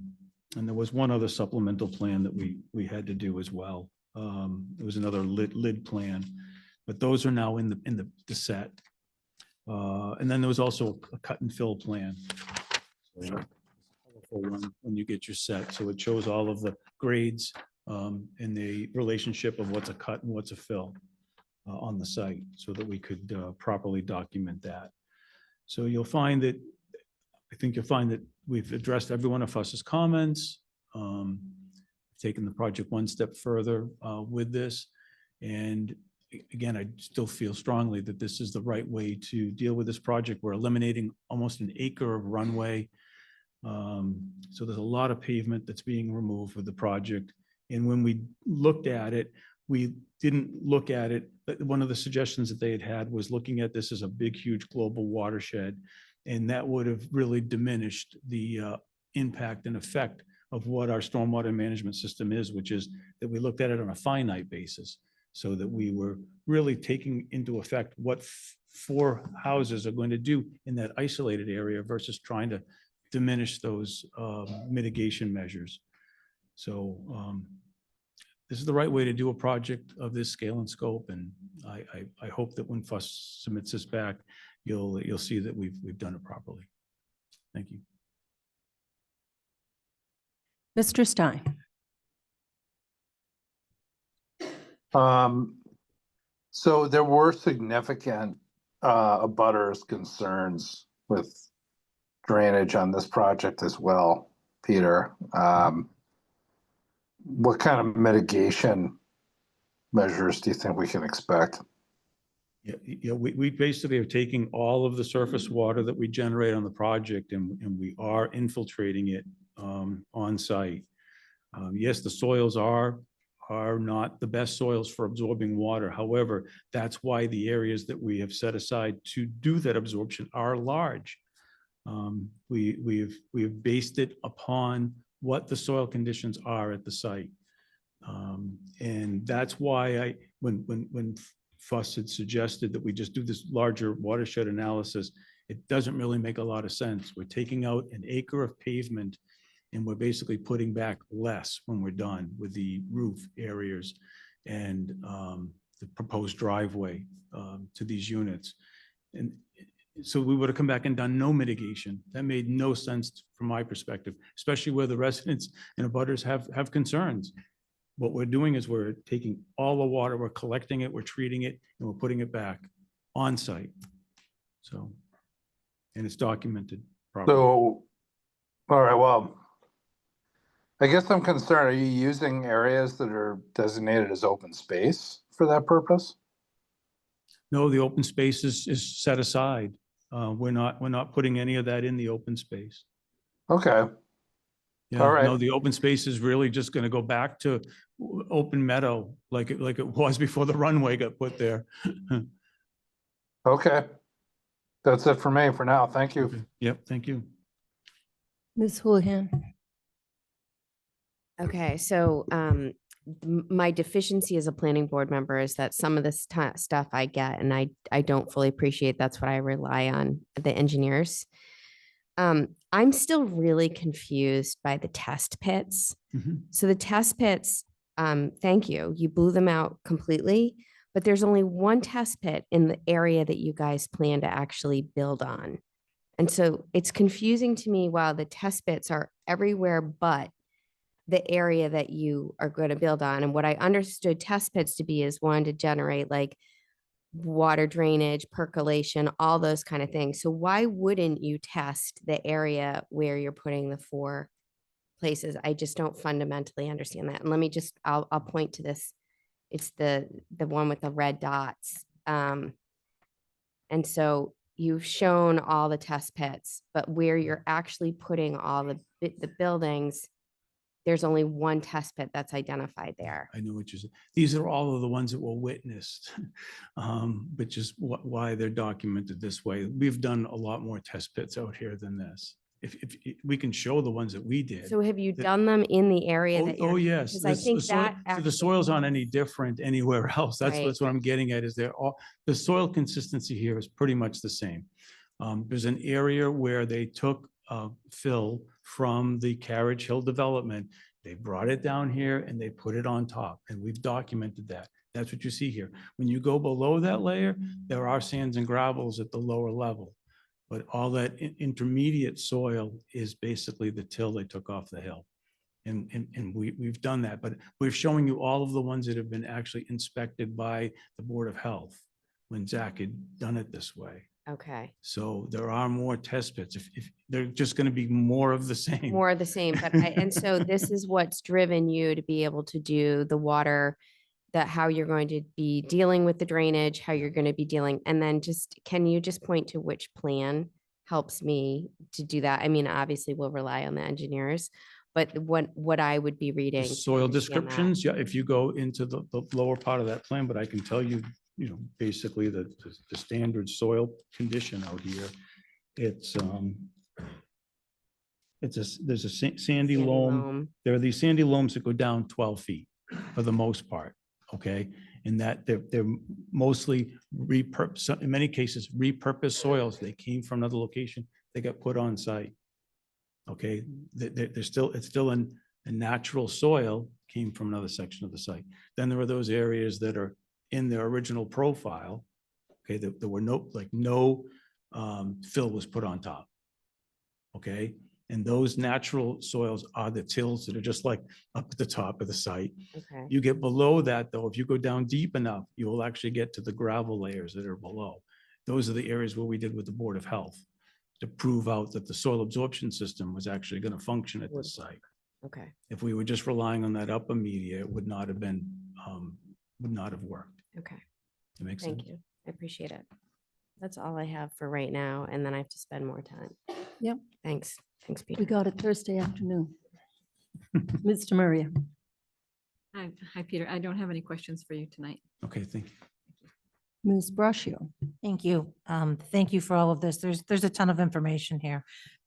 there was one other supplemental plan that we had to do as well. It was another lid plan, but those are now in the set. And then there was also a cut and fill plan. So, when you get your set, so it shows all of the grades and the relationship of what's a cut and what's a fill on the site, so that we could properly document that. So you'll find that, I think you'll find that we've addressed every one of Fuss's comments, taken the project one step further with this. And again, I still feel strongly that this is the right way to deal with this project. We're eliminating almost an acre of runway. So there's a lot of pavement that's being removed with the project. And when we looked at it, we didn't look at it. One of the suggestions that they had was looking at this as a big, huge global watershed. And that would have really diminished the impact and effect of what our stormwater management system is, which is that we looked at it on a finite basis, so that we were really taking into effect what 4 houses are going to do in that isolated area versus trying to diminish those mitigation measures. So this is the right way to do a project of this scale and scope. And I hope that when Fuss submits this back, you'll see that we've done it properly. Thank you.
Mr. Stein.
So there were significant abutters concerns with drainage on this project as well, Peter. What kind of mitigation measures do you think we can expect?
Yeah, we basically are taking all of the surface water that we generate on the project and we are infiltrating it on site. Yes, the soils are not the best soils for absorbing water. However, that's why the areas that we have set aside to do that absorption are large. We've based it upon what the soil conditions are at the site. And that's why when Fuss had suggested that we just do this larger watershed analysis, it doesn't really make a lot of sense. We're taking out an acre of pavement and we're basically putting back less when we're done with the roof areas and the proposed driveway to these units. And so we would have come back and done no mitigation. That made no sense from my perspective, especially where the residents and abutters have concerns. What we're doing is we're taking all the water, we're collecting it, we're treating it, and we're putting it back on site. So, and it's documented properly.
So, all right, well, I guess I'm concerned, are you using areas that are designated as open space for that purpose?
No, the open space is set aside. We're not putting any of that in the open space.
Okay.
Yeah,
All right.
no, the open space is really just going to go back to open meadow like it was before the runway got put there.
Okay. That's it for me for now. Thank you.
Yep, thank you.
Ms. Houlihan.
Okay, so my deficiency as a planning board member is that some of this stuff I get and I don't fully appreciate. That's what I rely on the engineers. I'm still really confused by the test pits.
Mhm.
So the test pits, thank you. You blew them out completely, but there's only one test pit in the area that you guys plan to actually build on. And so it's confusing to me while the test pits are everywhere but the area that you are going to build on. And what I understood test pits to be is one to generate like water drainage, percolation, all those kind of things. So why wouldn't you test the area where you're putting the 4 places? I just don't fundamentally understand that. And let me just, I'll point to this. It's the one with the red dots. And so you've shown all the test pits, but where you're actually putting all the buildings, there's only one test pit that's identified there.
I know what you're saying. These are all of the ones that were witnessed, which is why they're documented this way. We've done a lot more test pits out here than this. If we can show the ones that we did.
So have you
that-
done them in the area that
Oh,
you're?
yes.
Because I think that
So
actually.
the soils aren't any different anywhere else. That's
Right.
what I'm getting at is they're all, the soil consistency here is pretty much the same. There's an area where they took fill from the Carriage Hill development. They brought it down here and they put it on top, and we've documented that. That's what you see here. When you go below that layer, there are sands and gravels at the lower level. But all that intermediate soil is basically the till they took off the hill. And we've done that, but we're showing you all of the ones that have been actually inspected by the Board of Health when Zach had done it this way.
Okay,
So there are more test pits. If they're just going to be more of the same.
more of the same, but and so this is what's driven you to be able to do the water, that how you're going to be dealing with the drainage, how you're going to be dealing, and then can you just point to which plan helps me to do that? I mean, obviously we'll rely on the engineers, but what I would be
The
reading. to
soil
understand that.
descriptions, yeah, if you go into the lower part of that plan, but I can tell you, basically the standard soil condition out here. It's there's a sandy loam. There are these sandy loams that go down 12 feet for the most part, okay? And that they're mostly repurposed, in many cases, repurposed soils. They came from another location, they got put on site. Okay, it's still a natural soil, came from another section of the site. Then there are those areas that are in their original profile, okay, there were no fill was put on top. Okay, and those natural soils are the tills that are just like up at the top of the site.
Okay.
You get below that though, if you go down deep enough, you will actually get to the gravel layers that are below. Those are the areas where we did with the Board of Health to prove out that the soil absorption system was actually going to function at this site.
Okay,
If we were just relying on that upper media, it would not have been, would not have worked.
okay.
That makes sense?
Thank you. I appreciate it. That's all I have for right now, and then I have to spend more time.
Yep.
Thanks. Thanks,
We
Peter.
got it Thursday afternoon. Mr. Maria.
Hi, Peter. I don't have any questions for you tonight.
Okay, thank you.
Ms. Braccio.
Thank you. Thank you for all of this. There's a ton of information here.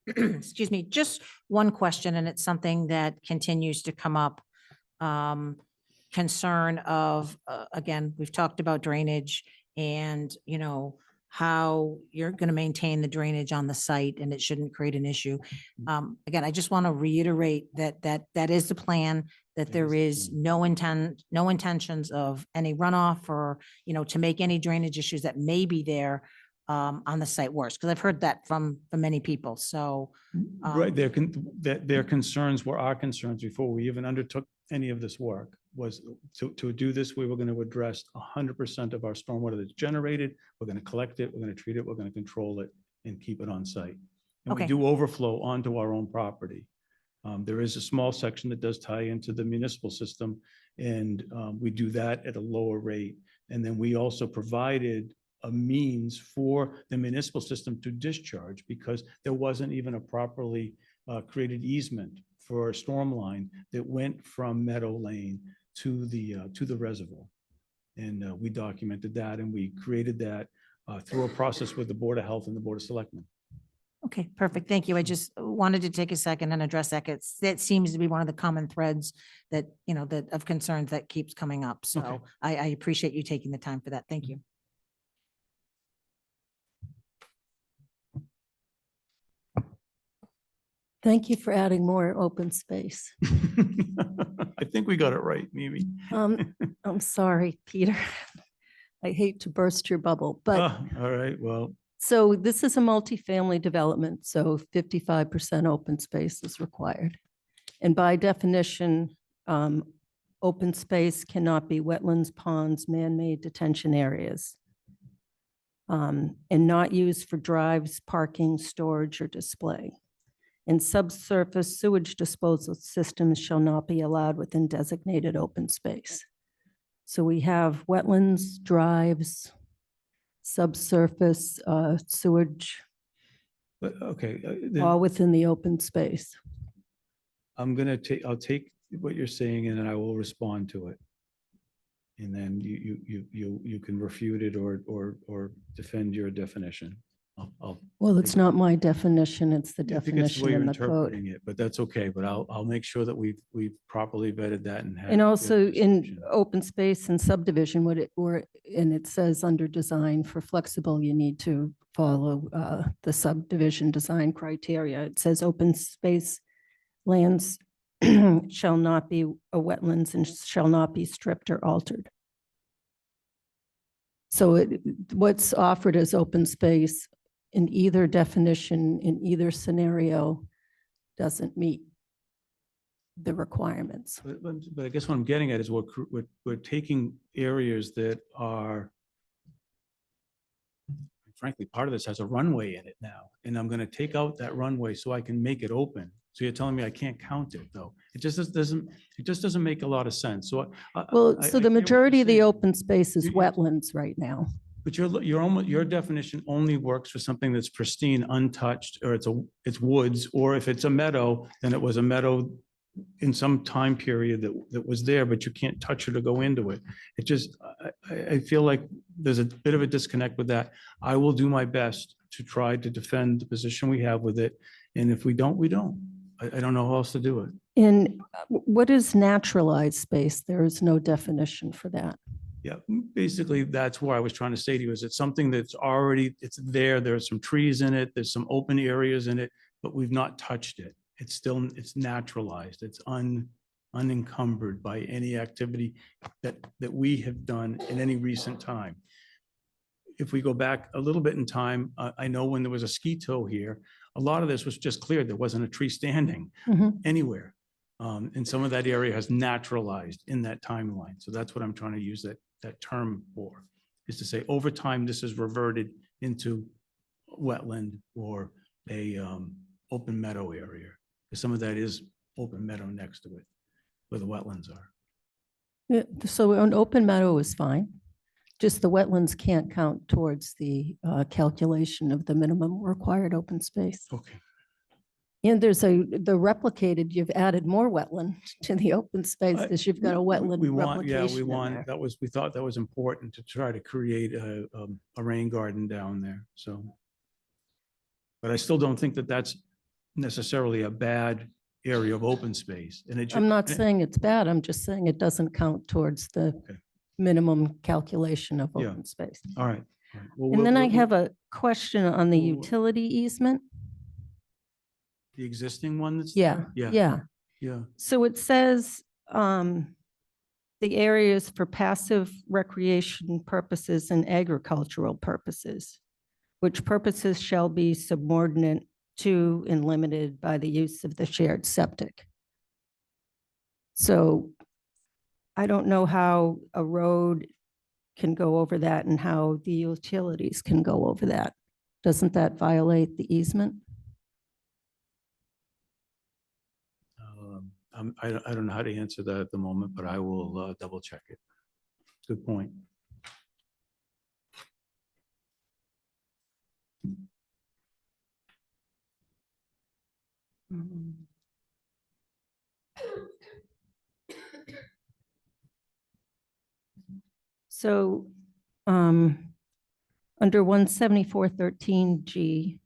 Excuse me, just one question, and it's something that continues to come up. Concern of, again, we've talked about drainage and, how you're going to maintain the drainage on the site and it shouldn't create an issue. Again, I just want to reiterate that is the plan, that there is no intentions of any runoff or, to make any drainage issues that may be there on the site worse, because I've heard that from many people. So.
Right, their concerns were our concerns before we even undertook any of this work, was to do this, we were going to address 100% of our stormwater that's generated. We're going to collect it, we're going to treat it, we're going to control it and keep it on site. And we
Okay.
do overflow onto our own property. There is a small section that does tie into the municipal system, and we do that at a lower rate. And then we also provided a means for the municipal system to discharge, because there wasn't even a properly created easement for a storm line that went from Meadow Lane to the reservoir. And we documented that, and we created that through a process with the Board of Health and the Board of Selectmen.
Okay, perfect. Thank you. I just wanted to take a second and address that. That seems to be one of the common threads that, that of concerns that keeps coming up. So I appreciate you taking the time for that. Thank you.
Thank you for adding more open space.
I think we got it right, Mimi.
I'm sorry, Peter. I hate to burst your bubble, but
All right, well,
so this is a multifamily development, so 55% open space is required. And by definition, open space cannot be wetlands, ponds, man-made detention areas, and not used for drives, parking, storage, or display. And subsurface sewage disposal systems shall not be allowed within designated open space. So we have wetlands, drives, subsurface sewage,
but, okay. Then
all within the open space.
I'll take what you're saying and then I will respond to it. And then you can refute it or defend your definition.
Well, it's not my definition, it's the
I think it's the way
definition
you're
in the code.
interpreting it, but that's okay. But I'll make sure that we've properly vetted that and have.
And also in
discussion.
open space and subdivision, and it says under design for flexible, you need to follow the subdivision design criteria. It says open space lands shall not be a wetlands and shall not be stripped or altered. So what's offered as open space in either definition, in either scenario, doesn't meet the requirements.
But I guess what I'm getting at is we're taking areas that are, frankly, part of this has a runway in it now, and I'm going to take out that runway so I can make it open. So you're telling me I can't count it though? It just doesn't make a lot of sense. So
Well,
I
so
hear
the
what you're
majority of the
saying.
open space is
You-
wetlands right now.
But your definition only works for something that's pristine, untouched, or it's woods, or if it's a meadow, then it was a meadow in some time period that was there, but you can't touch it or go into it. It just, I feel like there's a bit of a disconnect with that. I will do my best to try to defend the position we have with it. And if we don't, we don't. I don't know how else to do it.
In what is naturalized space? There is no definition for that.
Yeah, basically, that's where I was trying to say to you, is it's something that's already, it's there, there's some trees in it, there's some open areas in it, but we've not touched it. It's naturalized, it's unencumbered by any activity that we have done in any recent time. If we go back a little bit in time, I know when there was a ski tow here, a lot of this was just cleared. There wasn't a tree standing anywhere. And some of that area has naturalized in that timeline. So that's what I'm trying to use that term for, is to say over time, this is reverted into wetland or a open meadow area. Because some of that is open meadow next to it, where the wetlands are.
Yeah, so an open meadow is fine. Just the wetlands can't count towards the calculation of the minimum required open space.
Okay.
And there's the replicated, you've added more wetland to the open space because you've got a wetland
We want, yeah,
replication
we
in
want,
there.
we thought that was important to try to create a rain garden down there, so. But I still don't think that that's necessarily a bad area of open space, and it.
I'm not
and it-
saying it's bad. I'm just saying it doesn't count towards the
Okay.
minimum calculation of
Yeah.
open space.
All right. all right. Well,
And then I
we'll-
have a question on the
we'll-
utility easement.
The existing one that's.
Yeah,
there?
yeah.
Yeah.
So it says the areas for passive recreation purposes and agricultural purposes, which purposes shall be subordinate to and limited by the use of the shared septic. So I don't know how a road can go over that and how the utilities can go over that. Doesn't that violate the easement?
I don't know how to answer that at the moment, but I will double check it. Good point.
So under 174.13G,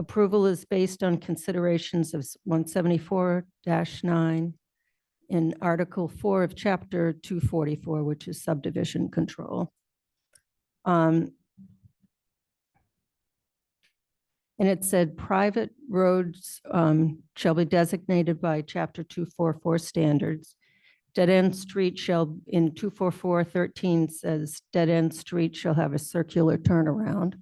approval is based on considerations of 174-9 in Article 4 of Chapter 244, which is subdivision control. And it said private roads shall be designated by Chapter 244 standards. Dead-end street shall, in 244-13 says, dead-end street shall have a circular turnaround.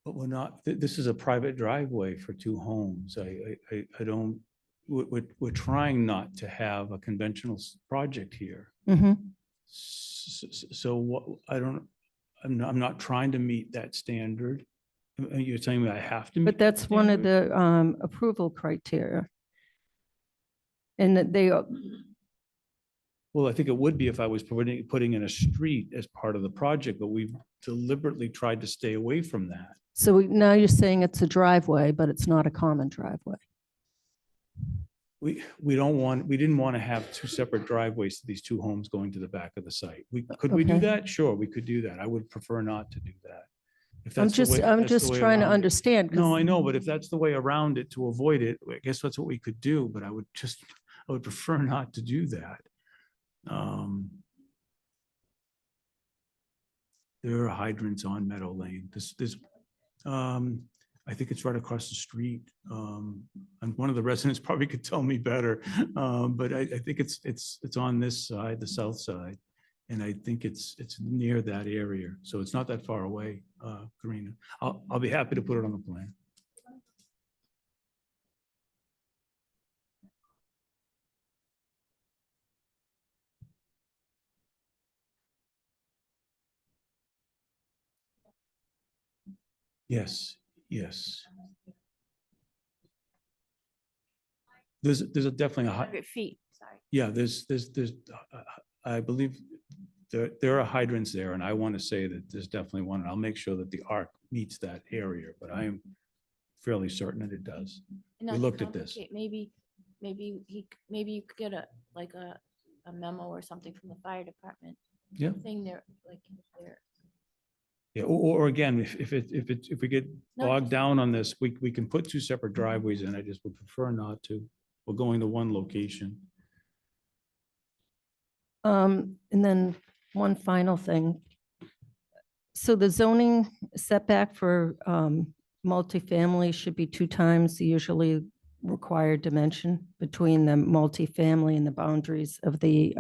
But we're not, this is a private driveway for two homes. I don't, we're trying not to have a conventional project here.
Mhm.
So what, I'm not trying to meet that standard. You're telling me I have to meet?
But
that
that's one of
standard?
the approval criteria. And that they,
Well, I think it would be if I was putting in a street as part of the project, but we've deliberately tried to stay away from that.
so now you're saying it's a driveway, but it's not a common driveway.
We didn't want to have two separate driveways to these two homes going to the back of the site. Could we do
Okay.
that? Sure, we could do that. I would prefer not to do that. If
I'm
that's the way-
I'm
that's the
just
way
trying to
around it.
understand. 'cause-
No, I know, but if that's the way around it to avoid it, I guess that's what we could do, but I would prefer not to do that. There are hydrants on Meadow Lane. I think it's right across the street. And one of the residents probably could tell me better. But I think it's on this side, the south side. And I think it's near that area. So it's not that far away, Karina. I'll be happy to put it on the plan. Yes, yes. There's definitely a high,
100 feet, sorry.
yeah, I believe there are hydrants there, and I want to say that there's definitely one. I'll make sure that the arc meets that area, but I am fairly certain that it does.
And
We
not to
looked at this.
complicate, maybe you could get a memo or something from the fire department.
Yeah.
Thing there, like, there.
Yeah, or again, if we get
No,
bogged
just-
down on this, we can put two separate driveways in. I just would prefer not to. We're going to one location.
And then one final thing. So the zoning setback for multifamily should be 2 times the usually required dimension between the multifamily and the boundaries of the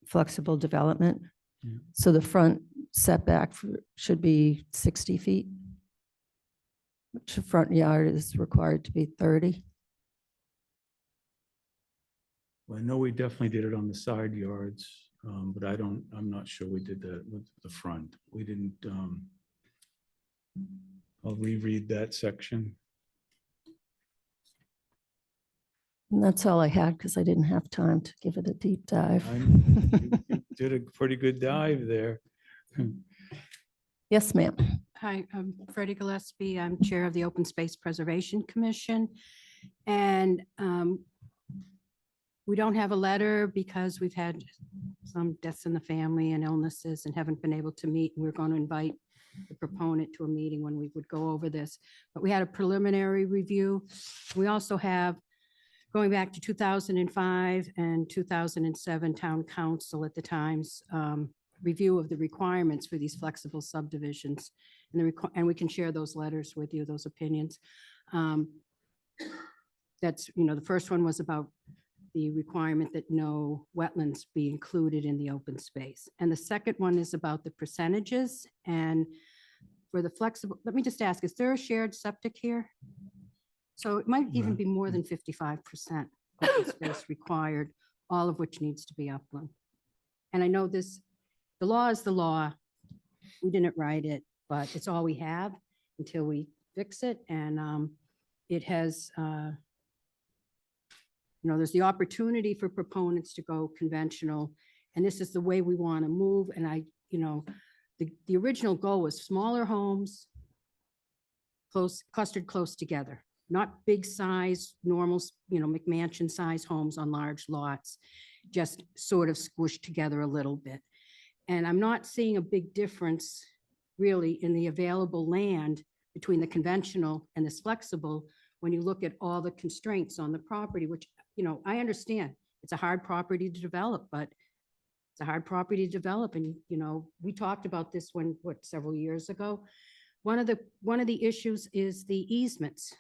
flexible development.
Yeah.
So the front setback should be 60 feet. Which the front yard is required to be 30.
Well, I know we definitely did it on the side yards, but I'm not sure we did that with the front. We didn't, I'll reread that section.
And that's all I had because I didn't have time to give it a deep dive.
You did a pretty good dive there.
Yes, ma'am.
Hi, I'm Freddie Gillespie. I'm Chair of the Open Space Preservation Commission. And we don't have a letter because we've had some deaths in the family and illnesses and haven't been able to meet. We're going to invite the proponent to a meeting when we would go over this. But we had a preliminary review. We also have, going back to 2005 and 2007 Town Council at the times, review of the requirements for these flexible subdivisions. And we can share those letters with you, those opinions. That's, the first one was about the requirement that no wetlands be included in the open space. And the second one is about the percentages. And for the flexible, let me just ask, is there a shared septic here? So it might even be more than 55% open space required, all of which needs to be upland. And I know the law is the law. We didn't write it, but it's all we have until we fix it. And it has, there's the opportunity for proponents to go conventional, and this is the way we want to move. And the original goal was smaller homes, clustered close together, not big size, normal, McMansion size homes on large lots, just sort of squished together a little bit. And I'm not seeing a big difference really in the available land between the conventional and this flexible when you look at all the constraints on the property, which, you know, I understand it's a hard property to develop, but it's a hard property to develop. And, you know, we talked about this when, what, several years ago. One of the issues is the easements.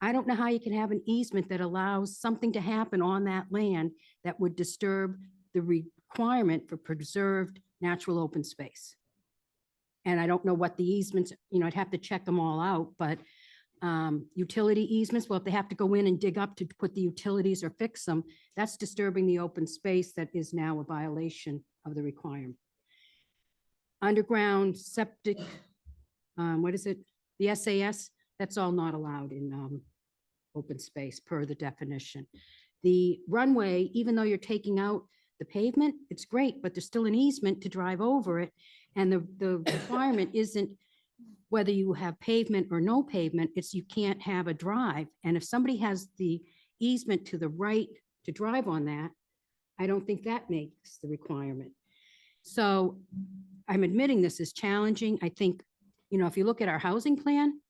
I don't know how you can have an easement that allows something to happen on that land that would disturb the requirement for preserved natural open space. And I don't know what the easements, you know, I'd have to check them all out, but utility easements, well, if they have to go in and dig up to put the utilities or fix them, that's disturbing the open space that is now a violation of the requirement. Underground septic, what is it? The SAS, that's all not allowed in open space per the definition. The runway, even though you're taking out the pavement, it's great, but there's still an easement to drive over it. And the requirement isn't whether you have pavement or no pavement, it's you can't have a drive. And if somebody has the easement to the right to drive on that, I don't think that makes the requirement. So I'm admitting this is challenging. I think, you know, if you look at our housing plan,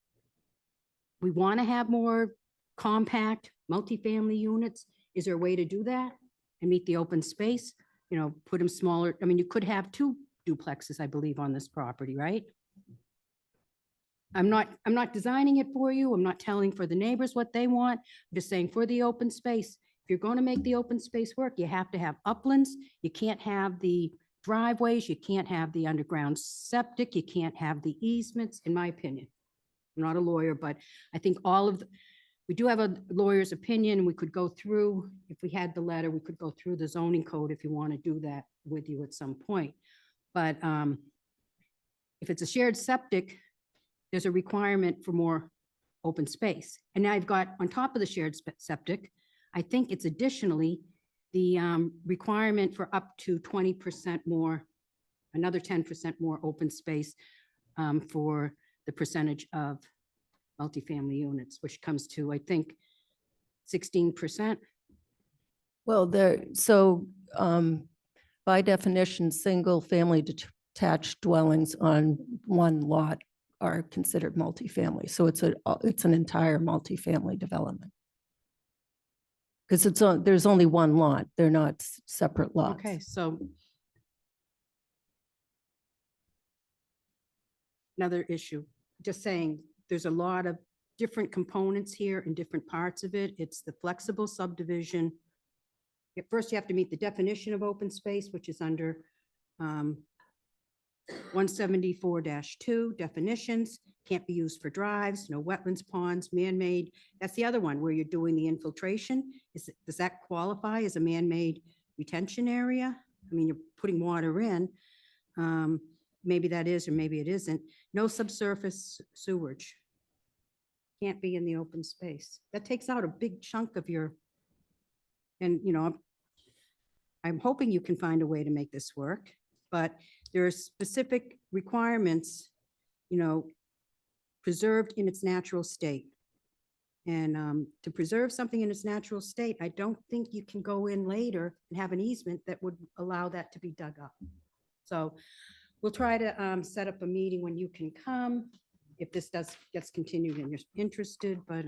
we want to have more compact multifamily units. Is there a way to do that and meet the open space? You know, put them smaller. I mean, you could have 2 duplexes, I believe, on this property, right? I'm not designing it for you. I'm not telling for the neighbors what they want. I'm just saying for the open space, if you're going to make the open space work, you have to have uplands. You can't have the driveways. You can't have the underground septic. You can't have the easements, in my opinion. I'm not a lawyer, but I think we do have a lawyer's opinion. We could go through, if we had the letter, we could go through the zoning code if you want to do that with you at some point. But if it's a shared septic, there's a requirement for more open space. And now I've got on top of the shared septic, I think it's additionally the requirement for up to 20% more, another 10% more open space for the percentage of multifamily units, which comes to, I think, 16%.
Well, by definition, single-family detached dwellings on one lot are considered multifamily. So it's an entire multifamily development. Because there's only one lot. They're not separate lots.
Okay, so another issue, just saying, there's a lot of different components here and different parts of it. It's the flexible subdivision. First, you have to meet the definition of open space, which is under 174-2 definitions. Can't be used for drives, no wetlands, ponds, man-made. That's the other one where you're doing the infiltration. Does that qualify as a man-made retention area? I mean, you're putting water in. Maybe that is, or maybe it isn't. No subsurface sewage. Can't be in the open space. That takes out a big chunk of your, and you know, I'm hoping you can find a way to make this work, but there are specific requirements, you know, preserved in its natural state. And to preserve something in its natural state, I don't think you can go in later and have an easement that would allow that to be dug up. So we'll try to set up a meeting when you can come, if this gets continued and you're interested, but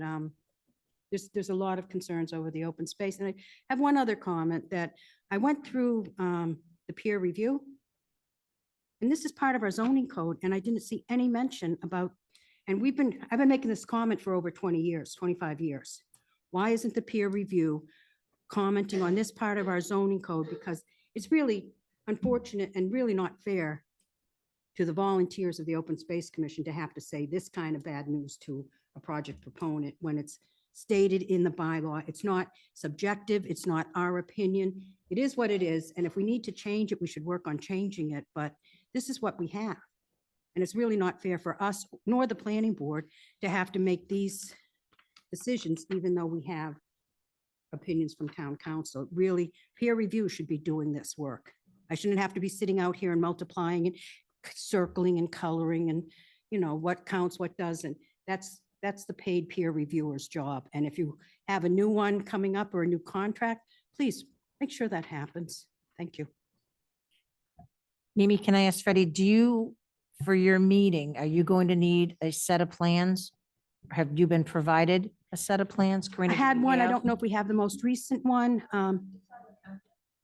there's a lot of concerns over the open space. And I have one other comment that I went through the peer review. And this is part of our zoning code, and I didn't see any mention about, and I've been making this comment for over 20 years, 25 years. Why isn't the peer review commenting on this part of our zoning code? Because it's really unfortunate and really not fair to the volunteers of the Open Space Commission to have to say this kind of bad news to a project proponent when it's stated in the bylaw. It's not subjective. It's not our opinion. It is what it is. And if we need to change it, we should work on changing it. But this is what we have. And it's really not fair for us nor the planning board to have to make these decisions, even though we have opinions from town council. Really, peer review should be doing this work. I shouldn't have to be sitting out here and multiplying and circling and coloring and, you know, what counts, what doesn't. That's the paid peer reviewer's job. And if you have a new one coming up or a new contract, please make sure that happens. Thank you.
Mimi, can I ask Freddie, for your meeting, are you going to need a set of plans? Have you been provided a set of plans?
I
Karina, do
had
you
one. I
have?
don't know if we have the most recent one.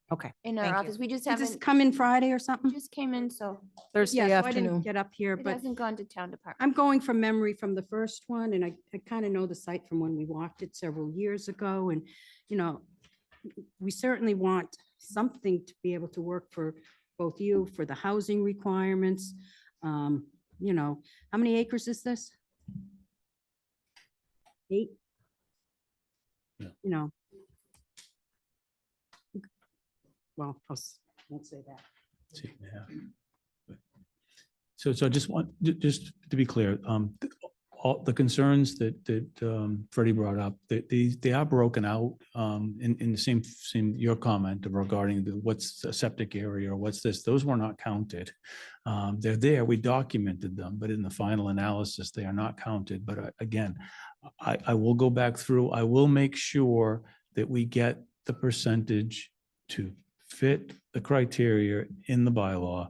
Okay.
In our
Thank you.
office, we just
Did this
haven't,
come in Friday or something?
just came in, so
Thursday
Yeah, so I didn't
afternoon.
get up here,
it
but
hasn't gone to town department.
I'm going from memory from the first one, and I kind of know the site from when we walked it several years ago, and, you know, we certainly want something to be able to work for both you, for the housing requirements. You know, how many acres is this? 8?
Yeah.
You know. Well, won't say that.
See, yeah. So I just want, just to be clear, all the concerns that Freddie brought up, they are broken out in the same, your comment regarding what's a septic area or what's this, those were not counted. They're there, we documented them, but in the final analysis, they are not counted. But again, I will go back through, I will make sure that we get the percentage to fit the criteria in the bylaw.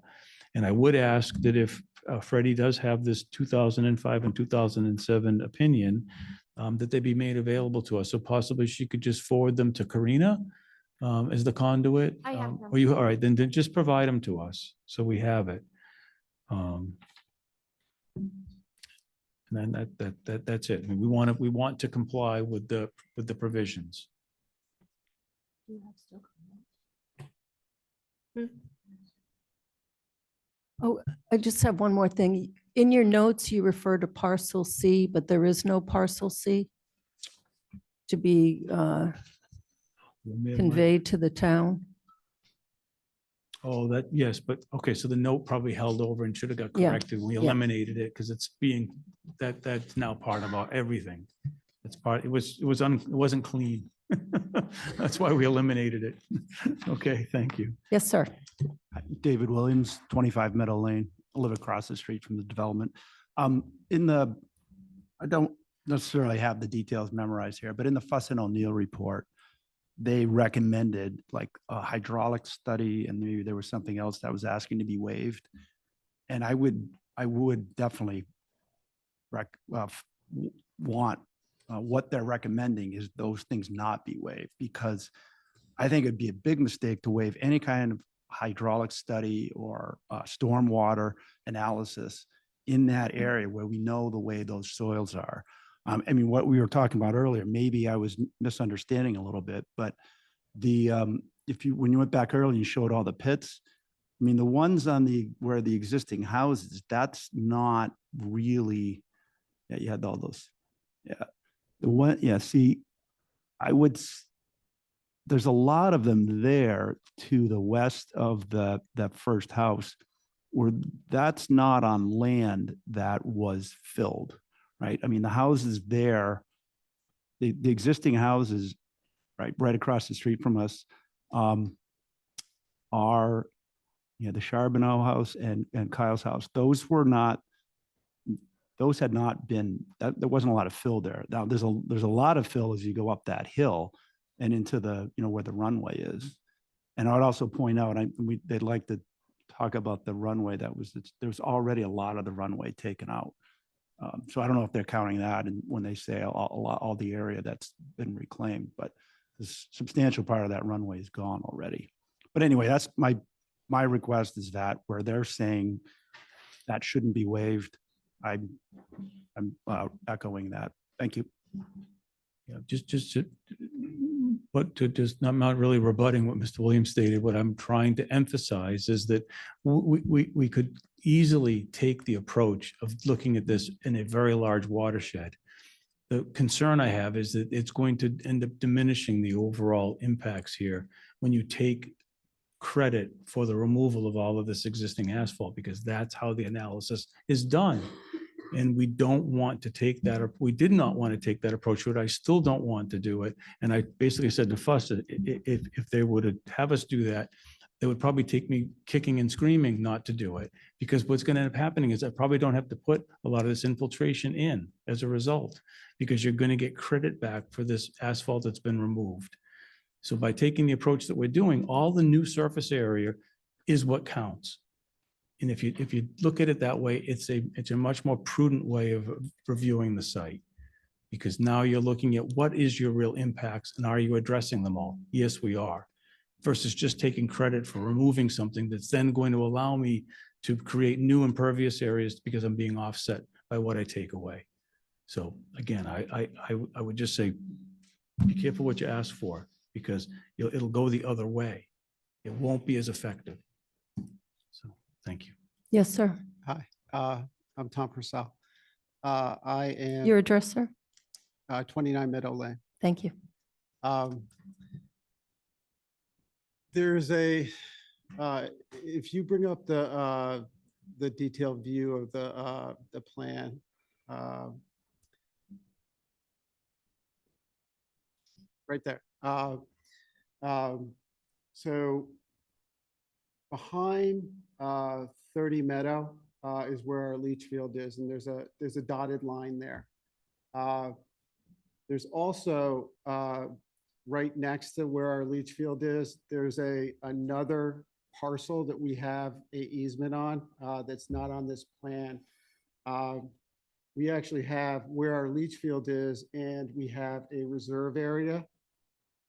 And I would ask that if Freddie does have this 2005 and 2007 opinion, that they be made available to us. So possibly she could just forward them to Karina as the conduit.
I have them.
Or you, all right, then just provide them to us, so we have it. And then that's it. I mean, we want to comply with the provisions.
Do you have still
Oh, I just have one more thing. In your notes, you refer to parcel C, but there is no parcel C to be conveyed to the town.
Oh, that, yes, but, okay, so the note probably held over and should have got
Yeah,
corrected. We
yeah.
eliminated it because it's being, that's now part of our everything. It's part, it wasn't clean. That's why we eliminated it. Okay, thank you.
Yes, sir.
David Williams, 25 Meadow Lane. I live across the street from the development. I don't necessarily have the details memorized here, but in the Fuss and O'Neill report, they recommended like a hydraulic study, and maybe there was something else that was asking to be waived. And I would definitely want what they're recommending is those things not be waived, because I think it'd be a big mistake to waive any kind of hydraulic study or stormwater analysis in that area where we know the way those soils are. I mean, what we were talking about earlier, maybe I was misunderstanding a little bit, but when you went back earlier, you showed all the pits. I mean, the ones on where the existing houses, that's not really, yeah, you had all those. Yeah. The one, yeah, see, there's a lot of them there to the west of that first house, where that's not on land that was filled, right? I mean, the houses there, the existing houses, right across the street from us, are, the Charbonneau house and Kyle's house. Those had not been, there wasn't a lot of fill there. Now there's a lot of fill as you go up that hill and into the, where the runway is. And I would also point out, they'd like to talk about the runway there's already a lot of the runway taken out. So I don't know if they're counting that, and when they say all the area that's been reclaimed, but a substantial part of that runway is gone already. But anyway, that's my request, is that where they're saying that shouldn't be waived, I'm echoing that. Thank you.
Yeah, I'm not really rebutting what Mr. Williams stated. What I'm trying to emphasize is that we could easily take the approach of looking at this in a very large watershed. The concern I have is that it's going to end up diminishing the overall impacts here when you take credit for the removal of all of this existing asphalt, because that's how the analysis is done. And we don't want to take that, or we did not want to take that approach, but I still don't want to do it. And I basically said to Fuss that if they would have us do that, it would probably take me kicking and screaming not to do it, because what's going to end up happening is I probably don't have to put a lot of this infiltration in as a result, because you're going to get credit back for this asphalt that's been removed. So by taking the approach that we're doing, all the new surface area is what counts. And if you look at it that way, it's a much more prudent way of reviewing the site. Because now you're looking at what is your real impacts and are you addressing them all? Yes, we are. Versus just taking credit for removing something that's then going to allow me to create new impervious areas because I'm being offset by what I take away. So again, I would just say, be careful what you ask for, because it'll go the other way. It won't be as effective. So, thank you.
Yes, sir.
Hi, I'm Tom Purcell. I am
Your address, sir?
29 Meadow Lane.
Thank you.
There's if you bring up the detailed view of the plan. Right there. So behind 30 Meadow is where our leach field is, and there's a dotted line there. There's also right next to where our leach field is, there's another parcel that we have a easement on that's not on this plan. We actually have where our leach field is, and we have a reserve area.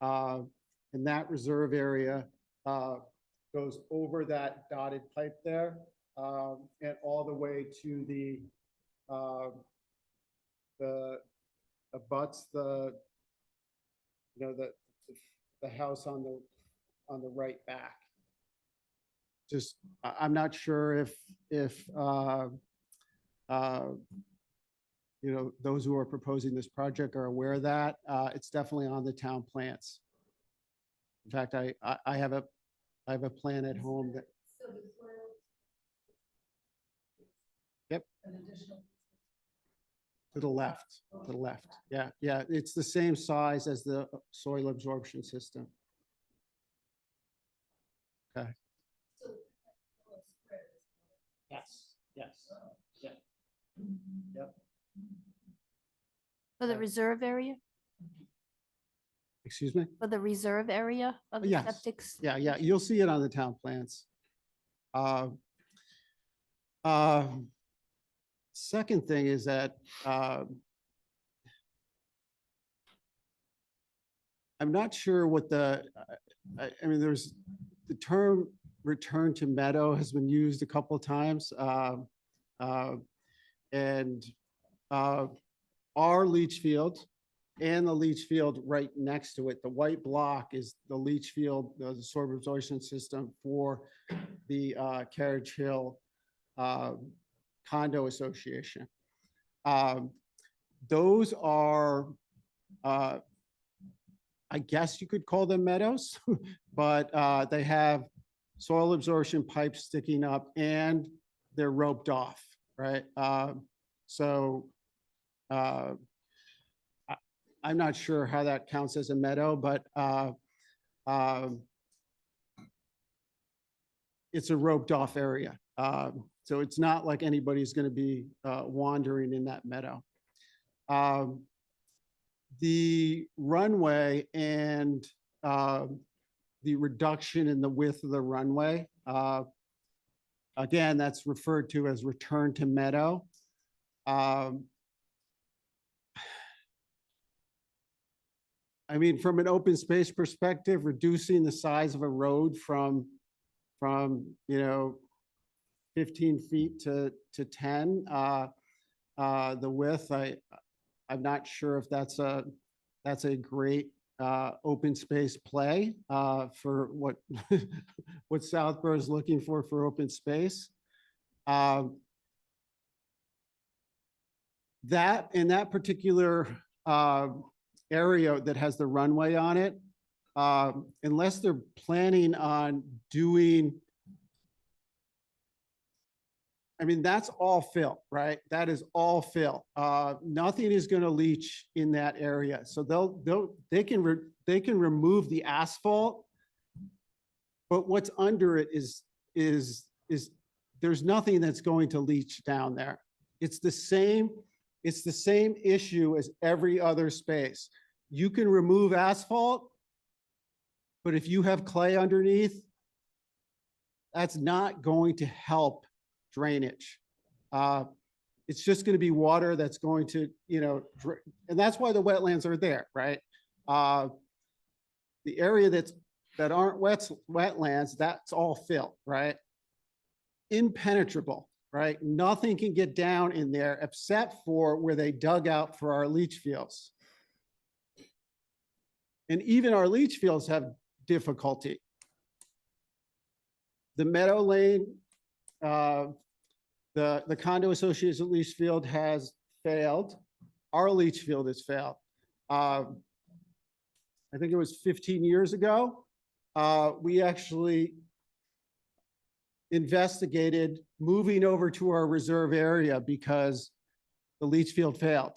And that reserve area goes over that dotted pipe there and all the way to the abuts the house on the right back. Just I'm not sure if those who are proposing this project are aware of that. It's definitely on the town plans. In fact, I have a plan at home that. Yep. To the left, to the left. Yeah, yeah. It's the same size as the soil absorption system. Okay. Yes, yes, yeah. Yep.
For the reserve area,
Excuse me?
for the reserve area of the
Yes.
septics?
Yeah, yeah, you'll see it on the town plans. Second thing is that I'm not sure what I mean, there's the term return to meadow has been used a couple of times. And our leach field and the leach field right next to it, the white block is the leach field, the soil absorption system for the Carriage Hill Condo Association. Those are, I guess you could call them meadows, but they have soil absorption pipes sticking up and they're roped off, right? So I'm not sure how that counts as a meadow, but it's a roped off area. So it's not like anybody's going to be wandering in that meadow. The runway and the reduction in the width of the runway, again, that's referred to as return to meadow. I mean, from an open space perspective, reducing the size of a road from 15 feet to 10, the width, I'm not sure if that's a great open space play for what what Southborough is looking for open space. That in that particular area that has the runway on it, unless they're planning on doing, I mean, that's all fill, right? That is all fill. Nothing is going to leach in that area. So they can remove the asphalt, but what's under it is there's nothing that's going to leach down there. It's the same issue as every other space. You can remove asphalt, but if you have clay underneath, that's not going to help drainage. It's just going to be water that's going to, and that's why the wetlands are there, right? The area that aren't wetlands, that's all fill, right? Impenetrable, right? Nothing can get down in there except for where they dug out for our leach fields. And even our leach fields have difficulty. The Meadow Lane, the condo association leach field has failed. Our leach field has failed. I think it was 15 years ago. We actually investigated moving over to our reserve area because the leach field failed.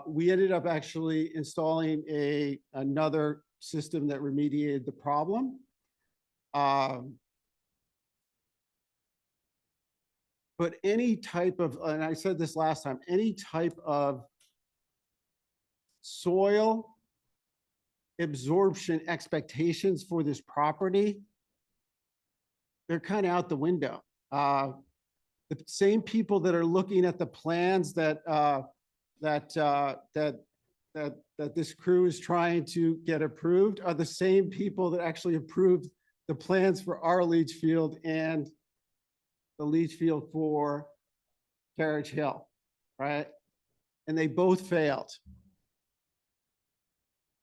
We ended up actually installing another system that remediated the problem. But any type of, and I said this last time, any type of soil absorption expectations for this property, they're kind of out the window. The same people that are looking at the plans that this crew is trying to get approved are the same people that actually approved the plans for our leach field and the leach field for Carriage Hill, right? And they both failed.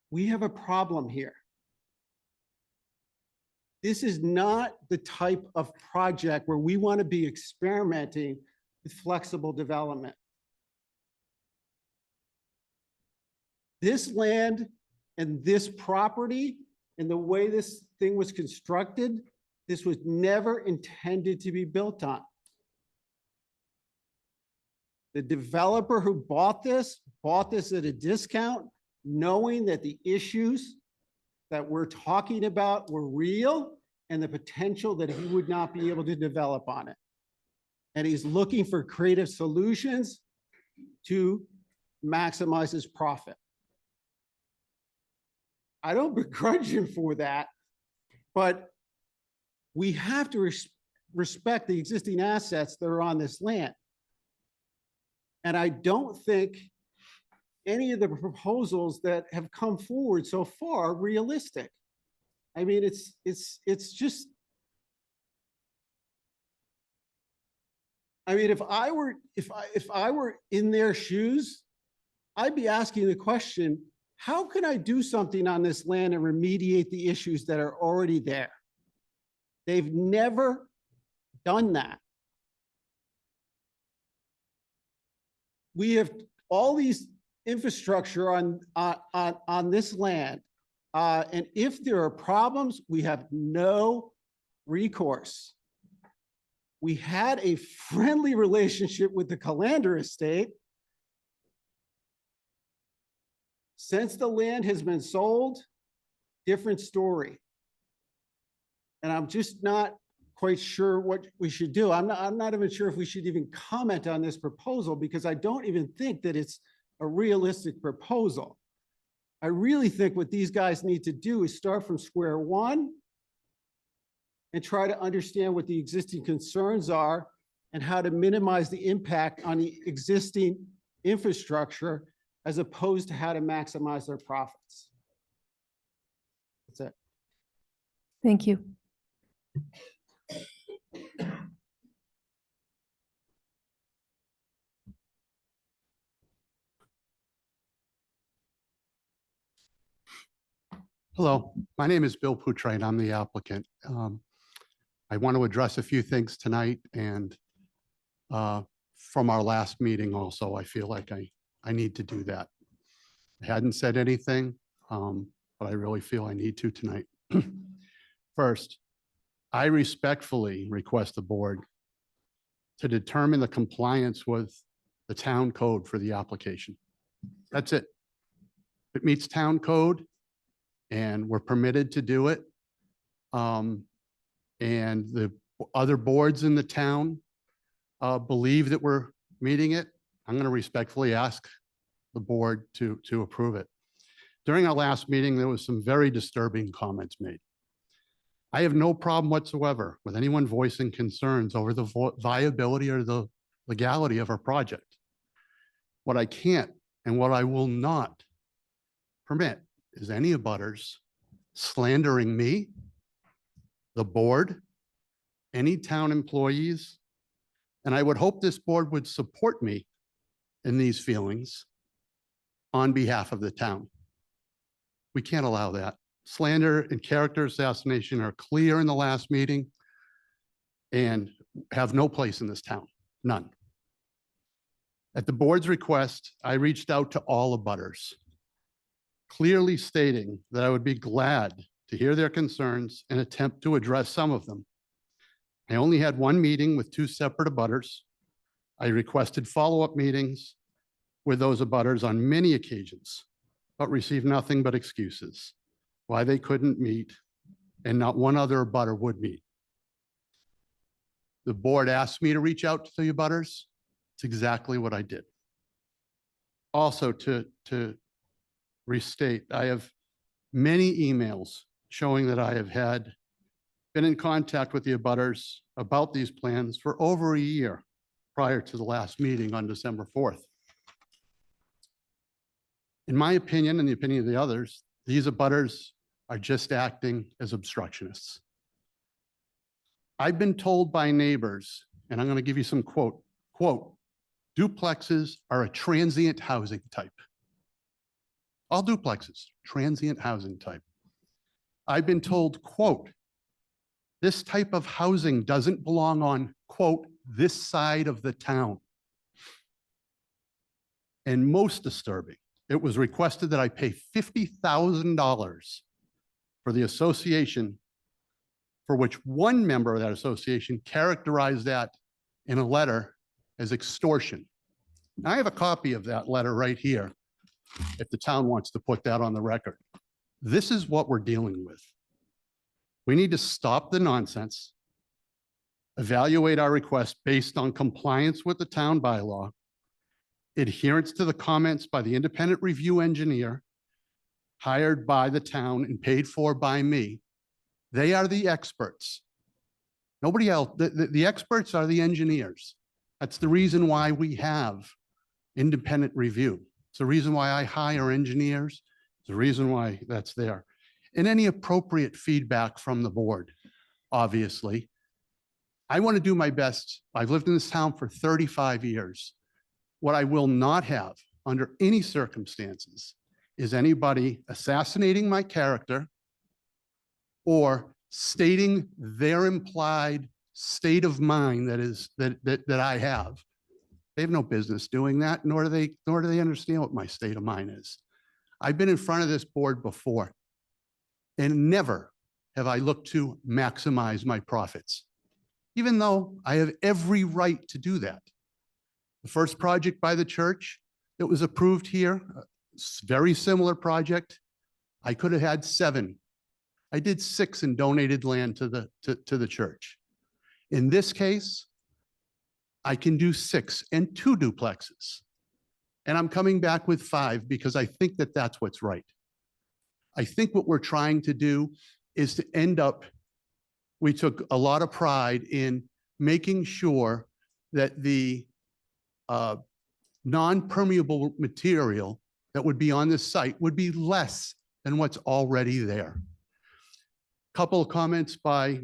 We have a problem here. This is not the type of project where we want to be experimenting with flexible development. This land and this property and the way this thing was constructed, this was never intended to be built on. The developer who bought this at a discount, knowing that the issues that we're talking about were real and the potential that he would not be able to develop on it. And he's looking for creative solutions to maximize his profit. I don't begrudge him for that, but we have to respect the existing assets that are on this land. And I don't think any of the proposals that have come forward so far are realistic. I mean, it's just, I mean, if I were in their shoes, I'd be asking the question, how can I do something on this land and remediate the issues that are already there? They've never done that. We have all these infrastructure on this land. And if there are problems, we have no recourse. We had a friendly relationship with the Callander estate. Since the land has been sold, different story. And I'm just not quite sure what we should do. I'm not even sure if we should even comment on this proposal because I don't even think that it's a realistic proposal. I really think what these guys need to do is start from square one and try to understand what the existing concerns are and how to minimize the impact on the existing infrastructure as opposed to how to maximize their profits. That's it.
Thank you.
Hello, my name is Bill Poutrate. I'm the applicant. I want to address a few things tonight and from our last meeting also, I feel like I need to do that. I hadn't said anything, but I really feel I need to tonight. First, I respectfully request the board to determine the compliance with the town code for the application. That's it. It meets town code and we're permitted to do it. And the other boards in the town believe that we're meeting it. I'm going to respectfully ask the board to approve it. During our last meeting, there was some very disturbing comments made. I have no problem whatsoever with anyone voicing concerns over the viability or the legality of our project. What I can't and what I will not permit is any abutters slandering me, the board, any town employees, and I would hope this board would support me in these feelings on behalf of the town. We can't allow that. Slander and character assassination are clear in the last meeting and have no place in this town, none. At the board's request, I reached out to all abutters, clearly stating that I would be glad to hear their concerns and attempt to address some of them. I only had one meeting with two separate abutters. I requested follow-up meetings with those abutters on many occasions, but received nothing but excuses why they couldn't meet, and not one other abutter would meet. The board asked me to reach out to the abutters. It's exactly what I did. Also, to restate, I have many emails showing that I have been in contact with the abutters about these plans for over a year prior to the last meeting on December 4th. In my opinion, and the opinion of the others, these abutters are just acting as obstructionists. I've been told by neighbors, and I'm going to give you some quote, duplexes are a transient housing type. All duplexes, transient housing type. I've been told, quote, this type of housing doesn't belong on, quote, this side of the town. And most disturbing, it was requested that I pay $50,000 for the association, for which one member of that association characterized that in a letter as extortion. Now, I have a copy of that letter right here, if the town wants to put that on the record. This is what we're dealing with. We need to stop the nonsense, evaluate our request based on compliance with the town bylaw, adherence to the comments by the independent review engineer hired by the town and paid for by me. They are the experts. Nobody else. The experts are the engineers. That's the reason why we have independent review. It's the reason why I hire engineers. It's the reason why that's there. And any appropriate feedback from the board, obviously. I want to do my best. I've lived in this town for 35 years. What I will not have under any circumstances is anybody assassinating my character or stating their implied state of mind that I have. They have no business doing that, nor do they understand what my state of mind is. I've been in front of this board before, and never have I looked to maximize my profits, even though I have every right to do that. The first project by the church that was approved here, very similar project, I could have had 7. I did 6 and donated land to the church. In this case, I can do 6 and 2 duplexes. And I'm coming back with 5 because I think that that's what's right. I think what we're trying to do is to end up, we took a lot of pride in making sure that the non-permeable material that would be on this site would be less than what's already there. Couple of comments by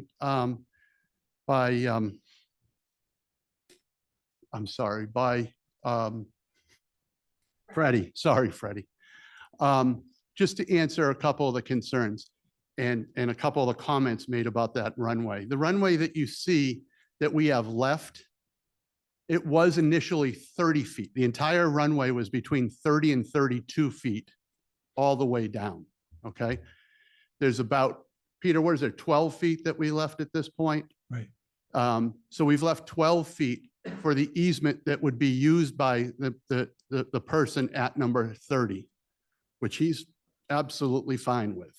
Freddie. Sorry, Freddie. Just to answer a couple of the concerns and a couple of the comments made about that runway. The runway that you see that we have left, it was initially 30 feet. The entire runway was between 30 and 32 feet all the way down, okay? There's about, Peter, what is there, 12 feet that we left at this point?
Right.
So we've left 12 feet for the easement that would be used by the person at number 30, which he's absolutely fine with.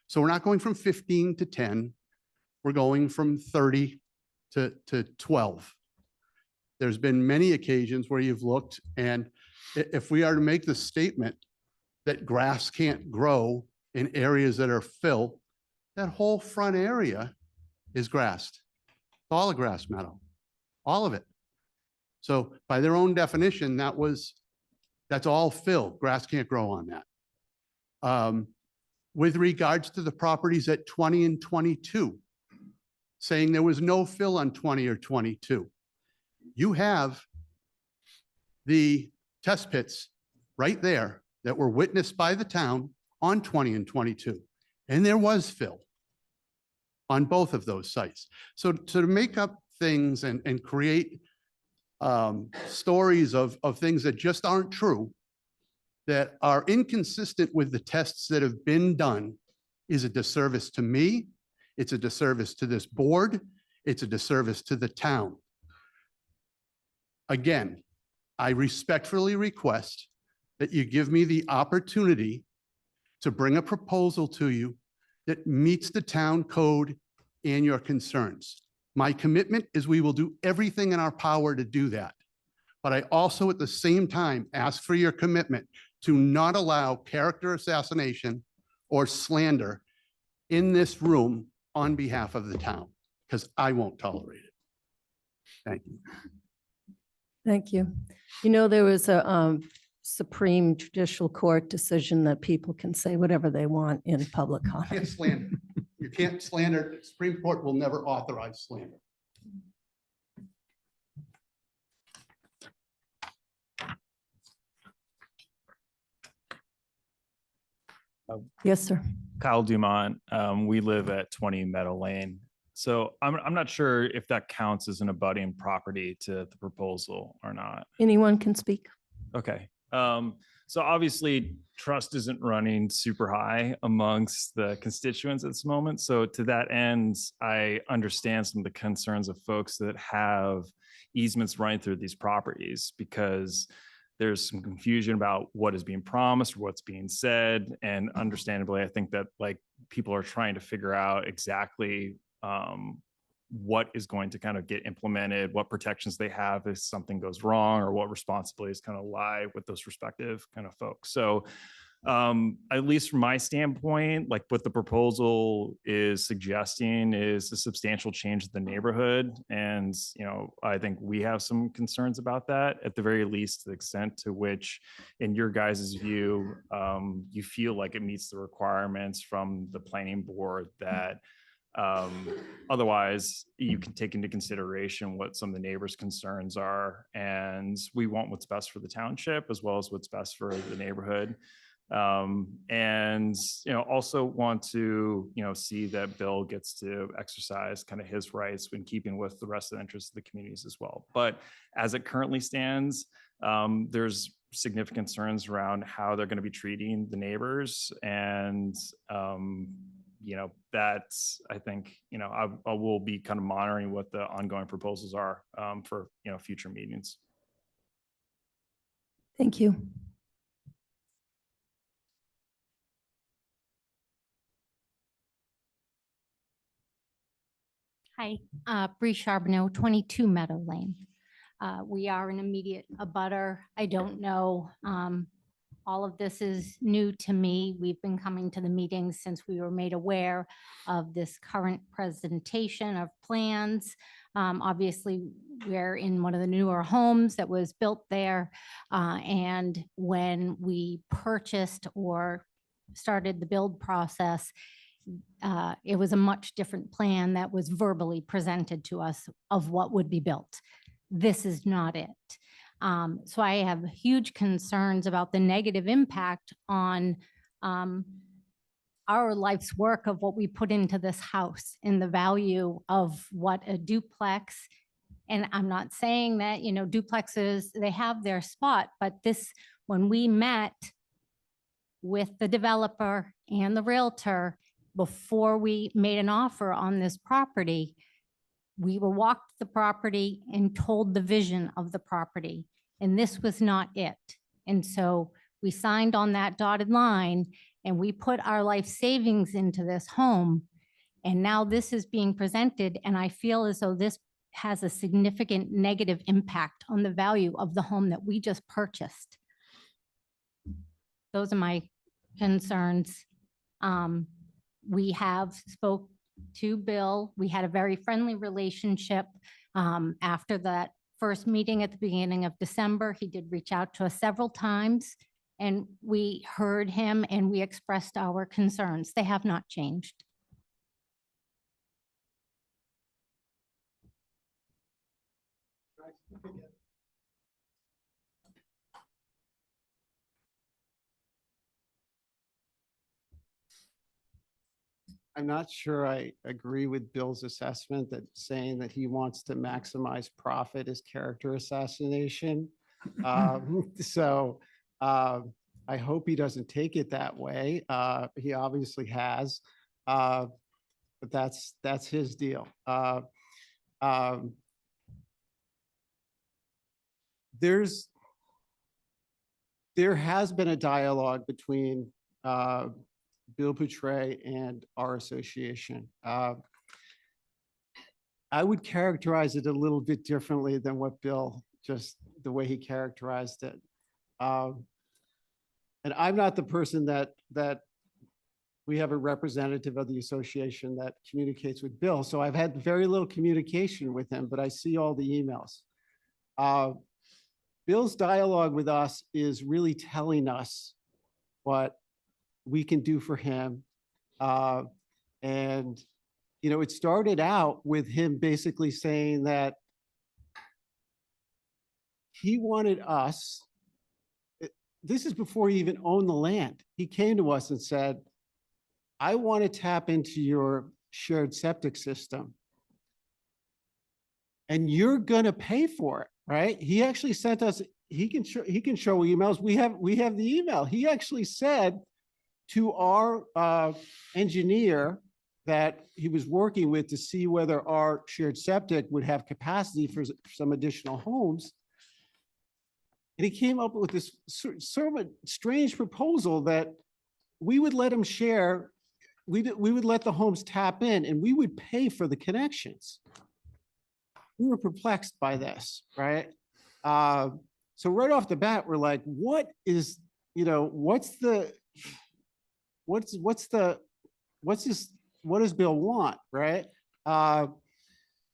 So we're not going from 15 to 10. We're going from 30 to 12. There's been many occasions where you've looked, and if we are to make the statement that grass can't grow in areas that are fill, that whole front area is grassed. All a grass meadow, all of it. So by their own definition, that's all fill. Grass can't grow on that. With regards to the properties at 20 and 22, saying there was no fill on 20 or 22. You have the test pits right there that were witnessed by the town on 20 and 22. And there was fill on both of those sites. So to make up things and create stories of things that just aren't true, that are inconsistent with the tests that have been done, is a disservice to me. It's a disservice to this board. It's a disservice to the town. Again, I respectfully request that you give me the opportunity to bring a proposal to you that meets the town code and your concerns. My commitment is we will do everything in our power to do that. But I also at the same time ask for your commitment to not allow character assassination or slander in this room on behalf of the town, because I won't tolerate it. Thank you.
Thank you. You know, there was a Supreme Judicial Court decision that people can say whatever they want in public
You can't
comment.
slander. You can't slander. The Supreme Court will never authorize slander.
Yes, sir.
Kyle Dumont. We live at 20 Meadow Lane. So I'm not sure if that counts as an abutting property to the proposal or not.
Anyone can speak.
Okay. So obviously trust isn't running super high amongst the constituents at this moment. So to that end, I understand some of the concerns of folks that have easements running through these properties, because there's some confusion about what is being promised, what's being said. And understandably, I think that like people are trying to figure out exactly what is going to kind of get implemented, what protections they have if something goes wrong, or what responsibilities kind of lie with those respective kind of folks. So at least from my standpoint, like what the proposal is suggesting is a substantial change to the neighborhood. And, you know, I think we have some concerns about that, at the very least, the extent to which, in your guys' view, you feel like it meets the requirements from the planning board that otherwise you can take into consideration what some of the neighbors' concerns are. And we want what's best for the township as well as what's best for the neighborhood. And, you know, also want to, you know, see that Bill gets to exercise kind of his rights when keeping with the rest of the interests of the communities as well. But as it currently stands, there's significant concerns around how they're going to be treating the neighbors. And, you know, that's, I think, you know, I will be kind of monitoring what the ongoing proposals are for, you know, future meetings.
Thank you.
Hi, Bree Charbonneau, 22 Meadow Lane. We are an immediate abutter. I don't know. All of this is new to me. We've been coming to the meetings since we were made aware of this current presentation of plans. Obviously, we're in one of the newer homes that was built there. And when we purchased or started the build process, it was a much different plan that was verbally presented to us of what would be built. This is not it. So I have huge concerns about the negative impact on our life's work of what we put into this house and the value of what a duplex. And I'm not saying that, you know, duplexes, they have their spot, but this, when we met with the developer and the realtor before we made an offer on this property, we were walked the property and told the vision of the property, and this was not it. And so we signed on that dotted line and we put our life savings into this home. And now this is being presented, and I feel as though this has a significant negative impact on the value of the home that we just purchased. Those are my concerns. We have spoke to Bill. We had a very friendly relationship. After that first meeting at the beginning of December, he did reach out to us several times, and we heard him and we expressed our concerns. They have not changed.
I'm not sure I agree with Bill's assessment that saying that he wants to maximize profit is character assassination. So I hope he doesn't take it that way. He obviously has, but that's his deal. There has been a dialogue between Bill Poutre and our association. I would characterize it a little bit differently than what Bill, just the way he characterized it. And I'm not the person that we have a representative of the association that communicates with Bill. So I've had very little communication with him, but I see all the emails. Bill's dialogue with us is really telling us what we can do for him. And, you know, it started out with him basically saying that he wanted us, this is before he even owned the land. He came to us and said, I want to tap into your shared septic system, and you're going to pay for it, right? He actually sent us, he can show emails. We have the email. He actually said to our engineer that he was working with to see whether our shared septic would have capacity for some additional homes. And he came up with this sort of a strange proposal that we would let him share, we would let the homes tap in and we would pay for the connections. We were perplexed by this, right? So right off the bat, we're like, what is, you know, what does Bill want, right?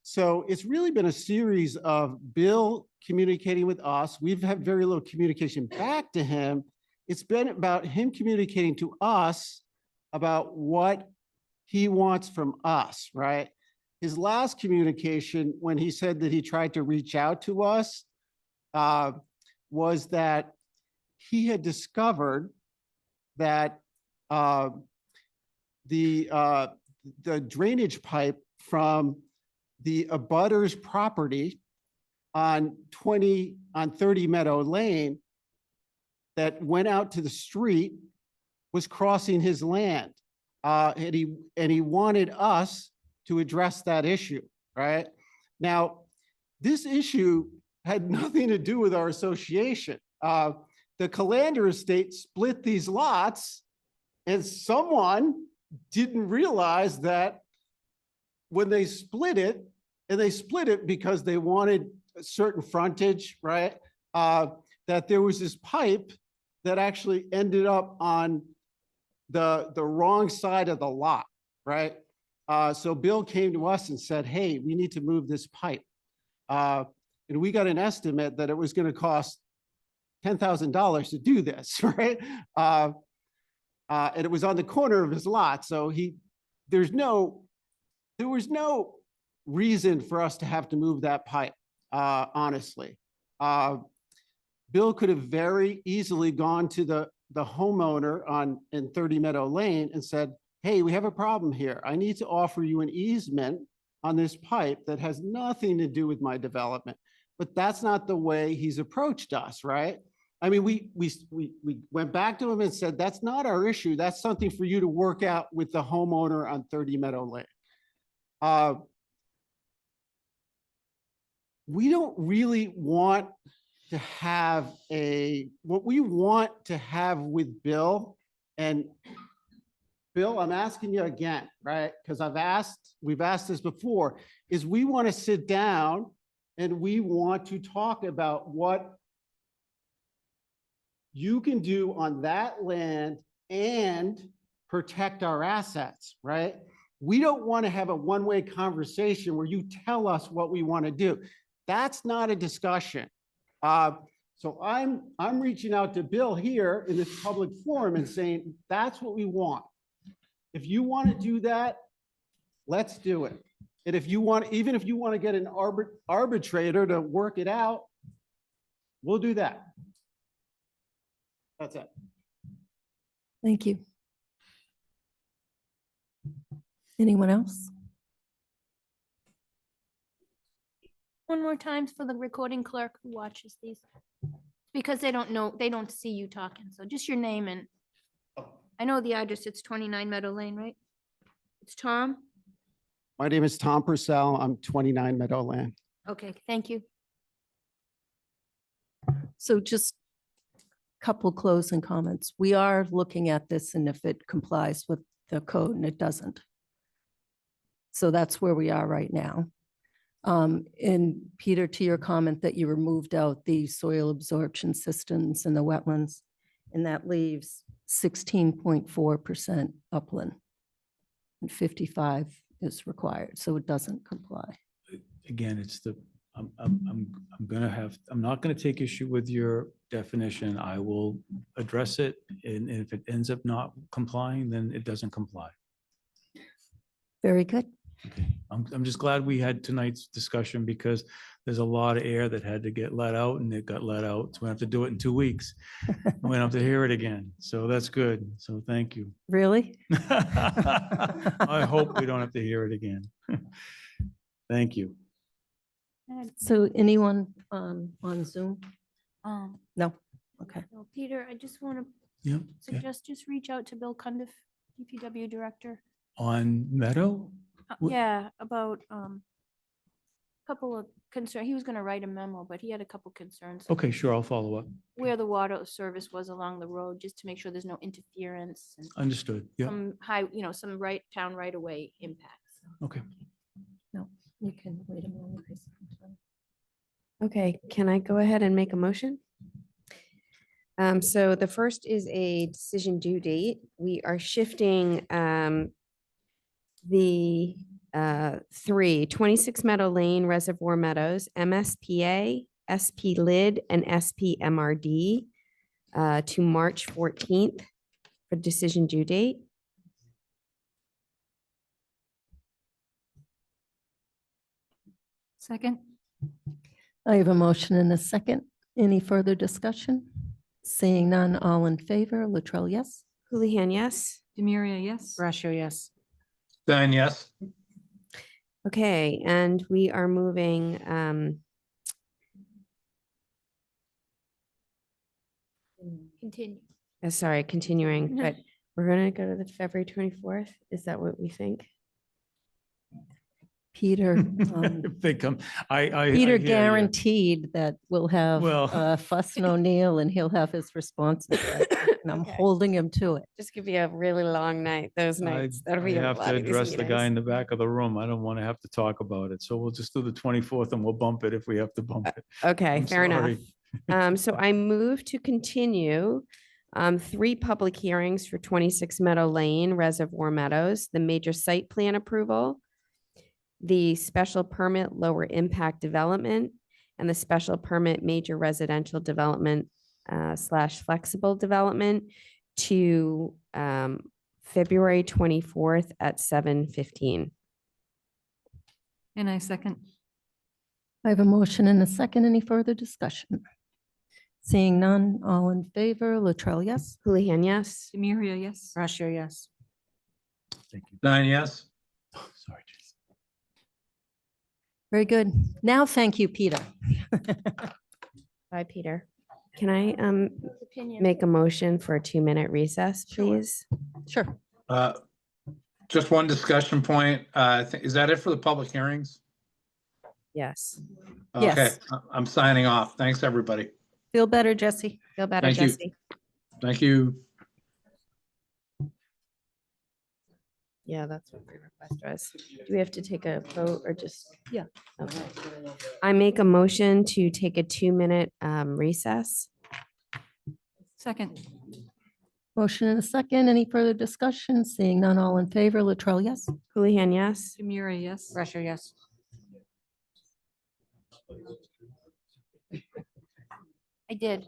So it's really been a series of Bill communicating with us. We've had very little communication back to him. It's been about him communicating to us about what he wants from us, right? His last communication, when he said that he tried to reach out to us, was that he had discovered that the drainage pipe from the abutter's property on 30 Meadow Lane that went out to the street was crossing his land. And he wanted us to address that issue, right? Now, this issue had nothing to do with our association. The Calander estate split these lots, and someone didn't realize that when they split it, and they split it because they wanted a certain frontage, right? That there was this pipe that actually ended up on the wrong side of the lot, right? So Bill came to us and said, hey, we need to move this pipe. And we got an estimate that it was going to cost $10,000 to do this, right? And it was on the corner of his lot. So there was no reason for us to have to move that pipe, honestly. Bill could have very easily gone to the homeowner in 30 Meadow Lane and said, hey, we have a problem here. I need to offer you an easement on this pipe that has nothing to do with my development. But that's not the way he's approached us, right? I mean, we went back to him and said, that's not our issue. That's something for you to work out with the homeowner on 30 Meadow Lane. We don't really want to have what we want to have with Bill, and Bill, I'm asking you again, right? Because we've asked this before, is we want to sit down and we want to talk about what you can do on that land and protect our assets, right? We don't want to have a one-way conversation where you tell us what we want to do. That's not a discussion. So I'm reaching out to Bill here in this public forum and saying, that's what we want. If you want to do that, let's do it. And if you want, even if you want to get an arbitrator to work it out, we'll do that. That's it.
Thank you. Anyone else?
One more time for the recording clerk who watches these. Because they don't know, they don't see you talking. So just your name and I know the address, it's 29 Meadow Lane, right? It's Tom?
My name is Tom Purcell. I'm 29 Meadowland.
Okay, thank you.
So just a couple closing comments. We are looking at this and if it complies with the code and it doesn't. So that's where we are right now. And Peter, to your comment that you removed out the soil absorption systems and the wetlands, and that leaves 16.4% upland and 55 is required, so it doesn't comply.
Again, it's the, I'm not gonna take issue with your definition. I will address it, and if it ends up not complying, then it doesn't comply.
Very good.
Okay, I'm just glad we had tonight's discussion because there's a lot of air that had to get let out and it got let out. So we have to do it in 2 weeks. We don't have to hear it again. So that's good. So thank you.
Really?
I hope we don't have to hear it again. Thank you.
So anyone on Zoom? No? Okay.
So Peter, I just want to
Yep.
suggest just reach out to Bill Cundiff, DPW Director.
On Meadow? Wh-
Yeah, about couple of concern. He was going to write a memo, but he had a couple concerns.
Okay, sure, I'll follow up.
Where the water service was along the road, just to make sure there's no interference and
Understood. Yeah,
some some town right of way impacts.
okay.
No, you can wait a moment.
Okay, can I go ahead and make a motion? So the first is a decision due date. We are shifting the 26 Meadow Lane Reservoir Meadows, MSPA, SP Lid, and SP MRD to March 14th for decision due date.
Second?
I have a motion and a second. Any further discussion? Seeing none, all in favor, Latrell, yes?
Houlihan, yes.
Demiria, yes.
Brascio, yes.
Stein, yes.
Okay, and we are moving
Continue.
sorry, continuing, but we're gonna go to the February 24th. Is that what we think?
Peter,
If they come, I
Peter
hear ya.
guaranteed that we'll have
Well-
Fuss and O'Neill and he'll have his responses. ready, And I'm
Okay.
holding him to it.
Just give you a really long night, those nights. That'll
I
be a
have
lot
to
of these
address the guy in
meetings.
the back of the room. I don't want to have to talk about it. So we'll just do the 24th and we'll bump it if we have to bump it.
Okay,
I'm
fair enough.
sorry.
So I move to continue 3 public hearings for 26 Meadow Lane, Reservoir Meadows, the major site plan approval, the special permit lower impact development, and the special permit major residential development / flexible development to February 24th at 7:15.
And I second.
I have a motion and a second. Any further discussion? Seeing none, all in favor, Latrell, yes?
Houlihan, yes.
Demiria, yes.
Brascio, yes.
Thank you.
Stein, yes.
Sorry, Jason.
Very good. Now, thank you, Peter.
Bye, Peter. Can I
Opinion.
make a motion for a 2-minute recess, please?
Sure.
Just one discussion point. Is that it for the public hearings?
Yes.
Okay,
Yes.
I'm signing off. Thanks, everybody.
Feel better, Jesse?
Feel better,
Thank you.
Jesse?
Thank you.
Yeah, that's what my request was. Do we have to take a vote or just?
Yeah.
Okay. I make a motion to take a 2-minute recess.
Second.
Motion and a second. Any further discussion? Seeing none, all in favor, Latrell, yes?
Houlihan, yes.
Jamira, yes.
Russia, yes.
I did.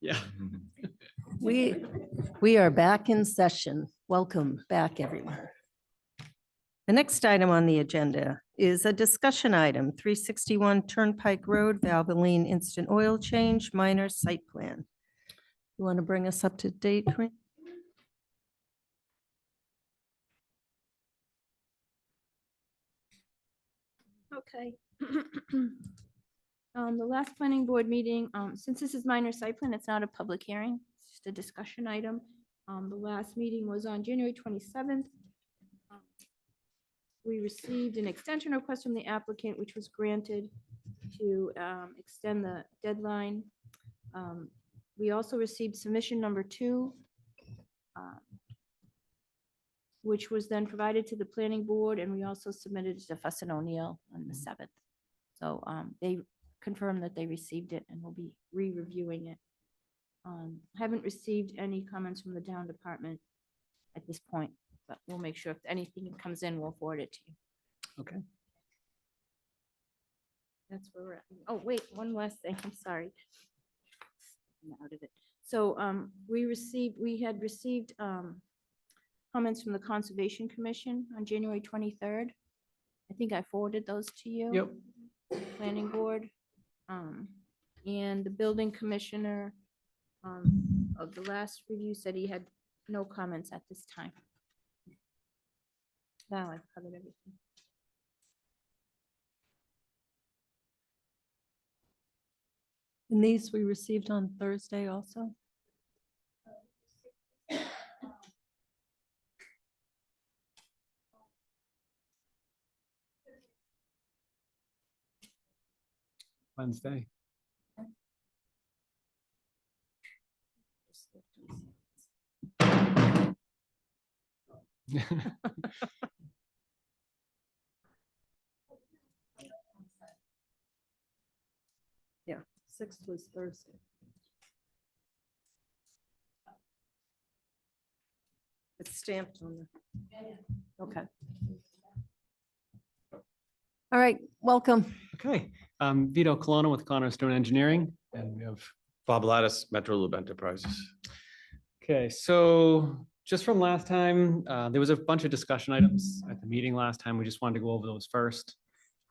Yeah.
We are back in session. Welcome back, everyone. The next item on the agenda is a discussion item, 361 Turnpike Road, Valvoline Instant Oil Change, minor site plan. You want to bring us up to date, Corinne?
Okay. The last planning board meeting, since this is minor site plan, it's not a public hearing, it's just a discussion item. The last meeting was on January 27th. We received an extension request from the applicant, which was granted to extend the deadline. We also received submission number 2, which was then provided to the planning board, and we also submitted it to Fuss and O'Neill on the 7th. So they confirmed that they received it and will be re-reviewing it. Haven't received any comments from the town department at this point, but we'll make sure if anything comes in, we'll forward it to you.
Okay.
That's where we're at. Oh, wait, one last thing, I'm sorry. I'm out of it. So we had received comments from the Conservation Commission on January 23rd. I think I forwarded those to you.
Yep.
Planning board. And the building commissioner of the last review said he had no comments at this time. Now I've covered everything.
And these we received on Thursday also?
Wednesday.
Yeah, 6th was Thursday. It's stamped on the, okay. All right, welcome.
Okay, Vito Colonna with Cornerstone Engineering, and we have
Bob Lattis, Metro Loop Enterprises.
Okay, so just from last time, there was a bunch of discussion items at the meeting last time. We just wanted to go over those first.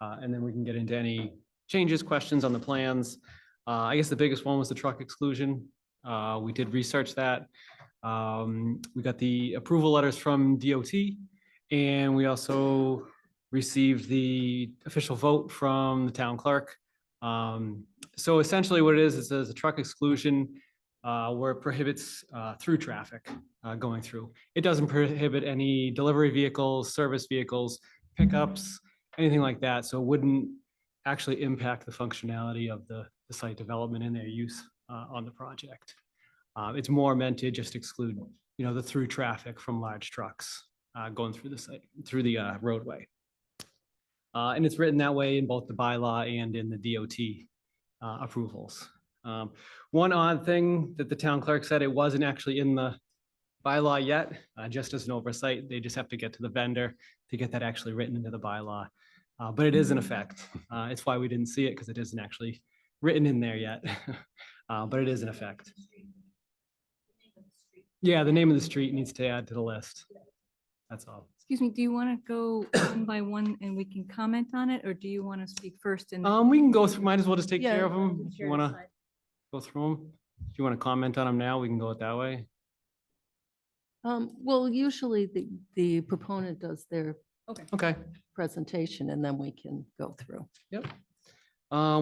And then we can get into any changes, questions on the plans. I guess the biggest one was the truck exclusion. We did research that. We got the approval letters from DOT, and we also received the official vote from the town clerk. So essentially what it is there's a truck exclusion where it prohibits through traffic going through. It doesn't prohibit any delivery vehicles, service vehicles, pickups, anything like that. So it wouldn't actually impact the functionality of the site development and their use on the project. It's more meant to just exclude, the through traffic from large trucks going through the site, through the roadway. And it's written that way in both the bylaw and in the DOT approvals. One odd thing that the town clerk said, it wasn't actually in the bylaw yet, just as an oversight. They just have to get to the vendor to get that actually written into the bylaw. But it is in effect. It's why we didn't see it, because it isn't actually written in there yet. But it is in effect. Yeah, the name of the street needs to add to the list. That's all.
Excuse me, do you want to go one by one and we can comment on it, or do you want to speak first? And
We can go through, might as well just take
Yeah,
care of them. If
sure,
you want to
fine.
go through them. If you want to comment on them now, we can go it that way.
Well, usually the proponent does their
Okay.
presentation and then we can go through.
Yep.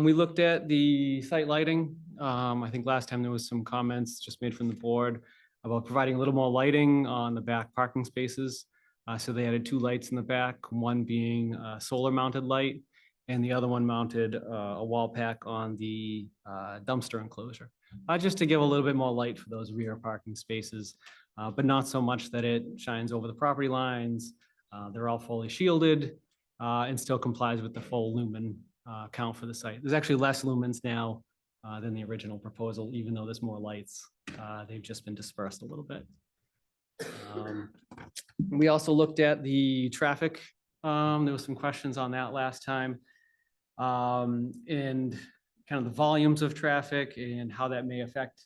We looked at the site lighting. I think last time there was some comments just made from the board about providing a little more lighting on the back parking spaces. So they added 2 lights in the back, one being a solar mounted light and the other one mounted a wall pack on the dumpster enclosure. Just to give a little bit more light for those rear parking spaces, but not so much that it shines over the property lines. They're all fully shielded and still complies with the full lumen count for the site. There's actually less lumens now than the original proposal, even though there's more lights. They've just been dispersed a little bit. We also looked at the traffic. There was some questions on that last time. And kind of the volumes of traffic and how that may affect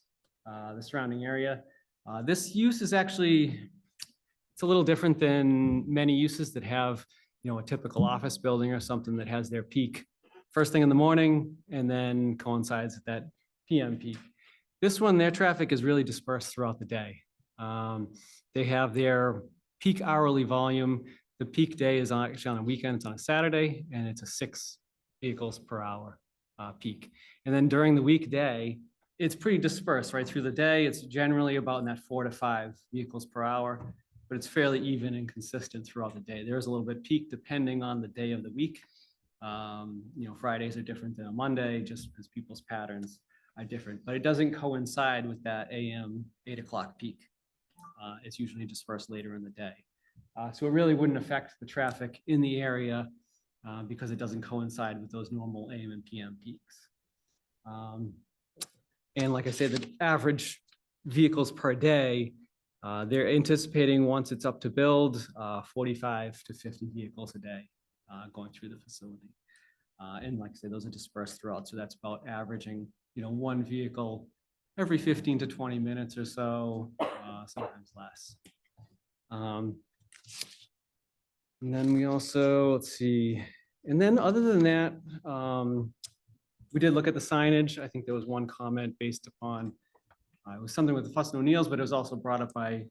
the surrounding area. This use is actually, it's a little different than many uses that have, you know, a typical office building or something that has their peak first thing in the morning and then coincides with that PM peak. This one, their traffic is really dispersed throughout the day. They have their peak hourly volume. The peak day is actually on a weekend, it's on a Saturday, and it's a 6 vehicles per hour peak. And then during the weekday, it's pretty dispersed right through the day. It's generally about in that 4 to 5 vehicles per hour, but it's fairly even and consistent throughout the day. There's a little bit peak depending on the day of the week. You know, Fridays are different than a Monday just because people's patterns are different, but it doesn't coincide with that AM 8 o'clock peak. It's usually dispersed later in the day. So it really wouldn't affect the traffic in the area because it doesn't coincide with those normal AM and PM peaks. And like I said, the average vehicles per day, they're anticipating once it's up to build, 45 to 50 vehicles a day going through the facility. And like I said, those are dispersed throughout. So that's about averaging, you know, 1 vehicle every 15 to 20 minutes or so, sometimes less. And then we also, let's see, and then other than that, we did look at the signage. I think there was one comment based upon, it was something with the Fuss and O'Neills, but it was also brought up by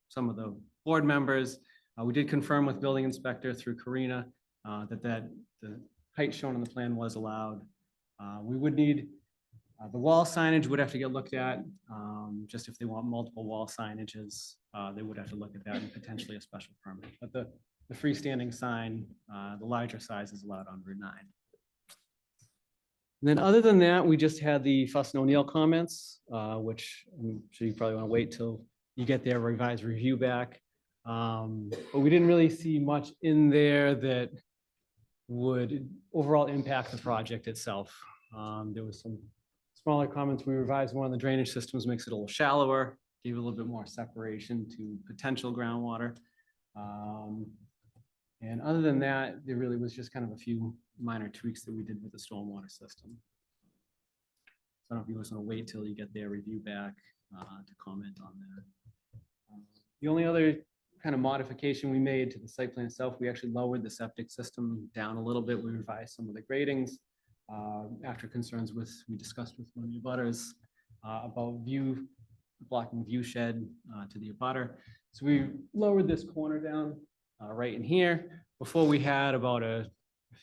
some of the board members. We did confirm with building inspector through Karina that the height shown on the plan was allowed. We would need, the wall signage would have to get looked at. Just if they want multiple wall signages, they would have to look at that and potentially a special permit. But the freestanding sign, the larger size is allowed on Route 9. And then other than that, we just had the Fuss and O'Neill comments, which I'm sure you probably want to wait till you get their revised review back. But we didn't really see much in there that would overall impact the project itself. There was some smaller comments. We revised one of the drainage systems, makes it a little shallower, gave it a little bit more separation to potential groundwater. And other than that, there really was just kind of a few minor tweaks that we did with the stormwater system. So I don't know if you just want to wait till you get their review back to comment on that. The only other kind of modification we made to the site plan itself, we actually lowered the septic system down a little bit. We revised some of the gradings after concerns we discussed with one of the abutters about blocking view shed to the abutter. So we lowered this corner down right in here. Before we had about I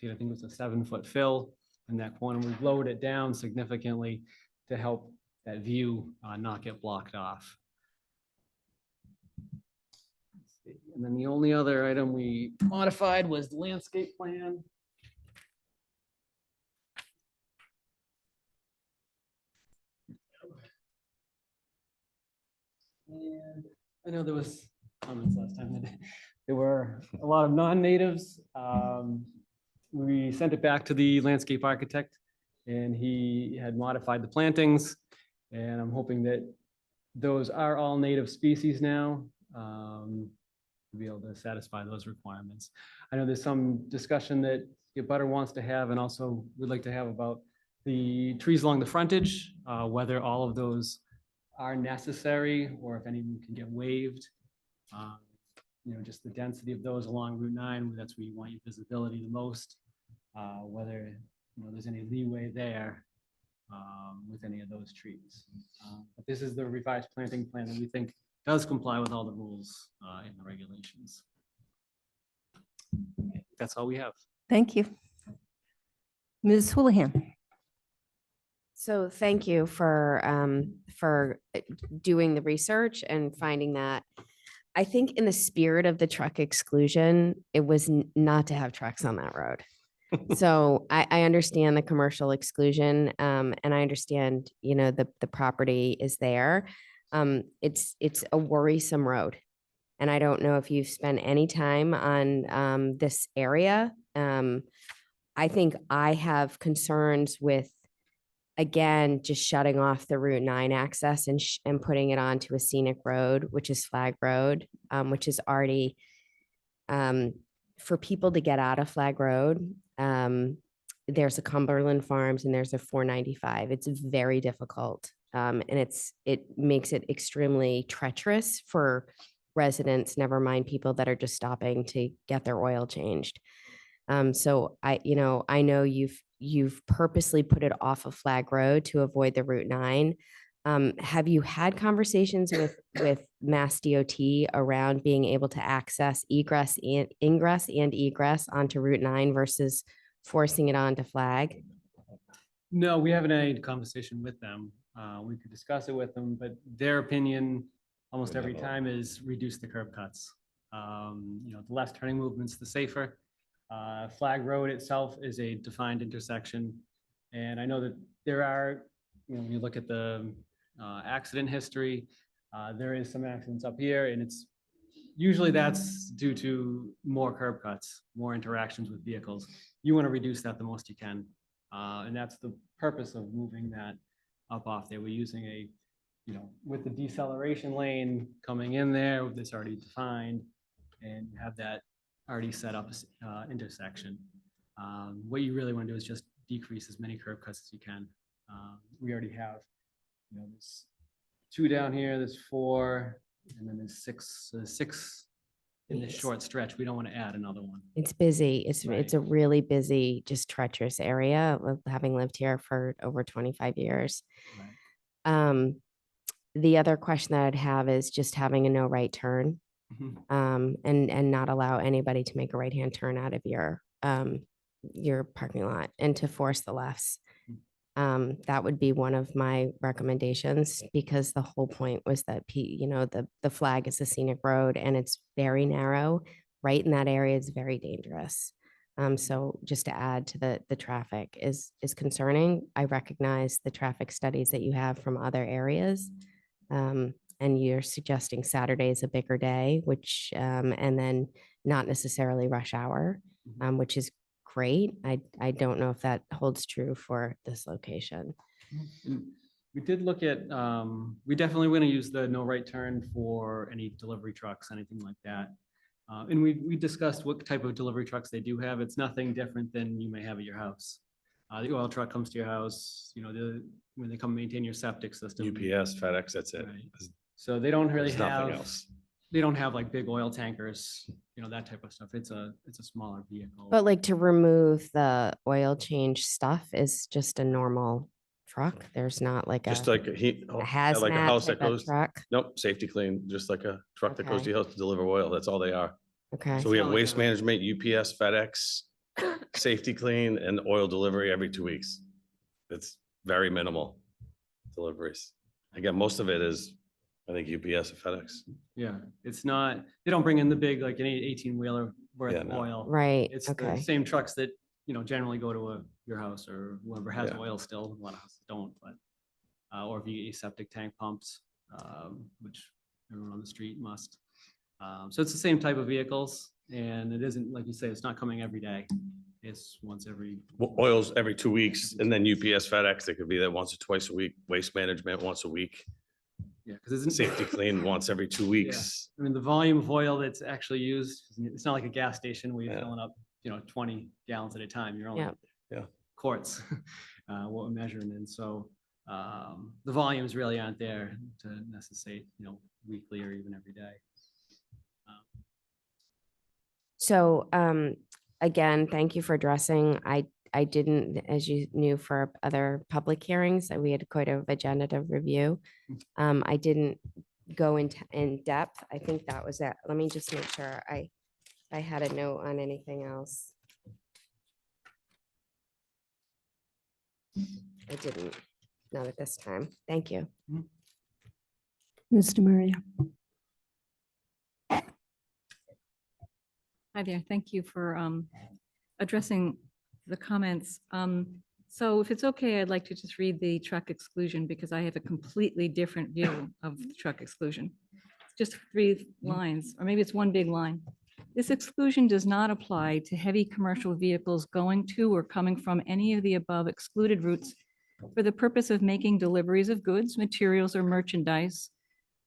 think it was a 7-foot fill in that corner. We've lowered it down significantly to help that view not get blocked off. And then the only other item we modified was the landscape plan. And I know there was comments last time that there were a lot of non-natives. We sent it back to the landscape architect and he had modified the plantings. And I'm hoping that those are all native species now. To be able to satisfy those requirements. I know there's some discussion that the abutter wants to have and also would like to have about the trees along the frontage, whether all of those are necessary or if any can get waived. You know, just the density of those along Route 9, that's where you want your visibility the most, whether there's any leeway there with any of those trees. But this is the revised planting plan that we think does comply with all the rules in the regulations. That's all we have.
Thank you. Ms. Houlihan.
So thank you for doing the research and finding that. I think in the spirit of the truck exclusion, it was not to have trucks on that road. So I understand the commercial exclusion and I understand, the property is there. It's a worrisome road. And I don't know if you've spent any time on this area. I think I have concerns with again, just shutting off the Route 9 access and putting it onto a scenic road, which is Flag Road, which is already for people to get out of Flag Road. There's a Cumberland Farms and there's a 495. It's very difficult. And it makes it extremely treacherous for residents, never mind people that are just stopping to get their oil changed. So I know you've purposely put it off of Flag Road to avoid the Route 9. Have you had conversations with Mass DOT around being able to access ingress and egress onto Route 9 versus forcing it onto Flag?
No, we haven't had any conversation with them. We could discuss it with them, but their opinion almost every time is reduce the curb cuts. The less turning movements, the safer. Flag Road itself is a defined intersection. And I know that there are, when you look at the accident history, there is some accidents up here, and it's usually that's due to more curb cuts, more interactions with vehicles. You want to reduce that the most you can. And that's the purpose of moving that up off there. We're using with the deceleration lane coming in there, that's already defined, and you have that already set up intersection. What you really want to do is just decrease as many curb cuts as you can. We already have, there's 2 down here, there's 4, and then there's 6 in this short stretch. We don't want to add another one.
It's busy. It's a really busy, just treacherous area, having lived here for over 25 years. The other question that I'd have is just having a no right turn, and not allow anybody to make a right-hand turn out of your parking lot and to force the lefts. That would be one of my recommendations, because the whole point was that, the Flag is a scenic road and it's very narrow. Right in that area is very dangerous. So just to add to the traffic is concerning. I recognize the traffic studies that you have from other areas. And you're suggesting Saturday is a bigger day, which, and then not necessarily rush hour, which is great. I don't know if that holds true for this location.
We did look at, we definitely want to use the no right turn for any delivery trucks, anything like that. And we discussed what type of delivery trucks they do have. It's nothing different than you may have at your house. The oil truck comes to your house, when they come maintain your septic system.
UPS, FedEx, that's it.
Right. So they don't really
There's nothing
have,
else.
they don't have like big oil tankers, that type of stuff. It's a smaller vehicle.
But like to remove the oil change stuff is just a normal truck. There's not like
Just
a
like a
hazmat
like a house that
type of
goes,
truck.
nope, safety clean, just like a truck that goes to
Okay.
your house to deliver oil. That's all they are.
Okay.
So we
It's
have
not like
waste
a-
management, UPS, FedEx, safety clean, and oil delivery every 2 weeks. It's very minimal deliveries. Again, most of it is, I think, UPS and FedEx.
Yeah, it's not, they don't bring in the big, like any 18-wheeler worth
Yeah,
of
no.
oil.
Right,
It's
okay.
the same trucks that, generally go to your house, or whoever has
Yeah.
oil still. A lot of houses don't, but, or if you get septic tank pumps, which everyone on the street must. So it's the same type of vehicles, and it isn't, like you say, it's not coming every day. It's once every.
Oil's every 2 weeks, and then UPS, FedEx, it could be there once or twice a week. Waste management once a week.
Yeah, because isn't.
Safety clean once every 2 weeks.
I mean, the volume of oil that's actually used, it's not like a gas station where you're
Yeah.
filling up, 20 gallons at a time. You're only
Yeah.
Yeah.
quarts, what we're measuring. And so the volumes really aren't there to necessitate, weekly or even every day.
So, again, thank you for addressing. I didn't, as you knew, for other public hearings, that we had quite a agenda to review. I didn't go in depth. I think that was it. Let me just make sure I had a note on anything else. I didn't, not at this time. Thank you.
Mr. Maria.
Hi there. Thank you for addressing the comments. So if it's okay, I'd like to just read the truck exclusion, because I have a completely different view of the truck exclusion. Just 3 lines, or maybe it's one big line. This exclusion does not apply to heavy commercial vehicles going to or coming from any of the above excluded routes for the purpose of making deliveries of goods, materials, or merchandise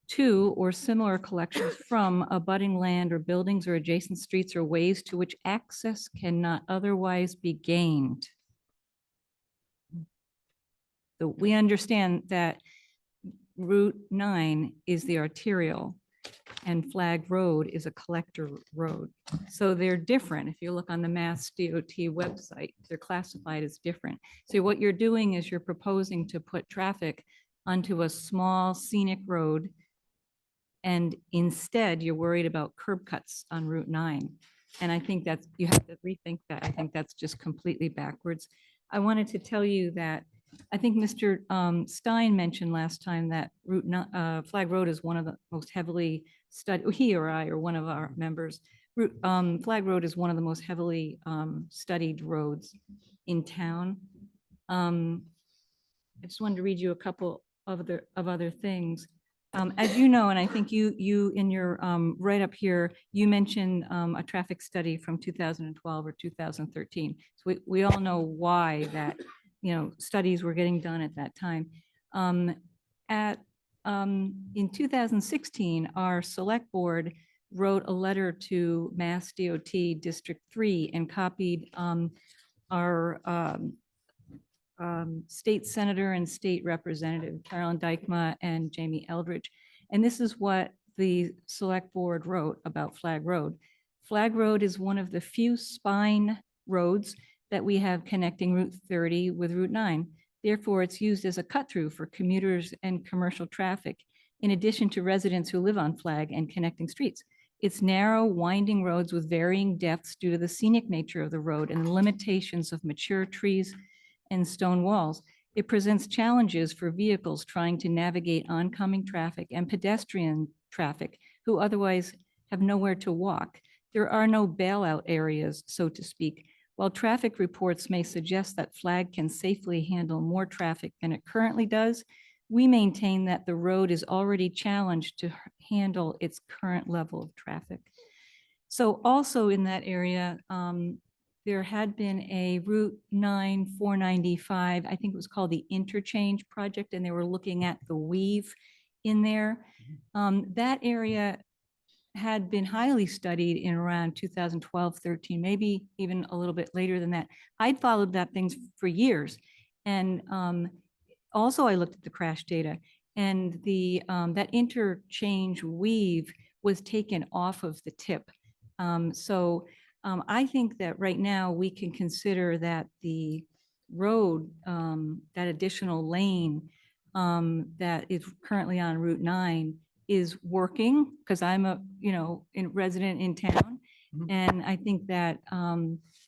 to or similar collections from abutting land or buildings or adjacent streets or ways to which access cannot otherwise be gained. So we understand that Route 9 is the arterial and Flag Road is a collector road. So they're different. If you look on the Mass DOT website, they're classified as different. So what you're doing is you're proposing to put traffic onto a small scenic road, and instead you're worried about curb cuts on Route 9. And I think that's, you have to rethink that. I think that's just completely backwards. I wanted to tell you that I think Mr. Stein mentioned last time that Flag Road is one of the most heavily studied, he or I, or one of our members, Flag Road is one of the most heavily studied roads in town. I just wanted to read you a couple of other things. As you know, and I think you in your right up here, you mentioned a traffic study from 2012 or 2013. So we all know why that, studies were getting done at that time. In 2016, our select board wrote a letter to Mass DOT District 3 and copied our state senator and state representative, Carolyn Dykma and Jamie Eldridge. And this is what the select board wrote about Flag Road. Flag Road is one of the few spine roads that we have connecting Route 30 with Route 9. Therefore, it's used as a cut-through for commuters and commercial traffic, in addition to residents who live on Flag and connecting streets. It's narrow, winding roads with varying depths due to the scenic nature of the road and the limitations of mature trees and stone walls. It presents challenges for vehicles trying to navigate oncoming traffic and pedestrian traffic who otherwise have nowhere to walk. There are no bailout areas, so to speak. While traffic reports may suggest that Flag can safely handle more traffic than it currently does, we maintain that the road is already challenged to handle its current level of traffic. So also in that area, there had been a Route 9 495, I think it was called the Interchange Project, and they were looking at the weave in there. That area had been highly studied in around 2012, 13, maybe even a little bit later than that. I'd followed that things for years. And also I looked at the crash data, and that interchange weave was taken off of the tip. I think that right now we can consider that the road, that additional lane that is currently on Route 9 is working, because I'm a, resident in town. And I think that,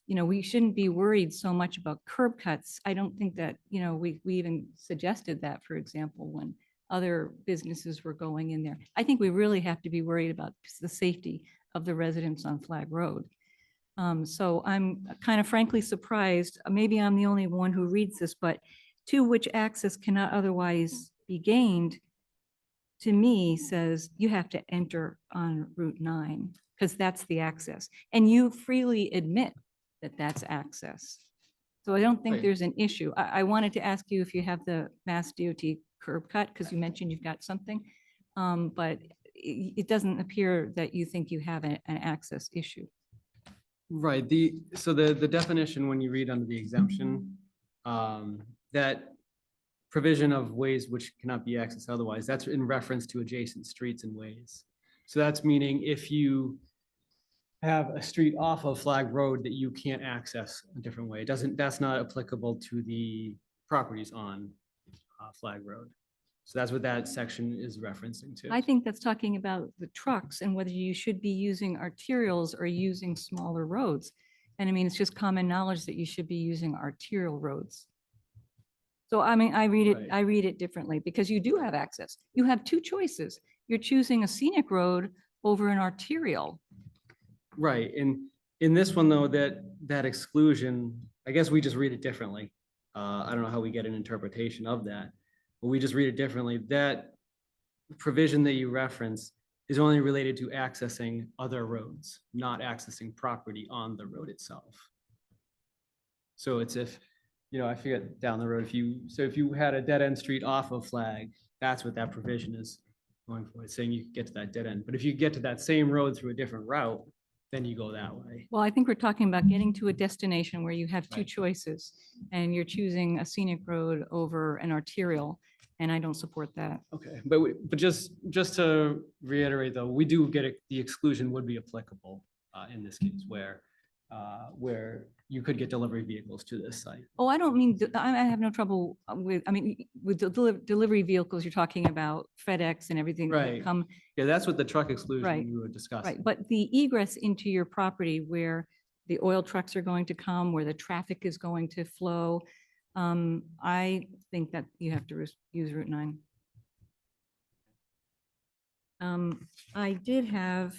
we shouldn't be worried so much about curb cuts. I don't think that, we even suggested that, for example, when other businesses were going in there. I think we really have to be worried about the safety of the residents on Flag Road. So I'm kind of frankly surprised, maybe I'm the only one who reads this, but to which access cannot otherwise be gained, to me says you have to enter on Route 9, because that's the access. And you freely admit that that's access. So I don't think
Right.
there's an issue. I wanted to ask you if you have the Mass DOT curb cut, because you mentioned you've got something. But it doesn't appear that you think you have an access issue.
Right, so the definition, when you read under the exemption, that provision of ways which cannot be accessed otherwise, that's in reference to adjacent streets and ways. So that's meaning if you have a street off of Flag Road that you can't access a different way, that's not applicable to the properties on Flag Road. So that's what that section is referencing to.
I think that's talking about the trucks and whether you should be using arterials or using smaller roads. And I mean, it's just common knowledge that you should be using arterial roads. So I mean, I read it differently, because you do have access. You have two choices. You're choosing a scenic road over an arterial.
Right, and in this one though, that exclusion, I guess we just read it differently. I don't know how we get an interpretation of that, but we just read it differently. That provision that you reference is only related to accessing other roads, not accessing property on the road itself. So it's if I forget down the road, if you had a dead end street off of Flag, that's what that provision is going for. It's saying you could get to that dead end. But if you get to that same road through a different route, then you go that way.
Well, I think we're talking about getting to a destination where you have two
Right.
choices and you're choosing a scenic road over an arterial, and I don't support that.
Okay, but just to reiterate though, we do get the exclusion would be applicable in this case where you could get delivery vehicles to this site.
Oh, I don't mean, I have no trouble with, I mean, with the delivery vehicles, you're talking about FedEx and everything that
Right.
come.
Yeah, that's what the truck
Right,
exclusion we were discussing.
Right, but the egress into your property where the oil trucks are going to come, where the traffic is going to flow, I think that you have to use Route 9. I did have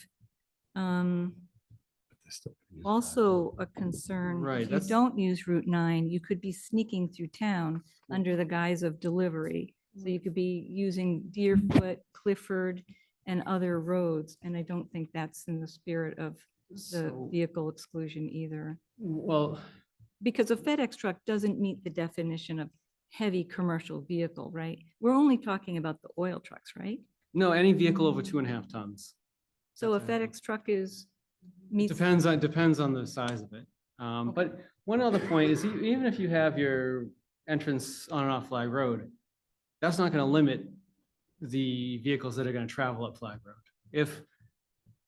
also a concern.
Right,
If you
that's-
don't use Route 9, you could be sneaking through town under the guise of delivery. So you could be using Deerfoot, Clifford, and other roads, and I don't think that's in the spirit of the
So-
vehicle exclusion either.
Well,
Because a FedEx truck doesn't meet the definition of heavy commercial vehicle, right? We're only talking about the oil trucks, right?
no, any vehicle over 2.5 tons.
So a FedEx truck meets.
Depends on the size of it. But one other point is even if you have your entrance on and off Flag Road, that's not going to limit the vehicles that are going to travel up Flag Road.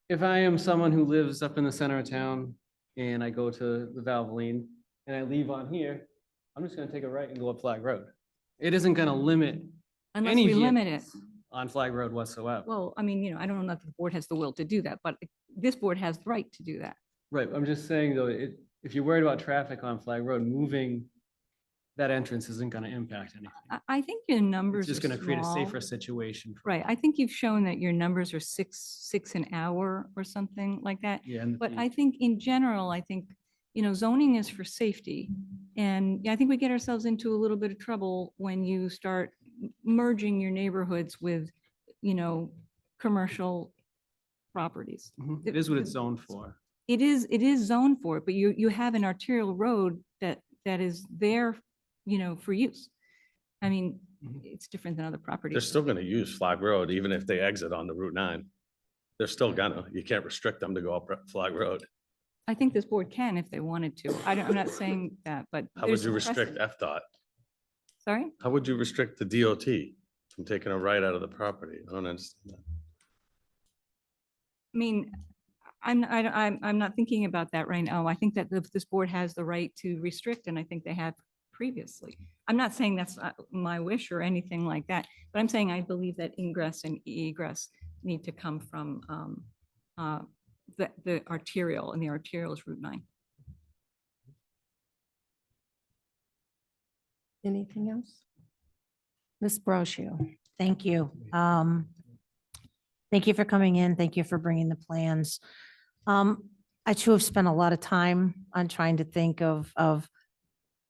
If I am someone who lives up in the center of town and I go to the Valvoline and I leave on here, I'm just going to take a right and go up Flag Road. It isn't going to limit
Unless
any
we limit it.
vehicles on Flag Road whatsoever.
Well, I mean, I don't know if the board has the will to do that, but this board has the right to do that.
Right, I'm just saying though, if you're worried about traffic on Flag Road, moving that entrance isn't going to impact anything.
I think your numbers
It's just
are
going to create a
small.
safer situation.
Right, I think you've shown that your numbers are six an hour or something like that.
Yeah, and
But
the-
I think in general, I think, zoning is for safety. And I think we get ourselves into a little bit of trouble when you start merging your neighborhoods with, commercial properties.
It is what it's zoned for.
It is zoned for it, but you have an arterial road that is there, for use. I mean, it's different than other
They're
properties.
still gonna use Flag Road, even if they exit on the Route 9. They're still gonna, you can't restrict them to go up Flag Road.
I think this board can if they wanted to. I'm not saying that, but.
How would
there's
you restrict
precedent.
FDOT?
Sorry?
How would you restrict the DOT from taking a right out of the property? I don't understand that.
I mean, I'm not thinking about that right now. I think that this board has the right to restrict, and I think they have previously. I'm not saying that's my wish or anything like that, but I'm saying I believe that ingress and egress need to come from the arterial, and the arterial is Route 9.
Anything else? Ms. Broccio.
Thank you. Thank you for coming in. Thank you for bringing the plans. I too have spent a lot of time on trying to think of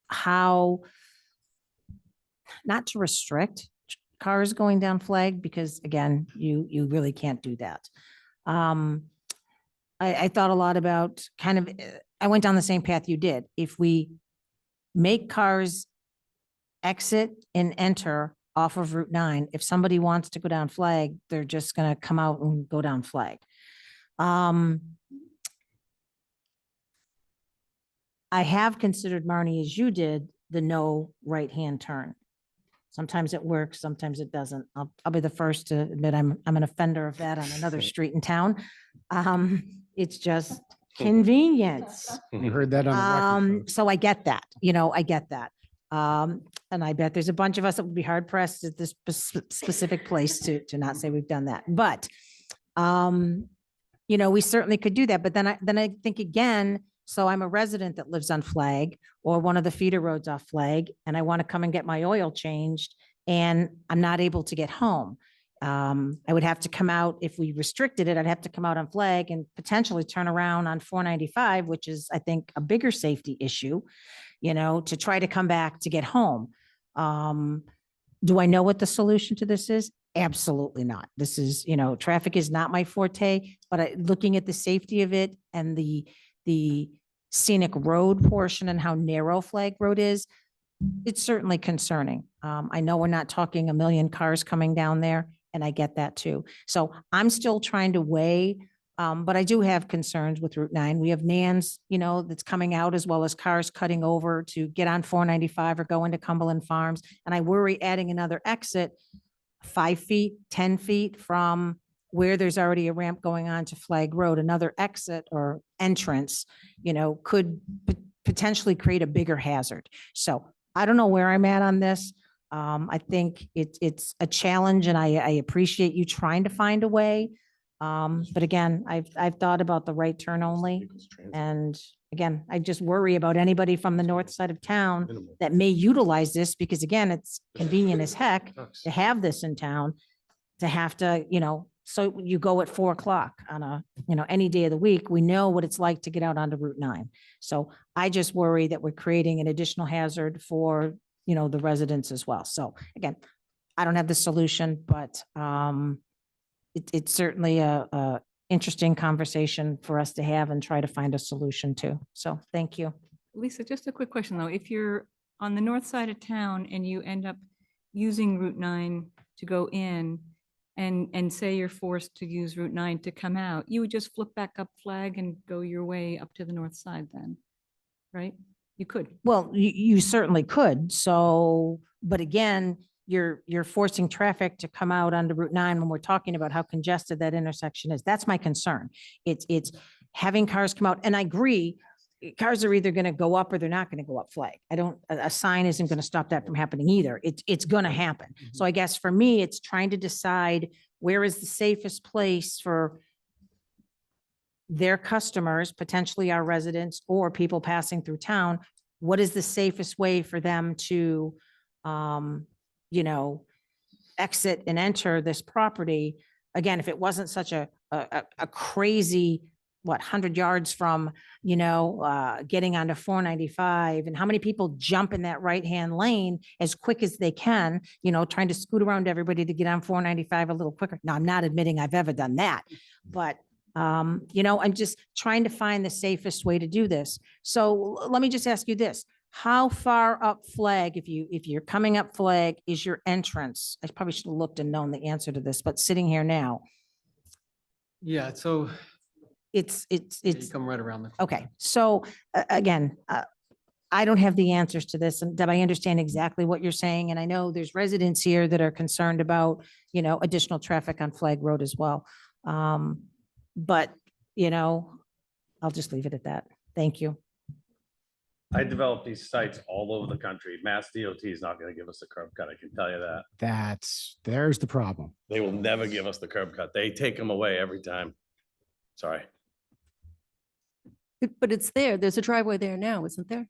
how not to restrict cars going down Flag, because again, you really can't do that. I thought a lot about I went down the same path you did. If we make cars exit and enter off of Route 9, if somebody wants to go down Flag, they're just gonna come out and go down Flag. I have considered, Marnie, as you did, the no right-hand turn. Sometimes it works, sometimes it doesn't. I'll be the first to admit I'm an offender of that on another street in town. It's just convenience.
You heard that on the record, folks.
So I get that, I get that. And I bet there's a bunch of us that would be hard pressed at this specific place to not say we've done that. But, we certainly could do that. But then I think again, so I'm a resident that lives on Flag or one of the feeder roads off Flag, and I want to come and get my oil changed and I'm not able to get home. I would have to come out, if we restricted it, I'd have to come out on Flag and potentially turn around on 495, which is, I think, a bigger safety issue, to try to come back to get home. Do I know what the solution to this is? Absolutely not. This is, traffic is not my forte, but looking at the safety of it and the scenic road portion and how narrow Flag Road is, it's certainly concerning. I know we're not talking a million cars coming down there, and I get that too. So I'm still trying to weigh, but I do have concerns with Route 9. We have Nans, you know, that's coming out as well as cars cutting over to get on 495 or go into Cumberland Farms. And I worry adding another exit 5 feet, 10 feet from where there's already a ramp going on to Flag Road, another exit or entrance, you know, could potentially create a bigger hazard. So I don't know where I'm at on this. I think it's a challenge, and I appreciate you trying to find a way. But again, I've thought about the right turn only. And again, I just worry about anybody from the north side of town that may utilize this, because again, it's convenient as heck to have this in town, to have to, you know, so you go at 4 o'clock on a, you know, any day of the week. We know what it's like to get out onto Route 9. So I just worry that we're creating an additional hazard for, you know, the residents as well. So again, I don't have the solution, but it's certainly a interesting conversation for us to have and try to find a solution to. So thank you.
Lisa, just a quick question though. If you're on the north side of town and you end up using Route 9 to go in, and say you're forced to use Route 9 to come out, you would just flip back up Flag and go your way up to the north side then, right? You could.
Well, you certainly could. So, but again, you're forcing traffic to come out onto Route 9 when we're talking about how congested that intersection is. That's my concern. It's having cars come out, and I agree, cars are either going to go up or they're not going to go up Flag. A sign isn't going to stop that from happening either. It's going to happen. So I guess for me, it's trying to decide where is the safest place for their customers, potentially our residents or people passing through town. What is the safest way for them to, you know, exit and enter this property? Again, if it wasn't such a crazy, 100 yards from, you know, getting onto 495, and how many people jump in that right-hand lane as quick as they can, you know, trying to scoot around everybody to get on 495 a little quicker. Now, I'm not admitting I've ever done that, but you know, I'm just trying to find the safest way to do this. So let me just ask you this. How far up Flag, if you're coming up Flag, is your entrance? I probably should have looked and known the answer to this, but sitting here now,
Yeah, so
it's
you come right around the.
okay. So again, I don't have the answers to this, and Deb, I understand exactly what you're saying. And I know there's residents here that are concerned about, you know, additional traffic on Flag Road as well. But, you know, I'll just leave it at that. Thank you.
I develop these sites all over the country. Mass DOT is not going to give us a curb cut. I can tell you that.
There's the problem.
They will never give us the curb cut. They take them away every time. Sorry.
But it's there. There's a driveway there now, isn't there?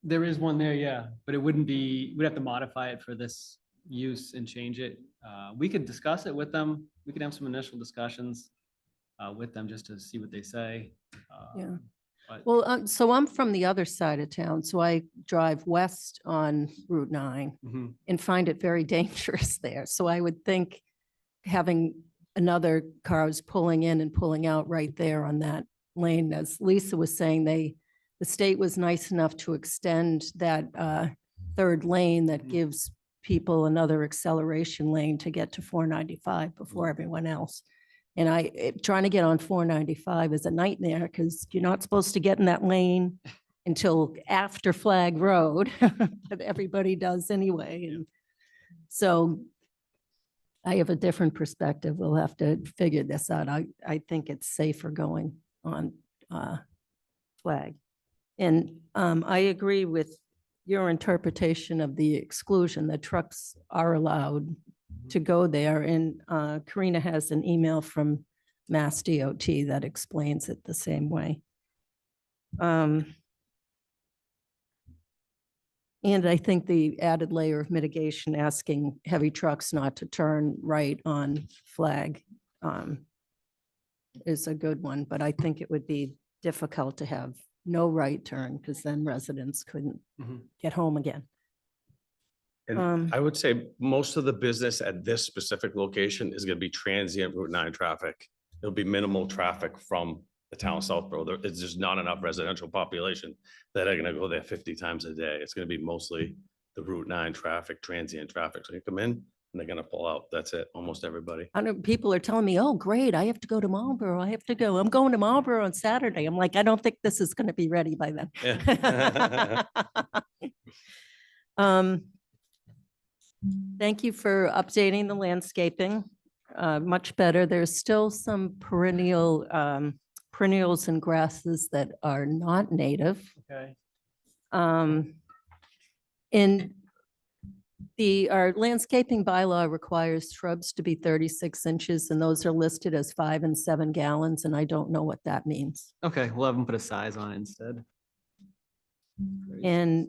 There is one there, yeah, but it wouldn't be, we'd have to modify it for this use and change it. We could discuss it with them. We could have some initial discussions with them just to see what they say.
Yeah.
But
Well, so I'm from the other side of town, so I drive west on Route 9
Mhm.
and find it very dangerous there. So I would think having another cars pulling in and pulling out right there on that lane, as Lisa was saying, the state was nice enough to extend that third lane that gives people another acceleration lane to get to 495 before everyone else. And trying to get on 495 is a nightmare because you're not supposed to get in that lane until after Flag Road, but everybody does anyway. And so I have a different perspective. We'll have to figure this out. I think it's safer going on Flag. And I agree with your interpretation of the exclusion, that trucks are allowed to go there. And Karina has an email from Mass DOT that explains it the same way. And I think the added layer of mitigation, asking heavy trucks not to turn right on Flag is a good one, but I think it would be difficult to have no right turn because then residents couldn't get home again.
And I would say most of the business at this specific location is going to be transient Route 9 traffic. There'll be minimal traffic from the town of Southborough. It's just not enough residential population that are gonna go there 50 times a day. It's gonna be mostly the Route 9 traffic, transient traffic. So you come in and they're gonna pull out. That's it, almost everybody.
I know people are telling me, oh, great, I have to go to Marlboro. I have to go. I'm going to Marlboro on Saturday. I'm like, I don't think this is going to be ready by then.
Yeah.
Thank you for updating the landscaping. Much better. There's still some perennials and grasses that are not native.
Okay.
Our landscaping bylaw requires shrubs to be 36 inches, and those are listed as 5 and 7 gallons, and I don't know what that means.
Okay, we'll have them put a size on it instead.
And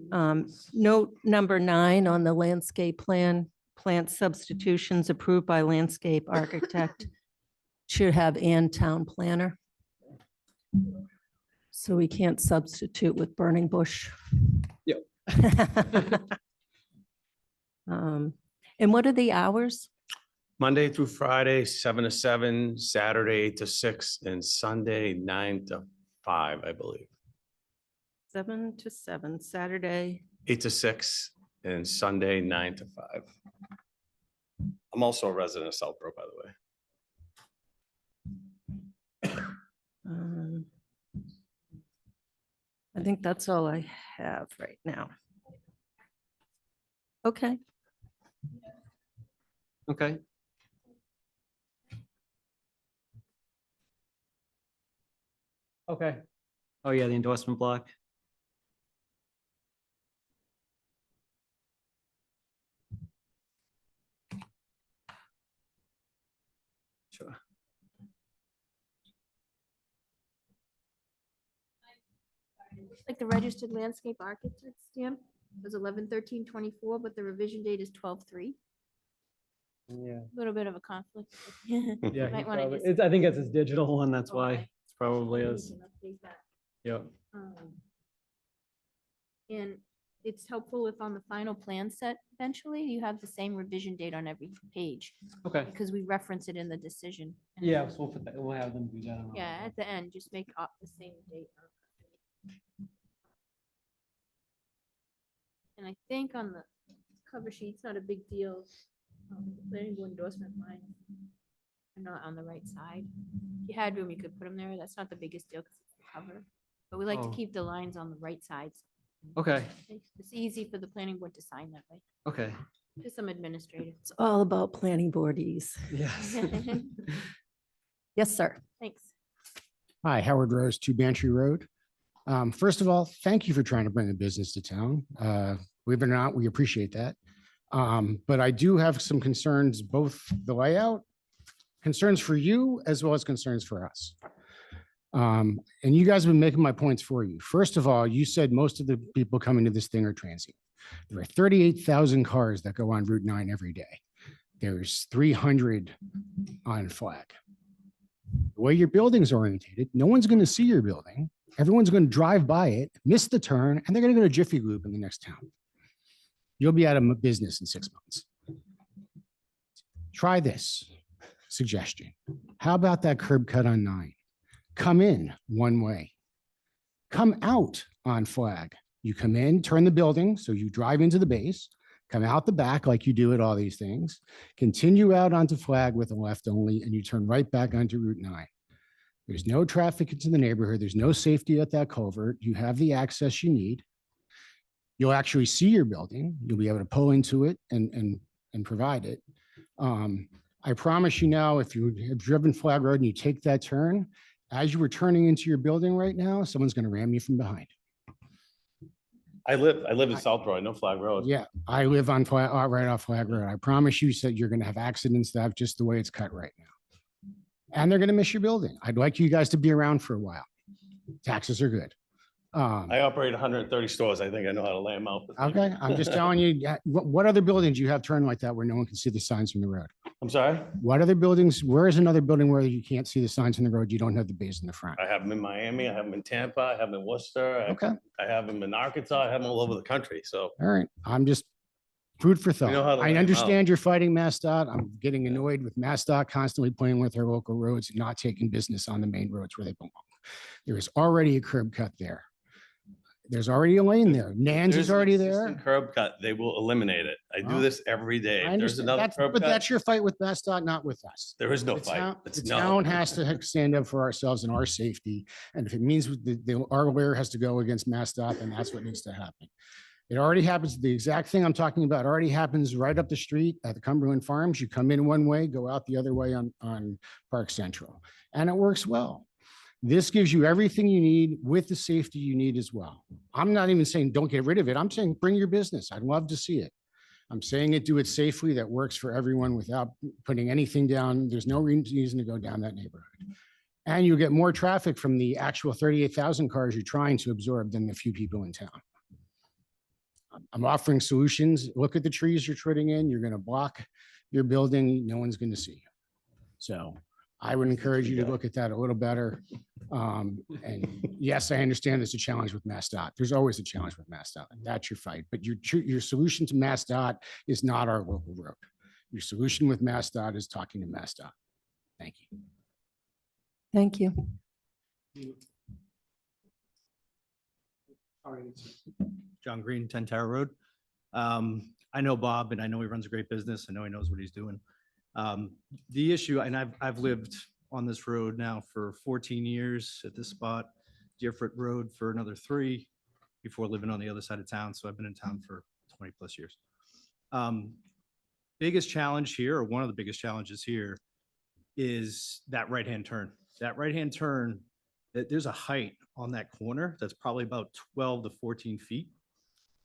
note number 9 on the landscape plan, plant substitutions approved by landscape architect should have and town planner. So we can't substitute with burning bush.
Yep.
And what are the hours?
Monday through Friday, 7 to 7, Saturday, 8 to 6, and Sunday, 9 to 5, I believe.
7 to 7, Saturday.
8 to 6, and Sunday, 9 to 5. I'm also a resident of Southborough, by the way.
I think that's all I have right now. Okay.
Okay. Okay. Oh, yeah, the endorsement block. Sure.
Like the registered landscape architect stamp was 11/13/24, but the revision date is 12/3.
Yeah.
A little bit of a conflict.
Yeah,
Might wanna just-
I think it's his digital one, that's why
Okay.
it probably
We
is.
can update that.
Yep.
And it's helpful if on the final plan set eventually, you have the same revision date on every page.
Okay.
Because we reference it in the decision. And
Yeah, so we'll put that, we'll have them do that. on-
Yeah, at the end, just make up the same date. And I think on the cover sheet, it's not a big deal. The planning board endorsement line are not on the right side. If you had room, you could put them there. That's not the biggest deal because it's the cover. But we like to
Oh.
keep the lines on the right sides.
Okay,
It's easy for the planning board to sign that way.
okay.
Just some administrative.
It's all about planning board ease.
Yes.
Yes, sir.
Thanks.
Hi, Howard Rose, 2 Bantry Road. First of all, thank you for trying to bring a business to town. Believe it or not, we appreciate that. But I do have some concerns, both the layout, concerns for you as well as concerns for us. And you guys have been making my points for you. First of all, you said most of the people coming to this thing are transient. There are 38,000 cars that go on Route 9 every day. There's 300 on Flag. The way your building's orientated, no one's going to see your building. Everyone's going to drive by it, miss the turn, and they're going to go to Jiffy Lube in the next town. You'll be out of business in 6 months. Try this suggestion. How about that curb cut on 9? Come in one way. Come out on Flag. You come in, turn the building, so you drive into the base, come out the back like you do at all these things, continue out onto Flag with a left only, and you turn right back onto Route 9. There's no traffic into the neighborhood. There's no safety at that culvert. You have the access you need. You'll actually see your building. You'll be able to pull into it and provide it. I promise you now, if you have driven Flag Road and you take that turn, as you were turning into your building right now, someone's going to ram you from behind.
I live in Southborough. I know Flag Road.
Yeah, I live on Flag, right off Flag Road. I promise you said you're going to have accidents that have just the way it's cut right now. And they're going to miss your building. I'd like you guys to be around for a while. Taxes are good.
I operate 130 stores. I think I know how to lay them out.
Okay, I'm just telling you, what other buildings you have turned like that where no one can see the signs from the road?
I'm sorry?
What other buildings, where is another building where you can't see the signs from the road? You don't have the base in the front?
I have them in Miami. I have them in Tampa. I have them in Worcester.
Okay.
I have them in Arkansas. I have them all over the country. So
All right, I'm just food for thought.
know how to lay
I
'em
understand you're fighting MassDOT. I'm getting annoyed with MassDOT constantly playing with their local roads and not taking business on the main roads where they belong. There is already a curb cut there. There's already a lane there. Nan's
There's
is
an
already
existing
there.
Curb cut, they will eliminate it. I do
Oh.
this every day.
I
If there's
understand.
another
That's-
curb
But
cut,
that's your fight with MassDOT, not with us.
there is no
The
fight.
town-
It's
The
no.
town has to stand up for ourselves and our safety. And if it means our lawyer has to go against MassDOT, then that's what needs to happen. It already happens. The exact thing I'm talking about already happens right up the street at the Cumberland Farms. You come in one way, go out the other way on Park Central, and it works well. This gives you everything you need with the safety you need as well. I'm not even saying don't get rid of it. I'm saying bring your business. I'd love to see it. I'm saying it, do it safely, that works for everyone without putting anything down. There's no reason to go down that neighborhood. And you get more traffic from the actual 38,000 cars you're trying to absorb than the few people in town. I'm offering solutions. Look at the trees you're putting in. You're going to block your building. No one's going to see you. So I would encourage you to look at that a little better. And yes, I understand there's a challenge with MassDOT. There's always a challenge with MassDOT. That's your fight. But your solution to MassDOT is not our local road. Your solution with MassDOT is talking to MassDOT. Thank you.
Thank you.
John Green, 10 Tower Road. I know Bob and I know he runs a great business. I know he knows what he's doing. The issue, and I've lived on this road now for 14 years at this spot, Deerfoot Road for another 3 before living on the other side of town. So I've been in town for 20 plus years. Biggest challenge here, or one of the biggest challenges here, is that right-hand turn. That right-hand turn, there's a height on that corner that's probably about 12 to 14 feet.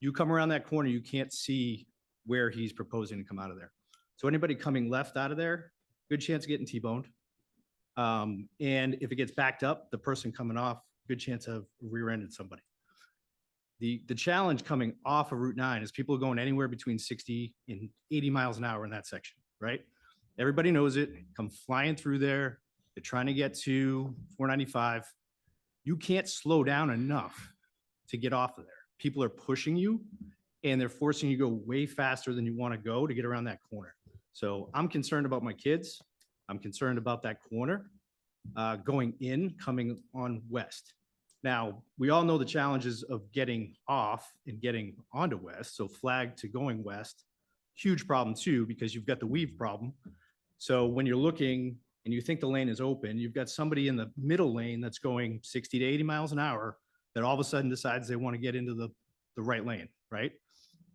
You come around that corner, you can't see where he's proposing to come out of there. So anybody coming left out of there, good chance of getting T-boned. And if it gets backed up, the person coming off, good chance of rear-ended somebody. The challenge coming off of Route 9 is people going anywhere between 60 and 80 miles an hour in that section, right? Everybody knows it, come flying through there. They're trying to get to 495. You can't slow down enough to get off of there. People are pushing you and they're forcing you to go way faster than you want to go to get around that corner. So I'm concerned about my kids. I'm concerned about that corner going in, coming on west. Now, we all know the challenges of getting off and getting onto west. So flag to going west, huge problem too, because you've got the weave problem. So when you're looking and you think the lane is open, you've got somebody in the middle lane that's going 60 to 80 miles an hour that all of a sudden decides they want to get into the right lane, right?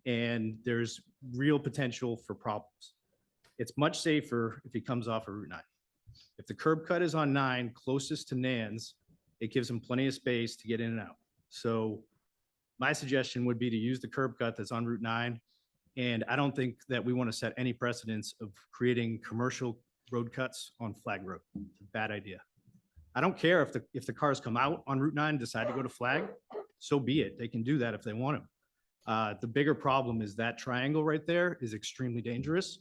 And there's real potential for problems. It's much safer if he comes off of Route 9. If the curb cut is on 9, closest to Nan's, it gives him plenty of space to get in and out. So my suggestion would be to use the curb cut that's on Route 9. And I don't think that we want to set any precedents of creating commercial road cuts on Flag Road. It's a bad idea. I don't care if the cars come out on Route 9 and decide to go to Flag, so be it. They can do that if they want to. The bigger problem is that triangle right there is extremely dangerous.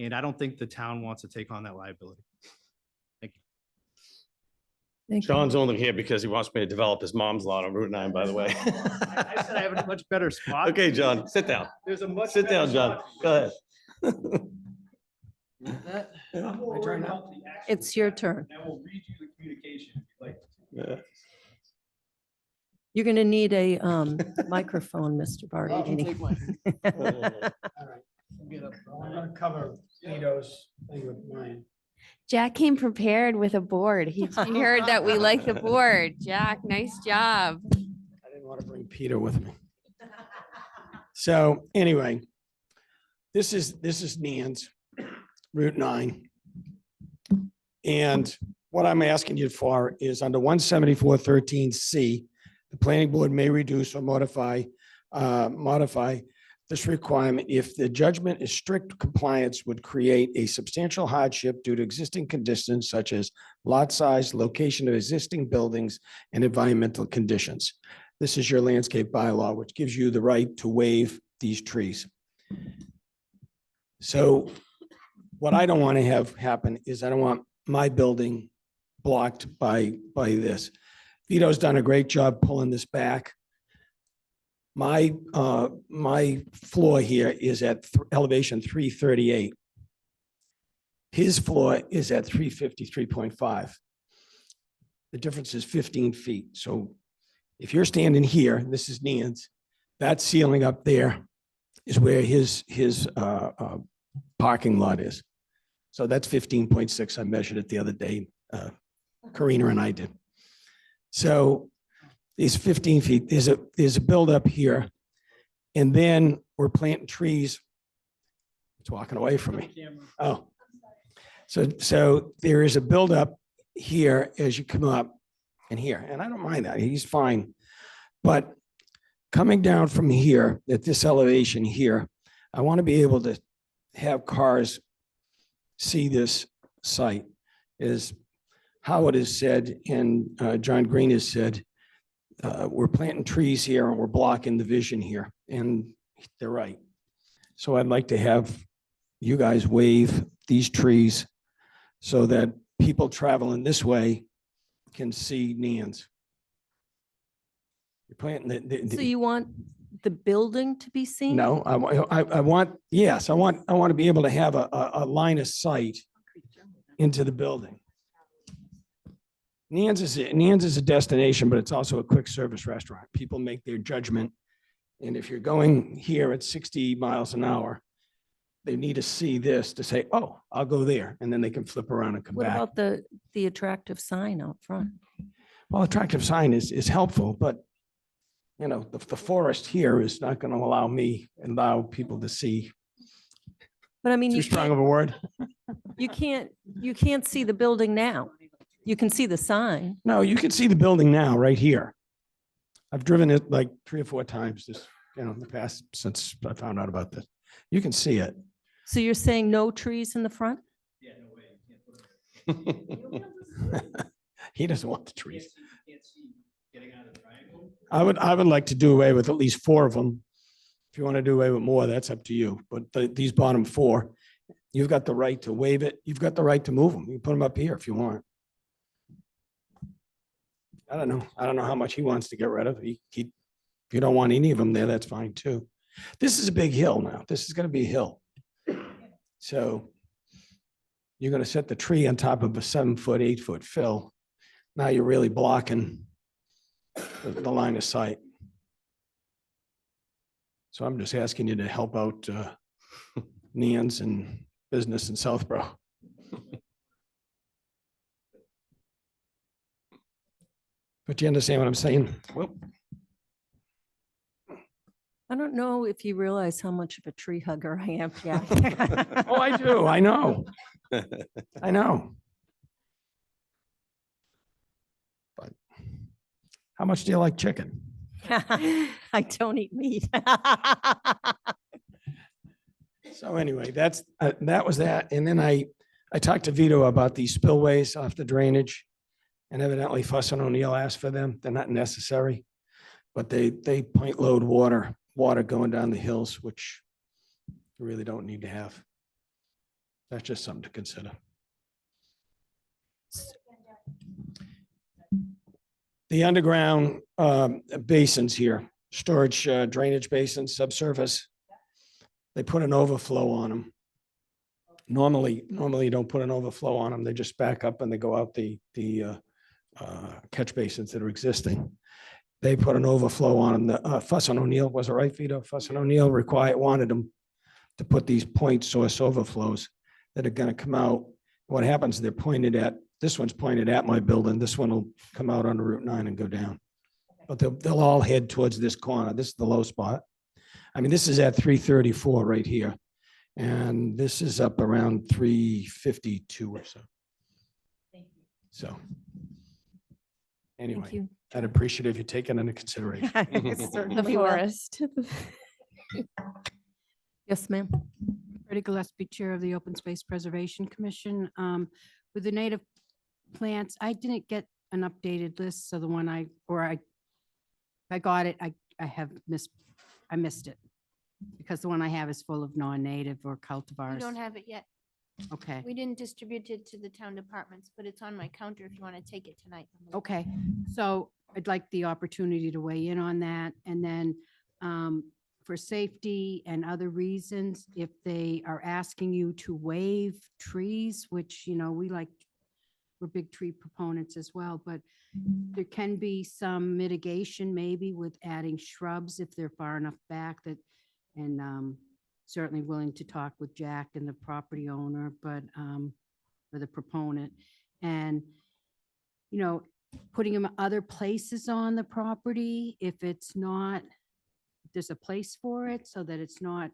And I don't think the town wants to take on that liability. Thank you.
Thank you.
John's only here because he wants me to develop his mom's lot on Route 9, by the way.
I said I have a much better spot.
Okay, John, sit down.
There's a much
Sit
better
down, John.
spot.
Go ahead.
I'm more worried about the actual
It's your turn.
And I will read you the communication if you'd like.
Yeah.
You're going to need a microphone, Mr.
I can take
Bargini.
I'm gonna cover Lito's thing with mine.
Jack came prepared with a board. He heard that we like the board. Jack, nice job.
I didn't want to bring Peter with me. So anyway, this is Nan's Route 9. And what I'm asking you for is under 174.13C, the planning board may reduce or modify this requirement if the judgment is strict compliance would create a substantial hardship due to existing conditions such as lot size, location of existing buildings, and environmental conditions. This is your landscape bylaw, which gives you the right to waive these trees. So what I don't want to have happen is I don't want my building blocked by this. Vito's done a great job pulling this back. My floor here is at elevation 338. His floor is at 353.5. The difference is 15 feet. So if you're standing here, this is Nian's, that ceiling up there is where his parking lot is. So that's 15.6. I measured it the other day. Karina and I did. So these 15 feet, there's a buildup here. And then we're planting trees. It's walking away from me. Oh. So there is a buildup here as you come up and here. And I don't mind that. He's fine. But coming down from here at this elevation here, I want to be able to have cars see this site. Is Howard has said, and John Green has said, we're planting trees here and we're blocking the vision here. And they're right. So I'd like to have you guys wave these trees so that people traveling this way can see Nian's. You're planting
So you want the building to be seen?
no, I want, yes, I want to be able to have a line of sight into the building. Nian's is a destination, but it's also a quick service restaurant. People make their judgment. And if you're going here at 60 miles an hour, they need to see this to say, oh, I'll go there. And then they can flip around and come
What
back.
about the attractive sign out front?
Well, attractive sign is helpful, but you know, the forest here is not going to allow people to see.
But I mean,
Too strong of a word?
you can't see the building now. You can see the sign.
No, you can see the building now, right here. I've driven it like 3 or 4 times in the past since I found out about this. You can see it.
So you're saying no trees in the front?
He doesn't want the trees. I would like to do away with at least 4 of them. If you want to do away with more, that's up to you. But these bottom 4, you've got the right to waive it. You've got the right to move them. You can put them up here if you want. I don't know how much he wants to get rid of. If you don't want any of them there, that's fine too. This is a big hill now. This is going to be a hill. So you're going to set the tree on top of a 7-foot, 8-foot fill. Now you're really blocking the line of sight. So I'm just asking you to help out Nian's and business in Southborough. But you understand what I'm saying? Well,
I don't know if you realize how much of a tree hugger I am. Yeah.
oh, I do. I know. I know. But how much do you like chicken?
I don't eat meat.
So anyway, that was that. And then I talked to Vito about these spillways off the drainage. And evidently Fuss and O'Neill asked for them. They're not necessary, but they point load water going down the hills, which you really don't need to have. That's just something to consider. The underground basins here, storage drainage basins, subsurface, they put an overflow on them. Normally you don't put an overflow on them. They just back up and they go out the catch basins that are existing. They put an overflow on them. The Fuss and O'Neill, was it right, Vito? Fuss and O'Neill wanted them to put these point source overflows that are going to come out. What happens, they're pointed at, this one's pointed at my building. This one will come out on Route 9 and go down. But they'll all head towards this corner. This is the low spot. I mean, this is at 334 right here. And this is up around 352 or so. So anyway,
you.
I'd appreciate if you take it into consideration.
Certainly
The
will.
forest.
Yes, ma'am.
Freddie Gillespie, Chair of the Open Space Preservation Commission. With the native plants, I didn't get an updated list, so the one I got it, I missed it. Because the one I have is full of non-native or
We
cultivars.
don't have it yet.
Okay,
We didn't distribute it to the town departments, but it's on my counter if you want to take it tonight.
okay. So I'd like the opportunity to weigh in on that. And then for safety and other reasons, if they are asking you to waive trees, which, we like we're big tree proponents as well, but there can be some mitigation maybe with adding shrubs if they're far enough back that, and certainly willing to talk with Jack and the property owner, but, or the proponent. And, you know, putting them other places on the property, if it's not, if there's a place for it so that it's not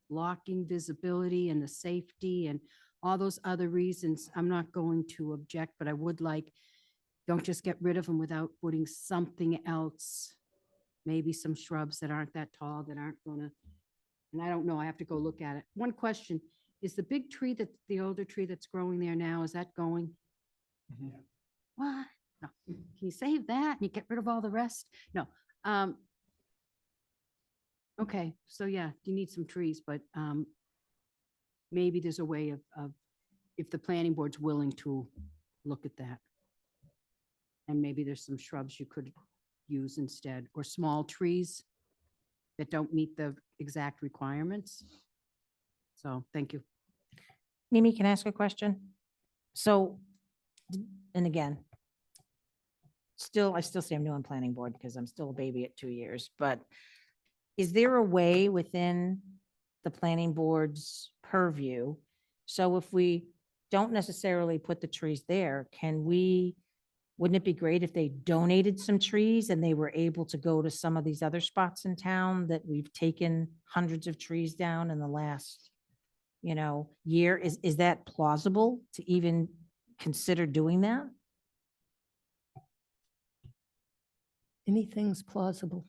blocking visibility and the safety and all those other reasons, I'm not going to object, but I would like, don't just get rid of them without putting something else, maybe some shrubs that aren't that tall, that aren't gonna, and I don't know, I have to go look at it. One question, is the big tree that, the older tree that's growing there now, is that going? What? No. Can you save that and you get rid of all the rest? No. Okay, so yeah, you need some trees, but maybe there's a way of, if the planning board's willing to look at that. And maybe there's some shrubs you could use instead, or small trees that don't meet the exact requirements. So, thank you.
Mimi, can I ask a question? So, and again, I still say I'm new on planning board because I'm still a baby at 2 years, but is there a way within the planning board's purview? So if we don't necessarily put the trees there, wouldn't it be great if they donated some trees and they were able to go to some of these other spots in town that we've taken hundreds of trees down in the last, year? Is that plausible to even consider doing that?
Anything's plausible.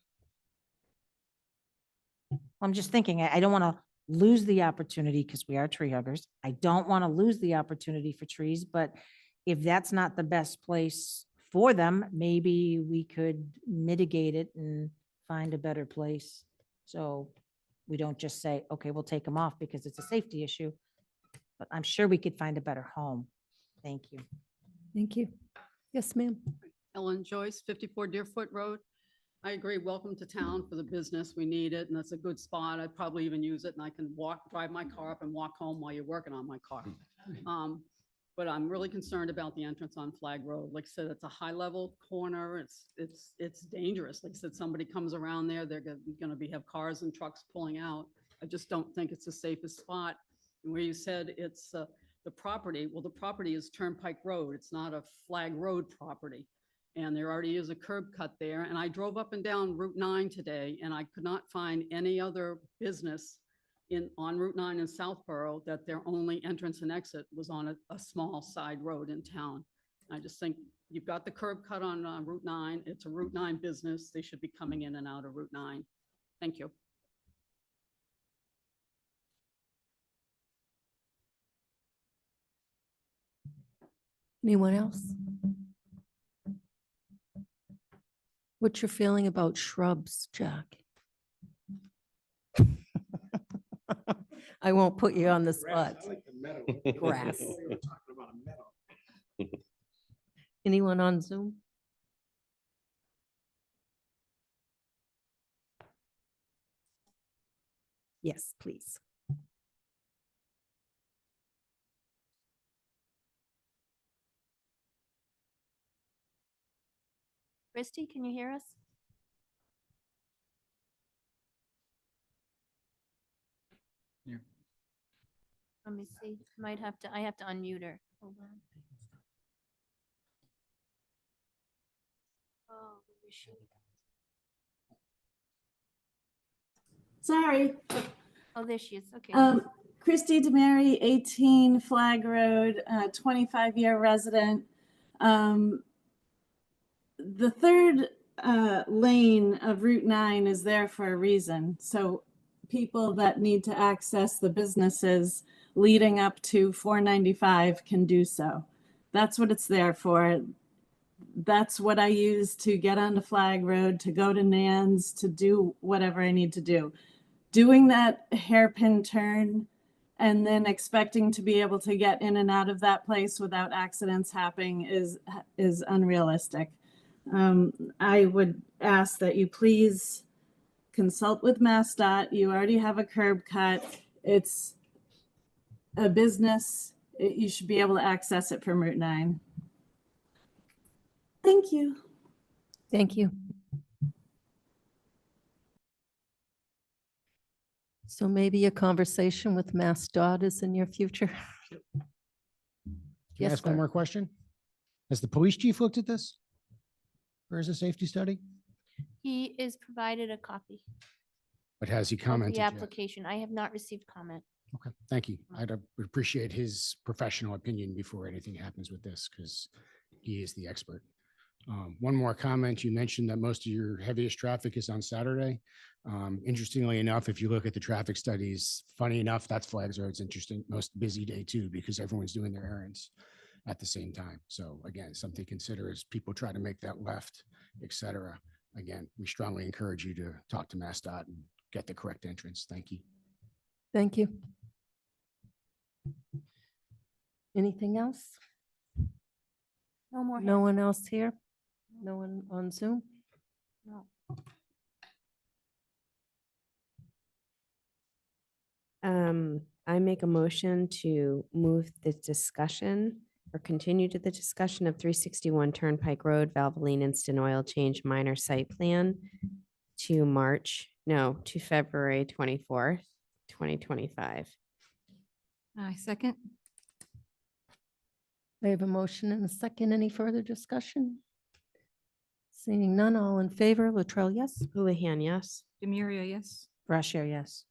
I'm just thinking, I don't want to lose the opportunity because we are tree huggers. I don't want to lose the opportunity for trees, but if that's not the best place for them, maybe we could mitigate it and find a better place. So we don't just say, okay, we'll take them off because it's a safety issue, but I'm sure we could find a better home. Thank you.
Thank you. Yes, ma'am.
Ellen Joyce, 54 Deerfoot Road. I agree. Welcome to town for the business. We need it, and that's a good spot. I'd probably even use it, and I can drive my car up and walk home while you're working on my car. But I'm really concerned about the entrance on Flag Road. Like I said, it's a high-level corner. It's dangerous. Like I said, somebody comes around there, they're going to have cars and trucks pulling out. I just don't think it's the safest spot. And where you said it's the property, well, the property is Turnpike Road. It's not a Flag Road property. And there already is a curb cut there. And I drove up and down Route 9 today, and I could not find any other business on Route 9 in Southborough that their only entrance and exit was on a small side road in town. I just think you've got the curb cut on Route 9. It's a Route 9 business. They should be coming in and out of Route 9. Thank you.
Anyone else? What's your feeling about shrubs, Jack? I won't put you on the spot. Grass. Anyone on Zoom? Yes, please.
Christy, can you hear us?
Yeah.
Let me see. I have to unmute her. Hold on. Oh, where is she?
Sorry.
Oh, there she is. Okay.
Christy DeMary, 18 Flag Road, 25-year resident. The third lane of Route 9 is there for a reason. So people that need to access the businesses leading up to 495 can do so. That's what it's there for. That's what I use to get onto Flag Road, to go to Nan's, to do whatever I need to do. Doing that hairpin turn and then expecting to be able to get in and out of that place without accidents happening is unrealistic. I would ask that you please consult with MassDOT. You already have a curb cut. It's a business. You should be able to access it from Route 9. Thank you.
Thank you. So maybe a conversation with Mass Dot is in your future?
Can I
Yes,
ask one
sir.
more question? Has the police chief looked at this? Or is a safety study?
He is provided a copy
But has he
of
commented
the
yet?
application. I have not received comment.
Okay, thank you. Would appreciate his professional opinion before anything happens with this, because he is the expert. One more comment. You mentioned that most of your heaviest traffic is on Saturday. Interestingly enough, if you look at the traffic studies, funny enough, that's Flags Road's interesting, most busy day too, because everyone's doing their errands at the same time. So again, something to consider as people try to make that left, et cetera. Again, we strongly encourage you to talk to MassDOT and get the correct entrance. Thank you.
Thank you. Anything else?
No more.
No
hands.
one else here? No one on Zoom?
No.
I make a motion to move the discussion or continue to the discussion of 361 Turnpike Road, Valvoline Instant Oil Change Minor Site Plan to February 24th, 2025.
I second.
I have a motion and a second. Any further discussion? Seeing none, all in favor, Latrell, yes?
Houlihan, yes.
Demiria, yes.
Brashear, yes.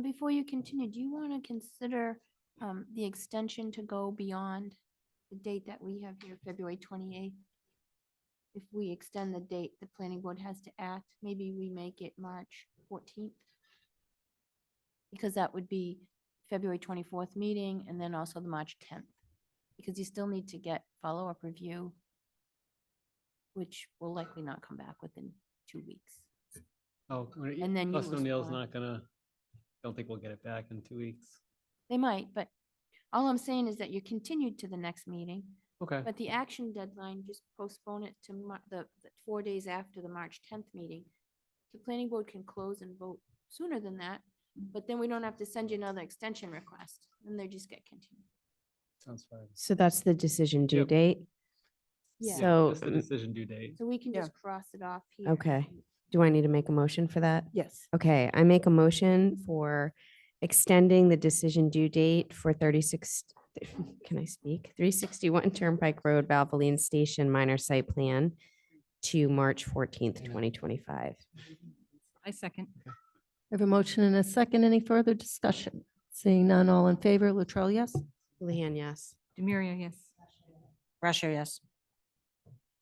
Before you continue, do you want to consider the extension to go beyond the date that we have here, February 28th? If we extend the date the planning board has to act, maybe we make it March 14th? Because that would be February 24th meeting and then also the March 10th. Because you still need to get follow-up review, which will likely not come back within 2 weeks.
Oh,
And then you
Austin O'Neill's
respond.
not gonna, don't think we'll get it back in 2 weeks.
They might, but all I'm saying is that you're continued to the next meeting.
Okay.
But the action deadline, just postpone it to the 4 days after the March 10th meeting. The planning board can close and vote sooner than that, but then we don't have to send you another extension request, and they just get continued.
Sounds fine.
So that's the decision due
Yep.
date?
Yeah.
So,
Just the decision due date.
So we can just cross it off here.
okay. Do I need to make a motion for that?
Yes.
Okay, I make a motion for extending the decision due date for 361 Turnpike Road, Valvoline Station Minor Site Plan to March 14th, 2025.
I second.
I have a motion and a second. Any further discussion? Seeing none, all in favor, Latrell, yes?
Houlihan, yes.
Demiria, yes.
Brashear, yes.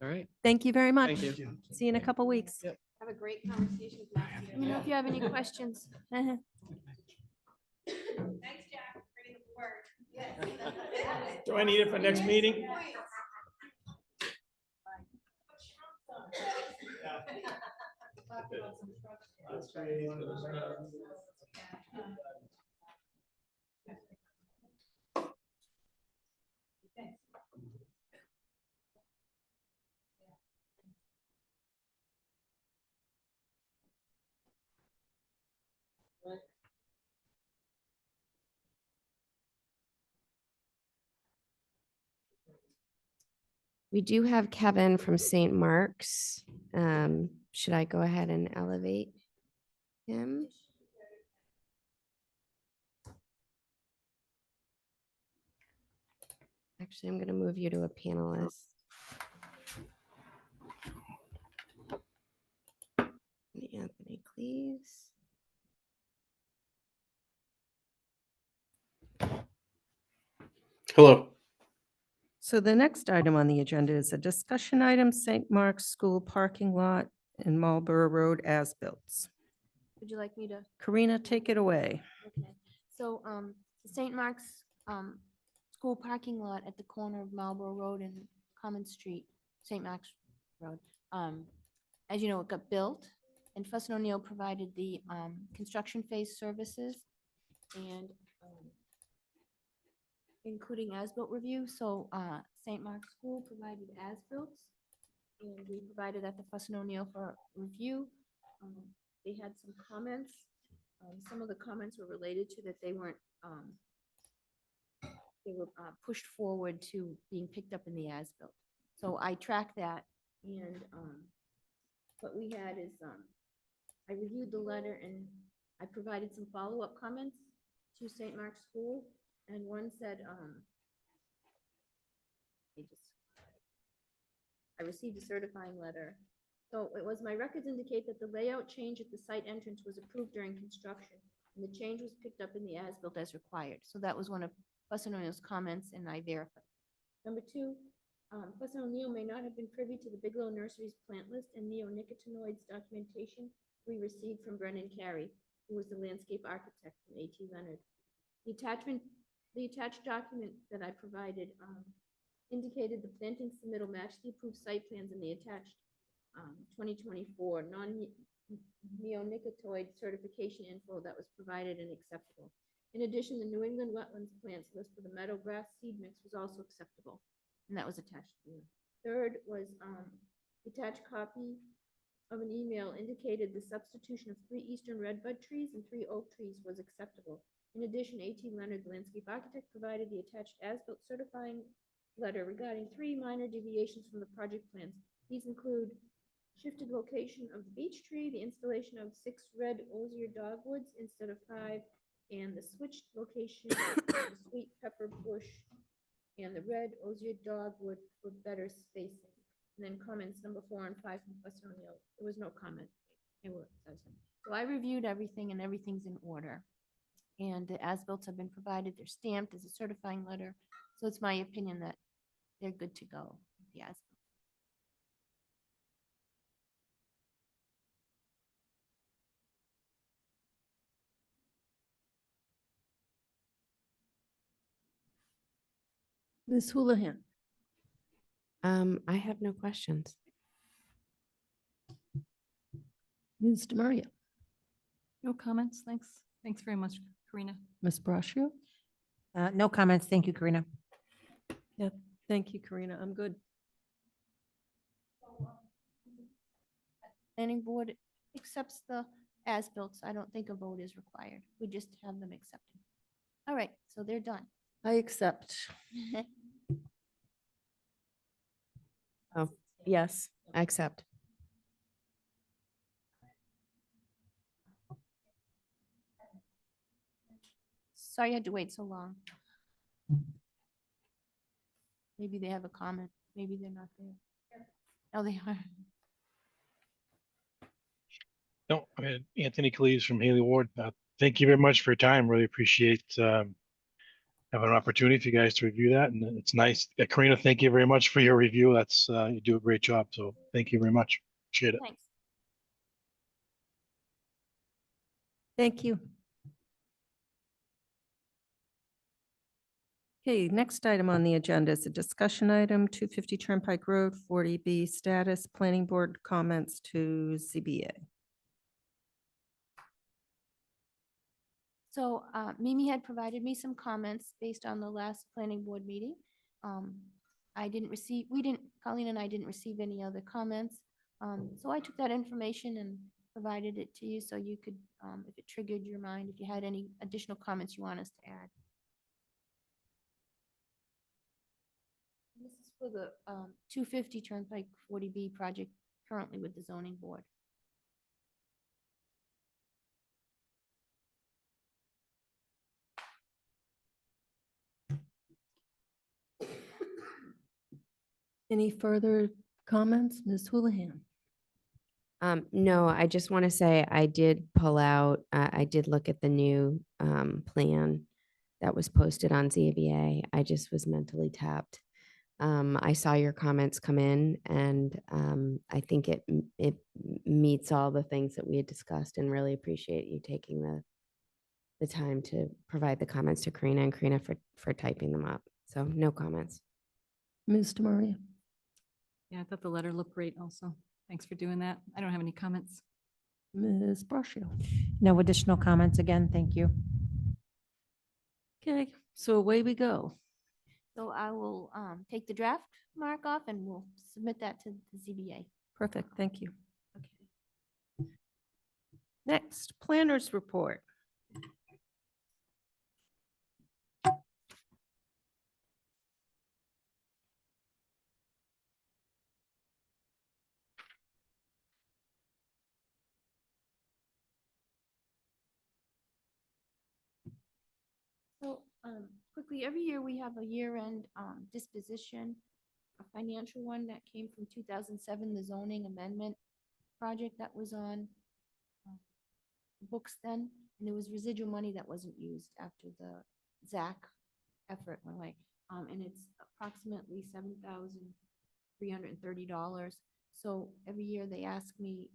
All right.
Thank you very much.
Thank you.
See you in a couple weeks.
Have a great conversation. Let me know if you have any questions.
Do I need it for next meeting?
We do have Kevin from St. Mark's. Should I go ahead and elevate him? Actually, I'm going to move you to a panelist. Anthony Cleves.
Hello.
So the next item on the agenda is a discussion item, St. Mark's School parking lot in Marlborough Road as-built.
Would you like me to?
Karina, take it away.
Okay, so, the St. Mark's, school parking lot at the corner of Marlborough Road and Common Street, St. Mark's Road. As you know, it got built and Fuss and O'Neill provided the, construction phase services and, including as-built review. So, St. Mark's School provided as-built and we provided at the Fuss and O'Neill for review. They had some comments. Some of the comments were related to that they weren't, they were pushed forward to being picked up in the as-built. So I track that and, what we had is, I reviewed the letter and I provided some follow-up comments to St. Mark's School. And one said, I received a certifying letter. So it was, my records indicate that the layout change at the site entrance was approved during construction, and the change was picked up in the as-built as required. So that was one of Fuss and O'Neill's comments, and I verified. Number two, Fuss and O'Neill may not have been privy to the Bigelow Nursery's plant list and neonicotinoids documentation we received from Brendan Carey, who was the landscape architect from A.T. Leonard. The attached document that I provided indicated the planting submittal matched the approved site plans in the attached 2024 non-neonicotinoid certification info that was provided and acceptable. In addition, the New England Wetlands plants list for the meadow grass seed mix was also acceptable, and that was attached to you. Third was attached copy of an email indicated the substitution of 3 eastern redbud trees and 3 oak trees was acceptable. In addition, A.T. Leonard, the landscape architect, provided the attached as-built certifying letter regarding 3 minor deviations from the project plans. These include shifted location of the beech tree, the installation of 6 red osier dogwoods instead of 5, and the switched location of the sweet pepper bush and the red osier dogwood for better spacing. And then comments number 4 and 5 from Fuss and O'Neill. There was no comment. So I reviewed everything and everything's in order. And the as-built have been provided. They're stamped as a certifying letter. So it's my opinion that they're good to go. Yes.
Ms. Houlihan.
I have no questions.
Ms. DeMaria.
No comments. Thanks. Thanks very much, Karina.
Ms. Brascio.
No comments. Thank you, Karina.
Yeah, thank you, Karina. I'm good.
Planning board accepts the as-built. I don't think a vote is required. We just have them accepted. All right, so they're done.
I accept.
Oh, yes, I accept.
Sorry you had to wait so long. Maybe they have a comment. Maybe they're not there. Oh, they are.
No, I mean, Anthony Cleves from Haley Ward. Thank you very much for your time. Really appreciate having an opportunity for you guys to review that. And it's nice. Karina, thank you very much for your review. That's you do a great job. So thank you very much. Appreciate it.
Thanks.
Thank you. Okay, next item on the agenda is a discussion item, 250 Turnpike Road, 40B status, planning board comments to ZBA.
So Mimi had provided me some comments based on the last planning board meeting. Colleen and I didn't receive any other comments. So I took that information and provided it to you so you could, if it triggered your mind, if you had any additional comments you want us to add. This is for the 250 Turnpike 40B project currently with the zoning board.
Any further comments? Ms. Houlihan?
No, I just want to say I did pull out, I did look at the new plan that was posted on ZBA. I just was mentally tapped. I saw your comments come in and I think it meets all the things that we had discussed and really appreciate you taking the time to provide the comments to Karina and Karina for typing them up. So no comments.
Ms. DeMaria?
Yeah, I thought the letter looked great also. Thanks for doing that. I don't have any comments.
Ms. Brascio?
No additional comments again. Thank you.
Okay, so away we go.
So I will take the draft mark off and we'll submit that to the ZBA.
Perfect, thank you. Okay. Next, planners report.
Quickly, every year we have a year-end disposition, a financial one that came from 2007, the zoning amendment project that was on books then, and there was residual money that wasn't used after the ZAC effort went away. And it's approximately $7,330. So every year they ask me,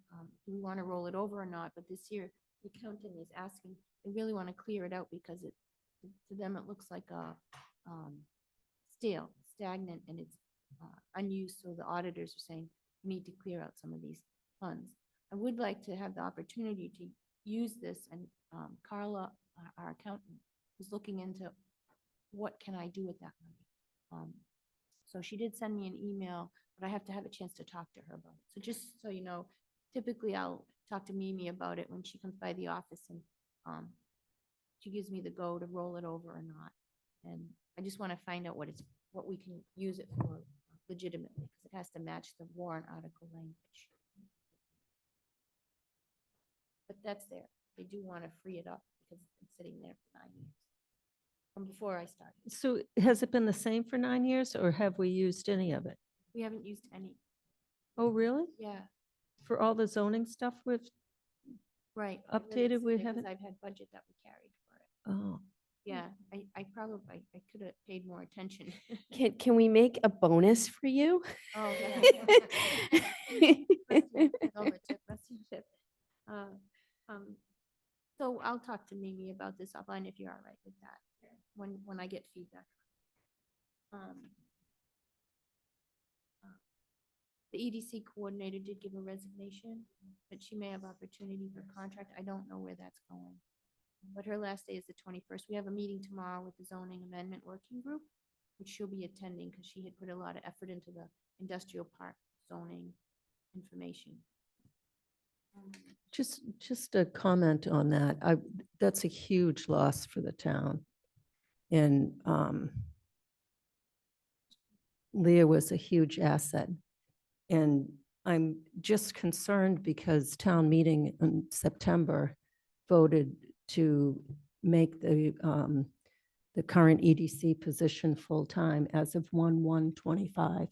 do we want to roll it over or not? But this year, the accountant is asking, they really want to clear it out because it, to them, it looks like a stale, stagnant, and it's unused. So the auditors are saying, we need to clear out some of these funds. I would like to have the opportunity to use this, and Carla, our accountant, is looking into what can I do with that money. So she did send me an email, but I have to have a chance to talk to her about it. So just so you know, typically I'll talk to Mimi about it when she comes by the office, and she gives me the go to roll it over or not. And I just want to find out what we can use it for legitimately, because it has to match the warrant article language. But that's there. They do want to free it up because it's been sitting there for 9 years from before I started.
So has it been the same for 9 years, or have we used any of it?
We haven't used any.
Oh, really?
Yeah,
For all the zoning stuff we've
right.
updated, we
because
haven't?
I've had budget that we carried for it.
Oh,
Yeah, I probably, I could have paid more attention.
Can we make a bonus for you?
Oh, yeah. So I'll talk to Mimi about this offline if you're all right with that, when I get feedback. The EDC coordinator did give a resignation, but she may have opportunity for contract. I don't know where that's going. But her last day is the 21st. We have a meeting tomorrow with the zoning amendment working group, which she'll be attending because she had put a lot of effort into the industrial park zoning information.
just a comment on that. That's a huge loss for the town. And Leah was a huge asset. And I'm just concerned because town meeting in September voted to make the current EDC position full-time as of 1/1/25.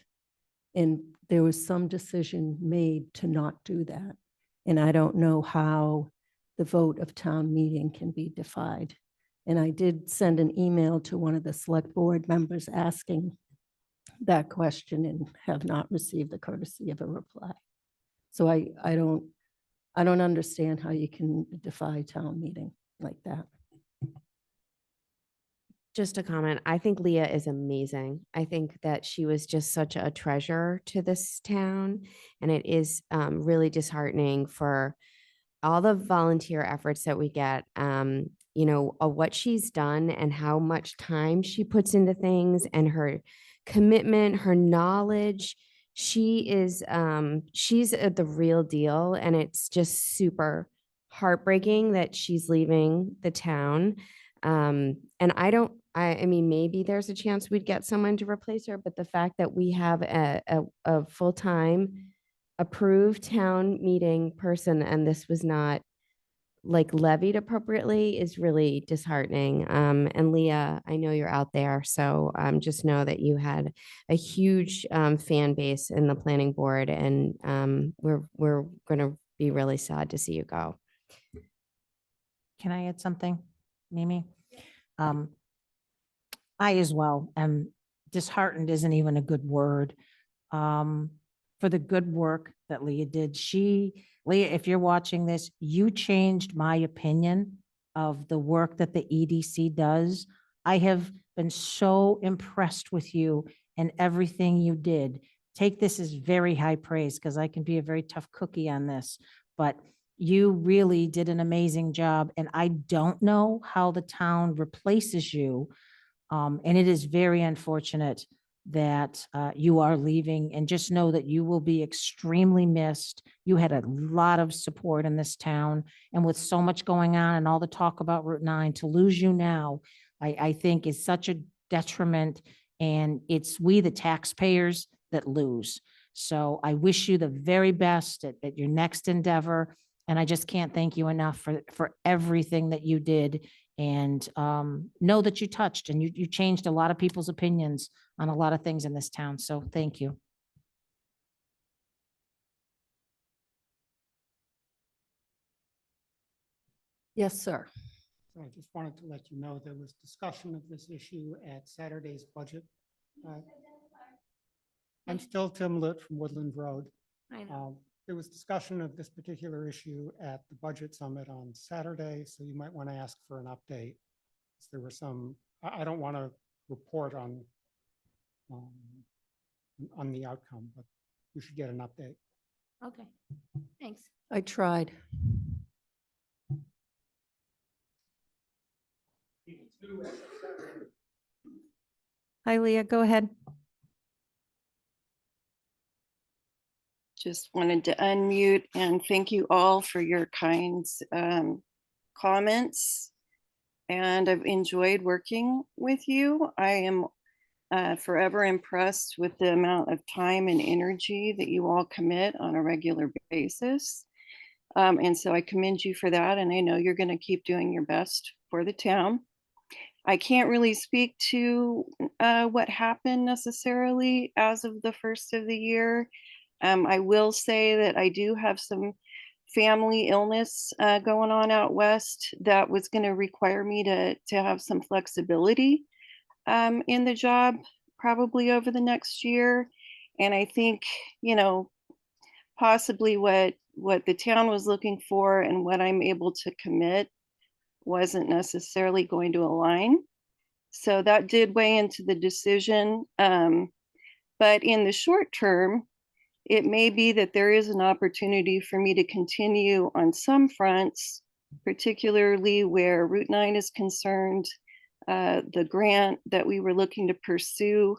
And there was some decision made to not do that. And I don't know how the vote of town meeting can be defied. And I did send an email to one of the select board members asking that question and have not received the courtesy of a reply. So I don't understand how you can defy town meeting like that.
Just a comment. I think Leah is amazing. I think that she was just such a treasure to this town. And it is really disheartening for all the volunteer efforts that we get, what she's done and how much time she puts into things and her commitment, her knowledge. She's the real deal. And it's just super heartbreaking that she's leaving the town. And I mean, maybe there's a chance we'd get someone to replace her, but the fact that we have a full-time approved town meeting person and this was not like levied appropriately is really disheartening. And Leah, I know you're out there, so just know that you had a huge fan base in the planning board, and we're going to be really sad to see you go.
Can I add something, Mimi? I as well am disheartened isn't even a good word for the good work that Leah did. Leah, if you're watching this, you changed my opinion of the work that the EDC does. I have been so impressed with you and everything you did. Take this as very high praise because I can be a very tough cookie on this, but you really did an amazing job. And I don't know how the town replaces you. And it is very unfortunate that you are leaving, and just know that you will be extremely missed. You had a lot of support in this town, and with so much going on and all the talk about Route 9, to lose you now, I think is such a detriment, and it's we, the taxpayers, that lose. So I wish you the very best at your next endeavor. And I just can't thank you enough for everything that you did and know that you touched and you changed a lot of people's opinions on a lot of things in this town. So thank you.
Yes, sir.
So I just wanted to let you know there was discussion of this issue at Saturday's budget. I'm still Tim Litt from Woodland Road.
I know.
There was discussion of this particular issue at the Budget Summit on Saturday, so you might want to ask for an update. There were some, I don't want to report on the outcome, but you should get an update.
Okay, thanks.
I tried. Hi, Leah, go ahead.
Just wanted to unmute and thank you all for your kind comments. And I've enjoyed working with you. I am forever impressed with the amount of time and energy that you all commit on a regular basis. And so I commend you for that. And I know you're going to keep doing your best for the town. I can't really speak to what happened necessarily as of the first of the year. I will say that I do have some family illness going on out west that was going to require me to have some flexibility in the job probably over the next year. And I think, you know, possibly what the town was looking for and what I'm able to commit wasn't necessarily going to align. So that did weigh into the decision. But in the short term, it may be that there is an opportunity for me to continue on some fronts, particularly where Route 9 is concerned. The grant that we were looking to pursue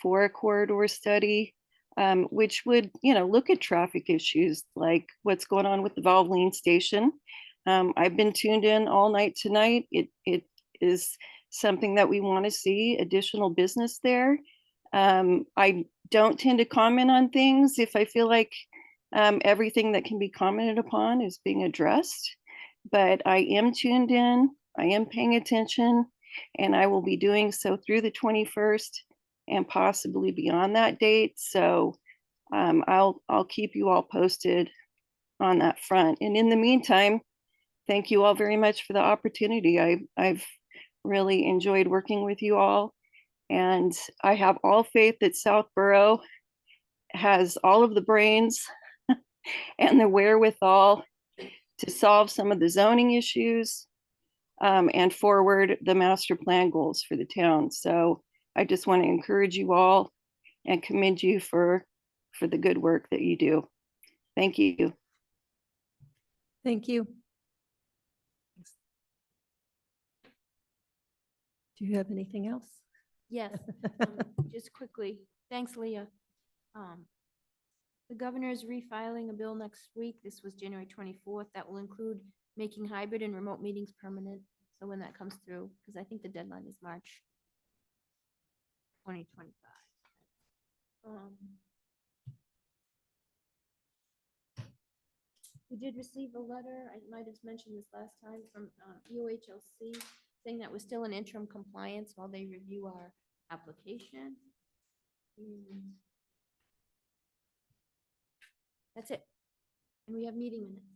for a corridor study, which would, you know, look at traffic issues like what's going on with the Valvoline station. I've been tuned in all night tonight. It is something that we want to see additional business there. I don't tend to comment on things if I feel like everything that can be commented upon is being addressed, but I am tuned in, I am paying attention, and I will be doing so through the 21st and possibly beyond that date. So I'll keep you all posted on that front. And in the meantime, thank you all very much for the opportunity. I've really enjoyed working with you all. And I have all faith that Southborough has all of the brains and the wherewithal to solve some of the zoning issues and forward the master plan goals for the town. So I just want to encourage you all and commend you for the good work that you do. Thank you.
Thank you. Do you have anything else?
Yes, just quickly. Thanks, Leah. The governor is refiling a bill next week. This was January 24th. That will include making hybrid and remote meetings permanent. So when that comes through, because I think the deadline is March 2025. We did receive a letter, I might have mentioned this last time, from EOHLC saying that we're still in interim compliance while they review our application. That's it. And we have meeting minutes.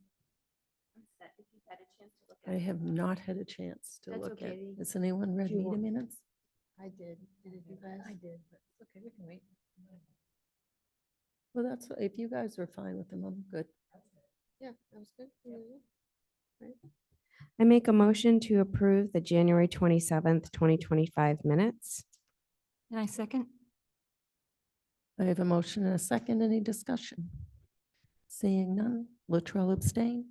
If you've had a chance to look at
I
it.
have not had a chance to
That's
look at.
okay.
Has anyone read
Do you
meeting
want-
minutes?
I did. Did you guys?
I did, but it's okay, we can wait. Well, that's, if you guys are fine with them, I'm good.
Yeah, that was good. Right.
I make a motion to approve the January 27th, 2025 minutes.
And I second.
I have a motion and a second. Any discussion? Seeing none. Latrell abstain.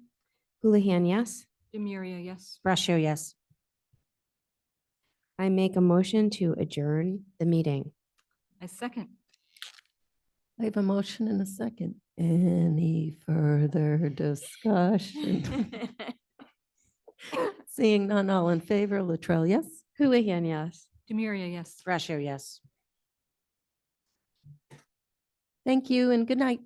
Houlihan, yes.
Demiria, yes.
Brascio, yes.
I make a motion to adjourn the meeting.
I second.
I have a motion and a second. Any further discussion? Seeing none, all in favor, Latrell, yes?
Houlihan, yes.
Demiria, yes.
Brascio, yes.
Thank you and good night.